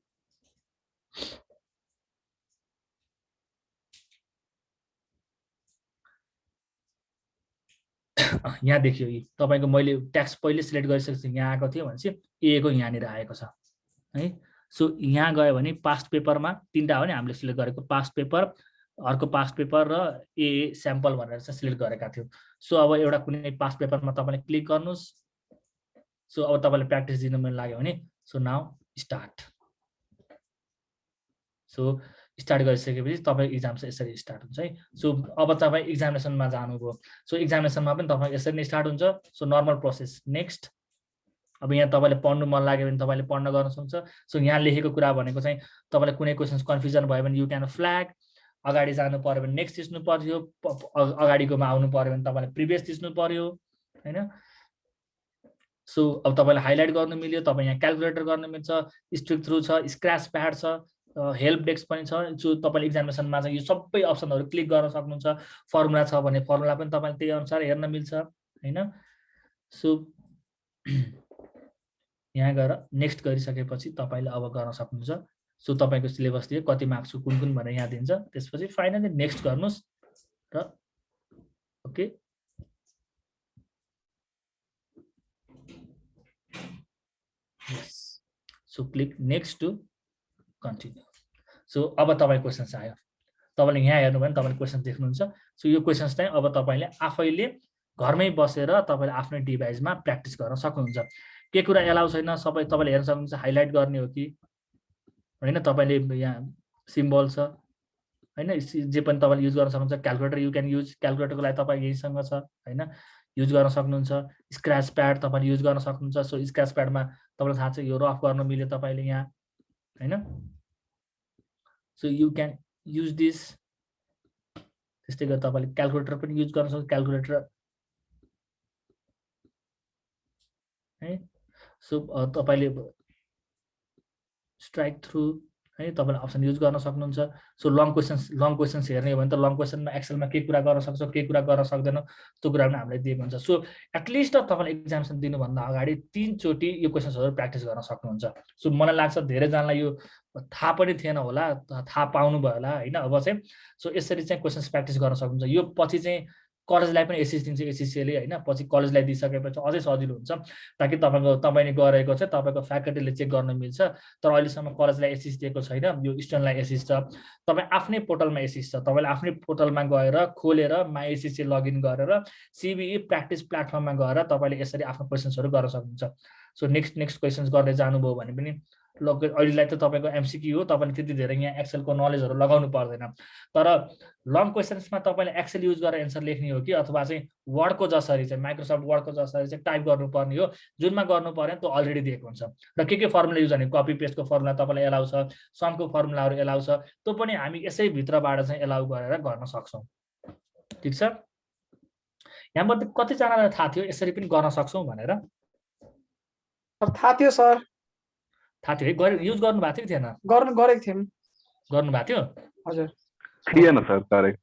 यहाँ देखियो तपाईँको मैले ट्याक्स पहिले सिलेक्ट गरिसकेपछि यहाँ आएको थियो भनेपछि ए को यहाँनिर आएको छ है। सो यहाँ गयो भने पास्ट पेपरमा तिनवटा हो नि हामीले सिलेक्ट गरेको, पास्ट पेपर, अर्को पास्ट पेपर र ए स्याम्पल भनेर चाहिँ सिलेक्ट गरेका थियौँ। सो अब एउटा कुनै पास्ट पेपरमा तपाईँले क्लिक गर्नुहोस्। सो अब तपाईँले प्र्याक्टिस दिनु मन लाग्यो भने so now start. So start गरिसकेपछि तपाईँको इक्जाम चाहिँ यसरी स्टार्ट हुन्छ है। सो अब तपाईँ एक्जामिनेसनमा जानुभयो। सो एक्जामिनेसनमा पनि तपाईँ यसरी नै स्टार्ट हुन्छ। So normal process next. अब यहाँ तपाईँले पढ्नु मन लाग्यो भने तपाईँले पढ्न गर्न सक्नुहुन्छ। सो यहाँ लेखेको कुरा भनेको चाहिँ तपाईँलाई कुनै क्वेसन्स कन्फ्युजन भयो भने यु क्यान फ्ल्याग, अगाडि जानु पर्यो भने नेक्स्ट थिच्नु पर्यो, अगाडिकोमा आउनु पर्यो भने तपाईँले प्रिभियस थिच्नु पर्यो होइन। सो अब तपाईँलाई हाइलाइट गर्नु मिल्यो, तपाईँ यहाँ क्यालकुलेटर गर्नु मिल्छ, स्ट्रिक थ्रु छ, स्क्रैच प्याड छ, हेल्प डेस्क पनि छ। जो तपाईँले एक्जामिनेसनमा चाहिँ यो सबै अप्सनहरू क्लिक गर्न सक्नुहुन्छ। फर्मुला छ भने फर्मुला पनि तपाईँले त्यही अनुसार हेर्न मिल्छ होइन। सो यहाँ गएर नेक्स्ट गरिसकेपछि तपाईँले अब गर्न सक्नुहुन्छ। सो तपाईँको सिलेबस दियो कति मार्क्सको कुन भनेर यहाँ दिन्छ। त्यसपछि फाइनली नेक्स्ट गर्नुहोस् र okay so click next to continue. So अब तपाईँ क्वेसन्स आयो, तपाईँले यहाँ हेर्नु भने तपाईँले क्वेसन देख्नुहुन्छ। सो यो क्वेसन्स चाहिँ अब तपाईँले आफैले घरमै बसेर तपाईँले आफ्नै डिभाइसमा प्र्याक्टिस गर्न सक्नुहुन्छ। के कुरा एलाउ छैन सबै तपाईँले हेर्न सक्नुहुन्छ। हाइलाइट गर्ने हो कि होइन, तपाईँले यहाँ सिम्बल छ होइन, जे पनि तपाईँले युज गर्न सक्नुहुन्छ। क्यालकुलेटर यु क्यान युज, क्यालकुलेटरको लागि तपाईँ यहीसँग छ होइन, युज गर्न सक्नुहुन्छ। स्क्रैच प्याड तपाईँले युज गर्न सक्नुहुन्छ। सो स्क्रैच प्याडमा तपाईँलाई थाहा छ यो रफ गर्न मिल्यो तपाईँले यहाँ होइन। So you can use this. त्यस्तै गरी तपाईँले क्यालकुलेटर पनि युज गर्न सक्नुहुन्छ, क्यालकुलेटर है। सो तपाईँले स्ट्राइक थ्रु है तपाईँले अप्सन युज गर्न सक्नुहुन्छ। सो लङ क्वेसन्स हेर्ने हो भने त लङ क्वेसनमा एक्सेलमा के कुरा गर्न सक्छ के कुरा गर्न सक्दैन त्यो कुरा पनि हामीलाई दिएको हुन्छ। सो एटलिस्ट तपाईँले एक्जामिनेसन दिनुभन्दा अगाडि 3 चोटि यो क्वेसन्सहरू प्र्याक्टिस गर्न सक्नुहुन्छ। सो मलाई लाग्छ धेरैजनालाई यो थाहा पनि थिएन होला, थाहा पाउनु भयो होला होइन। अब चाहिँ सो यसरी चाहिँ क्वेसन्स प्र्याक्टिस गर्न सक्नुहुन्छ। यो पछि चाहिँ कलेजलाई पनि एसिस दिन्छ एसिसिएले होइन, पछि कलेजलाई दिइसकेपछि अझै सजिलो हुन्छ ताकि तपाईँले गरेको चाहिँ तपाईँको फ्याकल्टीले चेक गर्न मिल्छ। तर अहिलेसम्म कलेजलाई एसिस दिएको छैन, यो स्टुडेन्टलाई एसिस छ। तपाईँ आफ्नै पोर्टलमा एसिस छ, तपाईँले आफ्नै पोर्टलमा गएर खोलेर माइएसिसी लगइन गरेर सिबिई प्र्याक्टिस प्लेटफर्ममा गएर तपाईँले यसरी आफ्नो क्वेसन्सहरू गर्न सक्नुहुन्छ। सो नेक्स्ट क्वेसन्स गर्दै जानुभयो भने पनि अहिलेलाई त तपाईँको एमसिक्यू हो, तपाईँले त्यति धेरै यहाँ एक्सेलको नलेजहरू लगाउनु पर्दैन। तर लङ क्वेसन्समा तपाईँले एक्सेल युज गरेर एन्सर लेख्ने हो कि अथवा चाहिँ वर्डको जसरी चाहिँ माइक्रोसफ्ट वर्डको जसरी चाहिँ टाइप गर्नुपर्ने हो, जुनमा गर्नु पर्यो त्यो अलरेडी दिएको हुन्छ। र के फर्मुला युज गर्ने, कपी पेस्टको फर्मुला तपाईँलाई एलाउ छ, समको फर्मुलाहरू एलाउ छ, त्यो पनि हामी यसै भित्रबाट चाहिँ एलाउ गरेर गर्न सक्छौँ। ठिक छ यहाँमध्ये कतिजनालाई थाहा थियो यसरी पनि गर्न सक्छौँ भनेर थाहा थियो सर थाहा थियो है युज गर्नुभएको थियो कि थिएन गरेको थियौँ गर्नुभएको थियो हजुर थिएन सर तारे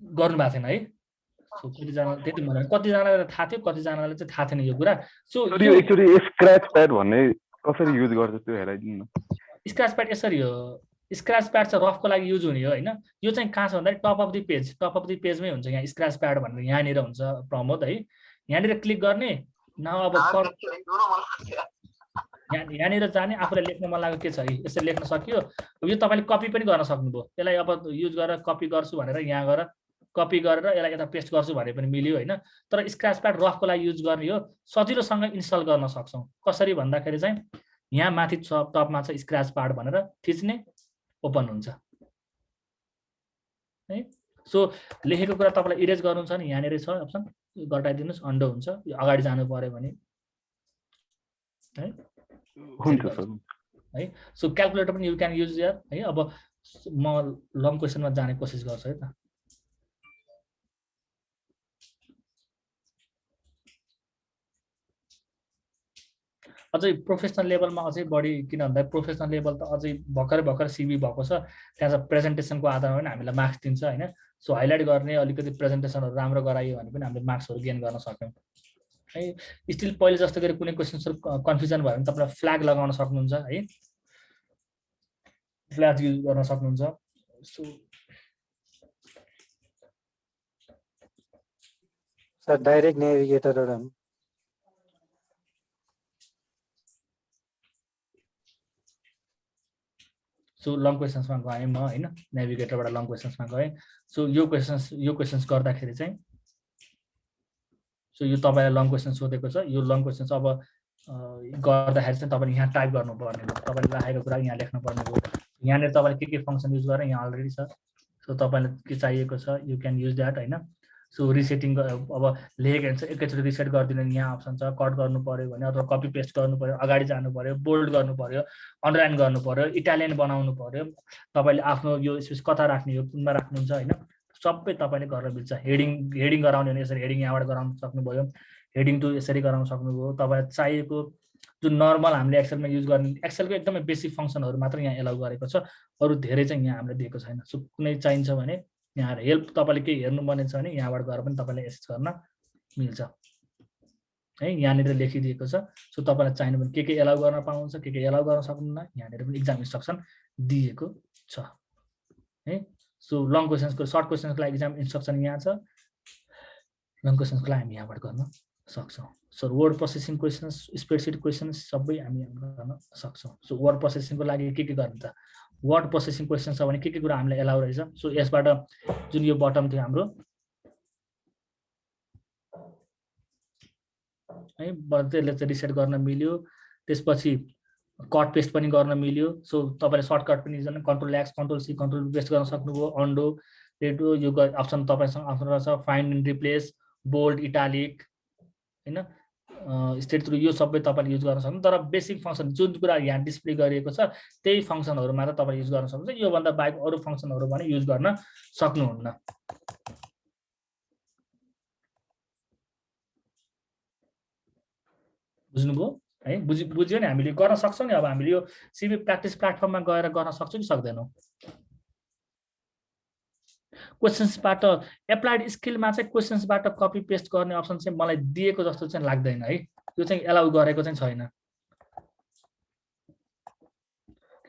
गर्नुभएको थिएन है सो कतिजना त्यति मलाई कतिजनालाई थाहा थियो कतिजनालाई चाहिँ थाहा थिएन यो कुरा सो यो एक्चुअली स्क्रैच प्याड भन्ने कसरी युज गर्छ त्यो हेराइदिनु न स्क्रैच प्याड यसरी हो स्क्रैच प्याड चाहिँ रफको लागि युज हुने हो हैन यो चाहिँ कहाँ छ भन्दाखेरि टप अफ द पेजमै हुन्छ यहाँ स्क्रैच प्याड भनेर यहाँनिर हुन्छ प्रमोद है यहाँनिर क्लिक गर्ने न अब यहाँनिर जाने आफूलाई लेख्न मन लागेको के छ है यसरी लेख्न सकियो यो तपाईँले कपी पनि गर्न सक्नुभयो यसलाई अब युज गरेर कपी गर्छु भनेर यहाँ गएर कपी गरेर यसलाई यता पेस्ट गर्छु भने पनि मिल्यो हैन तर स्क्रैच प्याड रफको लागि युज गर्ने हो सजिलोसँग इन्स्टल गर्न सक्छौँ कसरी भन्दाखेरि चाहिँ यहाँ माथि टपमा छ स्क्रैच प्याड भनेर थिच्ने ओपन हुन्छ है सो लेखेको कुरा तपाईँलाई इरेज गर्नुहुन्छ नि यहाँनिर छ अप्सन घटाइदिनुहोस् अन्डो हुन्छ यो अगाडि जानु पर्यो भने है हुन्छ सर है सो क्याल्कुलेटर पनि यु क्यान युज यार है अब म लङ क्वेसनमा जाने कोसिस गर्छु है त अझै प्रोफेसनल लेभलमा अझै बढी किन भन्दा प्रोफेसनल लेभल त अझै भर्खरै सिबी भएको छ त्यहाँ चाहिँ प्रेजेन्टेसनको आधारमा पनि हामीलाई मार्क्स दिन्छ हैन सो हाइलाइट गर्ने अलिकति प्रेजेन्टेसनहरू राम्रो गरायो भने पनि हामीले मार्क्सहरू गेन गर्न सक्यौँ है स्टिल पहिले जस्तो गरी कुनै क्वेसन्सहरू कन्फ्युजन भयो भने तपाईँलाई फ्ल्याग लगाउन सक्नुहुन्छ है फ्ल्याग युज गर्न सक्नुहुन्छ सो सर डाइरेक्ट नेभिगेटरहरु सो लङ क्वेसन्समा गएँ म हैन नेभिगेटरबाट लङ क्वेसन्समा गएँ सो यो क्वेसन्स गर्दाखेरि चाहिँ सो यो तपाईँलाई लङ क्वेसन सोधेको छ यो लङ क्वेसन्स अब गर्दाखेरि चाहिँ तपाईँले यहाँ टाइप गर्नुपर्ने हो तपाईँले राखेको कुरा यहाँ लेख्नुपर्ने हो यहाँनिर तपाईँले के फङ्सन युज गरेर यहाँ अलरेडी छ सो तपाईँलाई के चाहिएको छ यु क्यान युज द्याट हैन सो रिसेटिङ अब लेखेको हुन्छ एकैचोटि रिसेट गरिदिनु यहाँ अप्सन छ कट गर्नु पर्यो भने अथवा कपी पेस्ट गर्नु पर्यो अगाडि जानु पर्यो बोल्ड गर्नु पर्यो अन्डरलाइन गर्नु पर्यो इटालियन बनाउनु पर्यो तपाईँले आफ्नो यो स्पेस कता राख्ने हो कुनमा राख्नुहुन्छ हैन सबै तपाईँले गरेर मिल्छ हेडिङ गराउने भने यसरी हेडिङ यहाँबाट गराउन सक्नुभयो हेडिङ टु यसरी गराउन सक्नुभयो तपाईँलाई चाहिएको जुन नर्मल हामीले एक्सेलमा युज गर्ने एक्सेलको एकदमै बेसिक फङ्सनहरू मात्र यहाँ एलाउ गरेको छ अरू धेरै चाहिँ यहाँ हामीले दिएको छैन सो कुनै चाहिन्छ भने यहाँ हेल्प तपाईँले केही हेर्नुपर्ने छ भने यहाँबाट गएर पनि तपाईँले एक्सेस गर्न मिल्छ है यहाँनिर लेखिदिएको छ सो तपाईँलाई चाहिने भने के एलाउ गर्न पाउनुहुन्छ के एलाउ गर्न सक्नुहुन्न यहाँनिर पनि इक्जाम इन्स्ट्रक्सन दिएको छ है सो लङ क्वेसन्सको सर्ट क्वेसन्सको लागि इक्जाम इन्स्ट्रक्सन यहाँ छ लङ क्वेसन्सको लागि हामी यहाँबाट गर्न सक्छौँ so word processing questions spreadsheet questions सबै हामी गर्न सक्छौँ सो वर्ड प्रोसेसिङको लागि के गर्ने त वर्ड प्रोसेसिङ क्वेसन छ भने के कुरा हामीलाई एलाउ रहेछ सो यसबाट जुन यो बटम थियो हाम्रो है त्यसले चाहिँ रिसेट गर्न मिल्यो त्यसपछि कट पेस्ट पनि गर्न मिल्यो सो तपाईँले सर्टकट पनि युज गर्न control X control C control paste गर्न सक्नुभयो अन्डो रेडो यो अप्सन तपाईँसँग आफ्नो रहेछ find and replace bold italic हैन स्टेट थ्रु यो सबै तपाईँले युज गर्न सक्नुहुन्छ तर बेसिक फङ्सन जुन कुरा यहाँ डिस्प्ले गरिएको छ त्यही फङ्सनहरू मात्र तपाईँ युज गर्न सक्नुहुन्छ योभन्दा बाहेक अरू फङ्सनहरू भने युज गर्न सक्नुहुन्न बुझ्नुभयो है बुझ्यो नि हामीले गर्न सक्छौँ नि अब हामीले यो सिबी प्र्याक्टिस प्लेटफर्ममा गएर गर्न सक्छौँ कि सक्दैनौँ क्वेसन्सबाट एप्लाइड स्किलमा चाहिँ क्वेसन्सबाट कपी पेस्ट गर्ने अप्सन चाहिँ मलाई दिएको जस्तो चाहिँ लाग्दैन है यो चाहिँ एलाउ गरेको चाहिँ छैन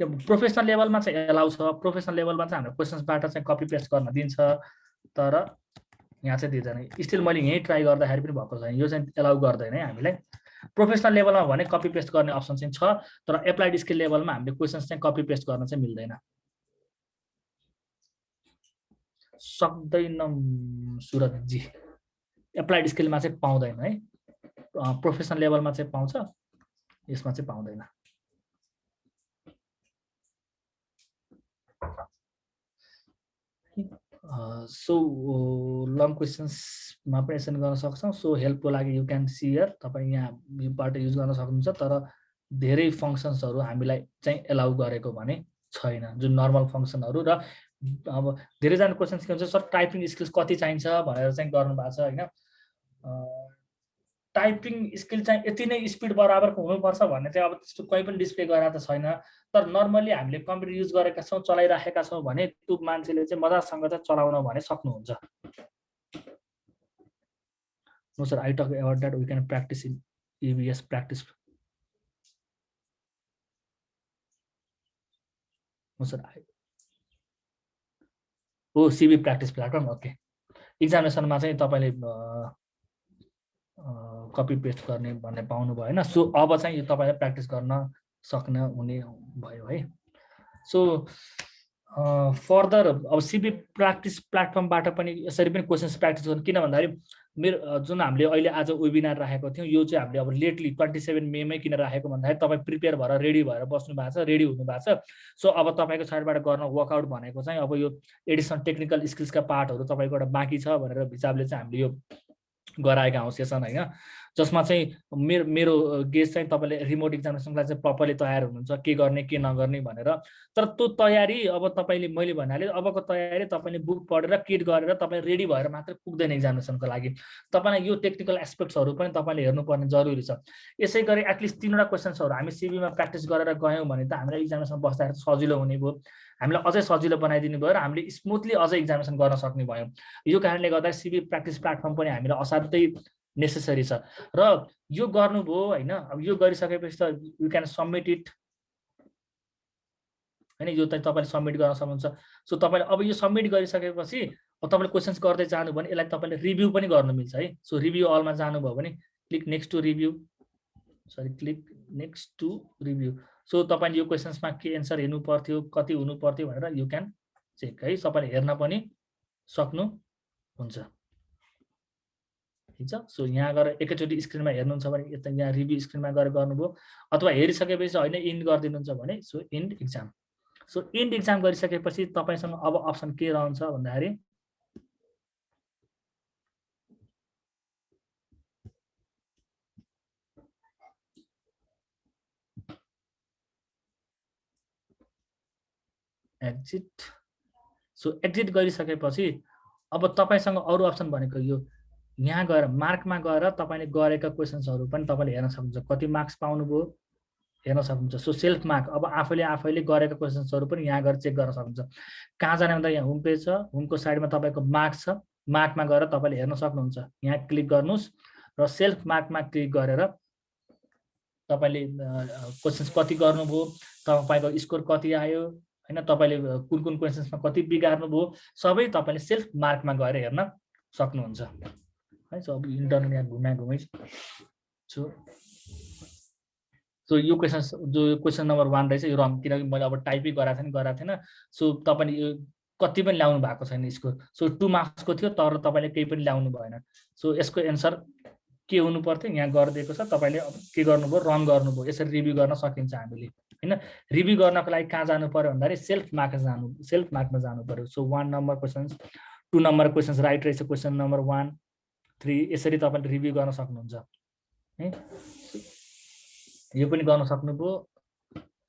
प्रोफेसनल लेभलमा चाहिँ एलाउ छ प्रोफेसनल लेभलमा चाहिँ हाम्रो क्वेसन्सबाट चाहिँ कपी पेस्ट गर्न दिन्छ तर यहाँ चाहिँ दिँदैन स्टिल मैले यहीँ ट्राई गर्दाखेरि पनि भएको छैन यो चाहिँ एलाउ गर्दैन है हामीलाई प्रोफेसनल लेभलमा भने कपी पेस्ट गर्ने अप्सन चाहिँ छ तर एप्लाइड स्किल लेभलमा हामीले क्वेसन्स चाहिँ कपी पेस्ट गर्न चाहिँ मिल्दैन सक्दैनौँ सुरजजी एप्लाइड स्किलमा चाहिँ पाउँदैन है प्रोफेसनल लेभलमा चाहिँ पाउँछ यसमा चाहिँ पाउँदैन सो लङ क्वेसन्समा पनि यसरी गर्न सक्छौँ सो हेल्पको लागि यु क्यान सी हियर तपाईँ यहाँ योबाट युज गर्न सक्नुहुन्छ तर धेरै फङ्सन्सहरू हामीलाई चाहिँ एलाउ गरेको भने छैन जुन नर्मल फङ्सनहरू र अब धेरैजना क्वेसन्स के हुन्छ सर टाइपिङ स्किल्स कति चाहिन्छ भनेर चाहिँ गर्नु भएको छ होइन। टाइपिङ स्किल चाहिँ यति नै स्पिड बराबरको हुनुपर्छ भन्ने चाहिँ अब त्यस्तो कहीँ पनि डिस्प्ले गरेर त छैन। तर नर्मली हामीले कम्प्युटर युज गरेका छौँ चलाइराखेका छौँ भने त्यो मान्छेले चाहिँ मजासँग चाहिँ चलाउन भने सक्नुहुन्छ। No sir I talk about that we can practice in EBS practice. No sir. Oh, CB practice platform. Okay. Examination मा चाहिँ तपाईले कपी पेस्ट गर्ने भन्ने पाउनु भयो हैन। सो अब चाहिँ यो तपाईले प्र्याक्टिस गर्न सक्ने हुने भयो है। सो फर्दर अब CB प्र्याक्टिस प्लेटफर्मबाट पनि यसरी पनि क्वेशन्स प्र्याक्टिस गर्नु, किन भन्दाखेरि मेरो जुन हामीले अहिले आज वेबिनार राखेको थियौँ यो चाहिँ हामीले अब लेटली 27 मेमै किन राखेको भन्दाखेरि तपाईँ प्रिपेयर भएर रेडी भएर बस्नु भएको छ, रेडी हुनु भएको छ। सो अब तपाईँको साइडबाट गर्न वर्कआउट भनेको चाहिँ अब यो एडिसनल टेक्निकल स्किल्सका पार्टहरू तपाईँको एउटा बाँकी छ भनेर हिसाबले चाहिँ हामीले यो गराएका हौँ सेसन होइन, जसमा चाहिँ मेरो गेस्ट चाहिँ तपाईँले रिमोट एक्जामिनेसनलाई चाहिँ प्रपरली तयार हुनुहुन्छ के गर्ने के नगर्ने भनेर। तर त्यो तयारी अब तपाईँले मैले भन्नाले अबको तयारी तपाईँले बुक पढेर किट गरेर तपाईँ रेडी भएर मात्रै पुग्दैन एक्जामिनेसनको लागि। तपाईँलाई यो टेक्निकल एस्पेक्ट्सहरू पनि तपाईँले हेर्नुपर्ने जरुरी छ। यसै गरी एटलिस्ट 3वटा क्वेसन्सहरू हामी CBमा प्र्याक्टिस गरेर गयौँ भने त हामीलाई एक्जामिनेसन बस्दाखेरि सजिलो हुने भयो, हामीलाई अझै सजिलो बनाइदिनु भयो र हामीले स्मुथली अझै एक्जामिनेसन गर्न सक्ने भयो। यो कारणले गर्दा CB प्र्याक्टिस प्लेटफर्म पनि हामीलाई असाध्यै नेसेसरी छ। र यो गर्नुभयो होइन, अब यो गरिसकेपछि त यु क्यान सबमिट इट हैन, यो त तपाईले सबमिट गर्न सक्नुहुन्छ। सो तपाईले अब यो सबमिट गरिसकेपछि अब तपाईले क्वेशन्स गर्दै जानु भने यसलाई तपाईले रिभ्यू पनि गर्न मिल्छ है। सो रिभ्यू अलमा जानुभयो भने click next to review, click next to review. So तपाईले यो क्वेशन्समा के एन्सर हेर्नु पर्थ्यो कति हुनु पर्थ्यो भनेर यु क्यान चेक है, तपाईले हेर्न पनि सक्नुहुन्छ। ठीक छ। सो यहाँ गएर एकैचोटि स्क्रिनमा हेर्नुहुन्छ भने यता यहाँ रिभ्यू स्क्रिनमा गएर गर्नुभयो, अथवा हेरिसकेपछि होइन इन्ड गरिदिनुहुन्छ भने so end exam. So end exam गरिसकेपछि तपाईसँग अब अप्सन के रहन्छ भन्दाखेरि एक्जिट। सो एक्जिट गरिसकेपछि अब तपाईसँग अरु अप्सन भनेको यो यहाँ गएर मार्कमा गएर तपाईले गरेका क्वेशन्सहरू पनि तपाईले हेर्न सक्नुहुन्छ, कति मार्क्स पाउनुभयो हेर्न सक्नुहुन्छ। सो सेल्फ मार्क अब आफैले गरेका क्वेशन्सहरू पनि यहाँ गएर चेक गर्न सक्नुहुन्छ। कहाँ जाने भन्दा यहाँ होम पेज छ, होमको साइडमा तपाईँको मार्क्स छ, मार्कमा गएर तपाईँले हेर्न सक्नुहुन्छ। यहाँ क्लिक गर्नुहोस् र सेल्फ मार्कमा क्लिक गरेर तपाईँले क्वेशन्स कति गर्नुभयो, तपाईँको स्कोर कति आयो हैन, तपाईँले कुन कुन क्वेशन्समा कति बिगार्नुभयो सबै तपाईँले सेल्फ मार्कमा गएर हेर्न सक्नुहुन्छ है। सो अब इन्टरनेट यहाँ घुमै सो यो क्वेशन्स जो क्वेशन नम्बर 1 रहेछ यो रङ, किनकि मैले अब टाइपै गराएको थिएन। सो तपाईँले यो कति पनि ल्याउनु भएको छैन स्कोर। सो 2 मार्क्सको थियो तर तपाईँले केही पनि ल्याउनु भएन। सो यसको एन्सर के हुनु पर्थ्यो यहाँ गरिदिएको छ, तपाईँले अब के गर्नुभयो रङ गर्नुभयो। यसरी रिभ्यू गर्न सकिन्छ हामीले हैन। रिभ्यू गर्नको लागि कहाँ जानु पर्यो भन्दाखेरि सेल्फ मार्कमा जानु पर्यो। So 1 number questions 2 number questions right रहेछ, क्वेशन नम्बर 1 3 यसरी तपाईँले रिभ्यू गर्न सक्नुहुन्छ है। यो पनि गर्न सक्नुभयो,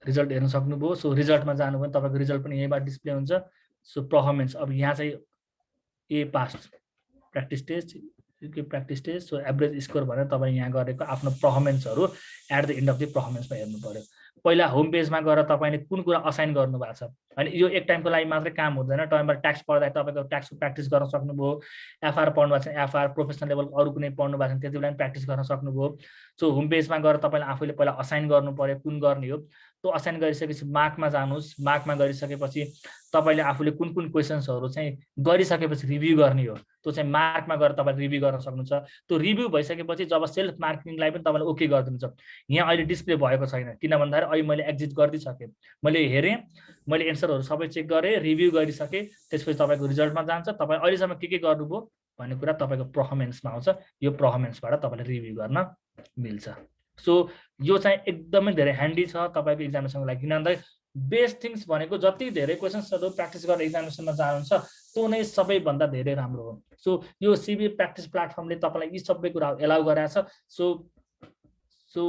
रिजल्ट हेर्न सक्नुभयो। सो रिजल्टमा जानु भने तपाईँको रिजल्ट पनि यहीँबाट डिस्प्ले हुन्छ। सो पर्फर्मेन्स अब यहाँ चाहिँ a pass practice test so average score भनेर तपाईँ यहाँ गरेको आफ्नो पर्फर्मेन्सहरू at the end of the पर्फर्मेन्समा हेर्नु पर्यो। पहिला होम पेजमा गएर तपाईँले कुन कुरा असाइन गर्नु भएको छ अनि यो एक टाइमको लागि मात्रै काम हुँदैन। टाइमबाट ट्याक्स पढ्दा तपाईँको ट्याक्सको प्र्याक्टिस गर्न सक्नुभयो, एफआर पढ्नु भएको छ एफआर, प्रोफेसनल लेभल अरू कुनै पढ्नु भएको छ त्यति बेला पनि प्र्याक्टिस गर्न सक्नुभयो। सो होम पेजमा गएर तपाईँले आफूले पहिला असाइन गर्नु पर्यो कुन गर्ने हो, त्यो असाइन गरिसकेपछि मार्कमा जानुहोस्। मार्कमा गरिसकेपछि तपाईँले आफूले कुन कुन क्वेसन्सहरू चाहिँ गरिसकेपछि रिभ्यू गर्ने हो त्यो चाहिँ मार्कमा गएर तपाईँले रिभ्यू गर्न सक्नुहुन्छ। त्यो रिभ्यू भइसकेपछि जब सेल्फ मार्किङलाई पनि तपाईँले ओके गरिदिनुहुन्छ। यहाँ अहिले डिस्प्ले भएको छैन किन भन्दाखेरि अहिले मैले एक्जिट गरिदिइसकेँ, मैले हेरेँ, मैले एन्सरहरू सबै चेक गरेँ, रिभ्यू गरिसकेँ। त्यसपछि तपाईँको रिजल्टमा जान्छ, तपाईँ अहिलेसम्म के गर्नुभयो भन्ने कुरा तपाईँको पर्फर्मेन्समा आउँछ। यो पर्फर्मेन्सबाट तपाईँले रिभ्यू गर्न मिल्छ। सो यो चाहिँ एकदमै धेरै ह्यान्डी छ तपाईँको एक्जामिनेसनको लागि, किन भन्दाखेरि बेस्ट थिङ्स भनेको जति धेरै क्वेसन्सहरू प्र्याक्टिस गरेर एक्जामिनेसनमा जानुहुन्छ त्यो नै सबैभन्दा धेरै राम्रो हो। सो यो सिबी प्र्याक्टिस प्लेटफर्मले तपाईँलाई यी सबै कुरा एलाउ गराएको छ। सो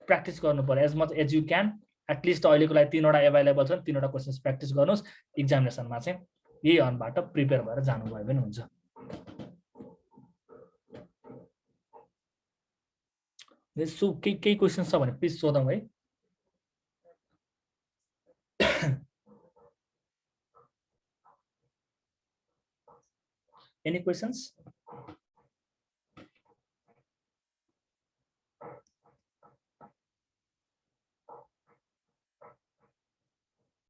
प्र्याक्टिस गर्नु पर्यो as much as you can. At least अहिलेको लागि 3वटा एभाइलेबल छन्, 3वटा क्वेसन्स प्र्याक्टिस गर्नुहोस्, एक्जामिनेसनमा चाहिँ यही हर्नबाट प्रिपेयर भएर जानुभयो भने हुन्छ। केही क्वेसन छ भने प्लिज सोधौँ है। Any questions?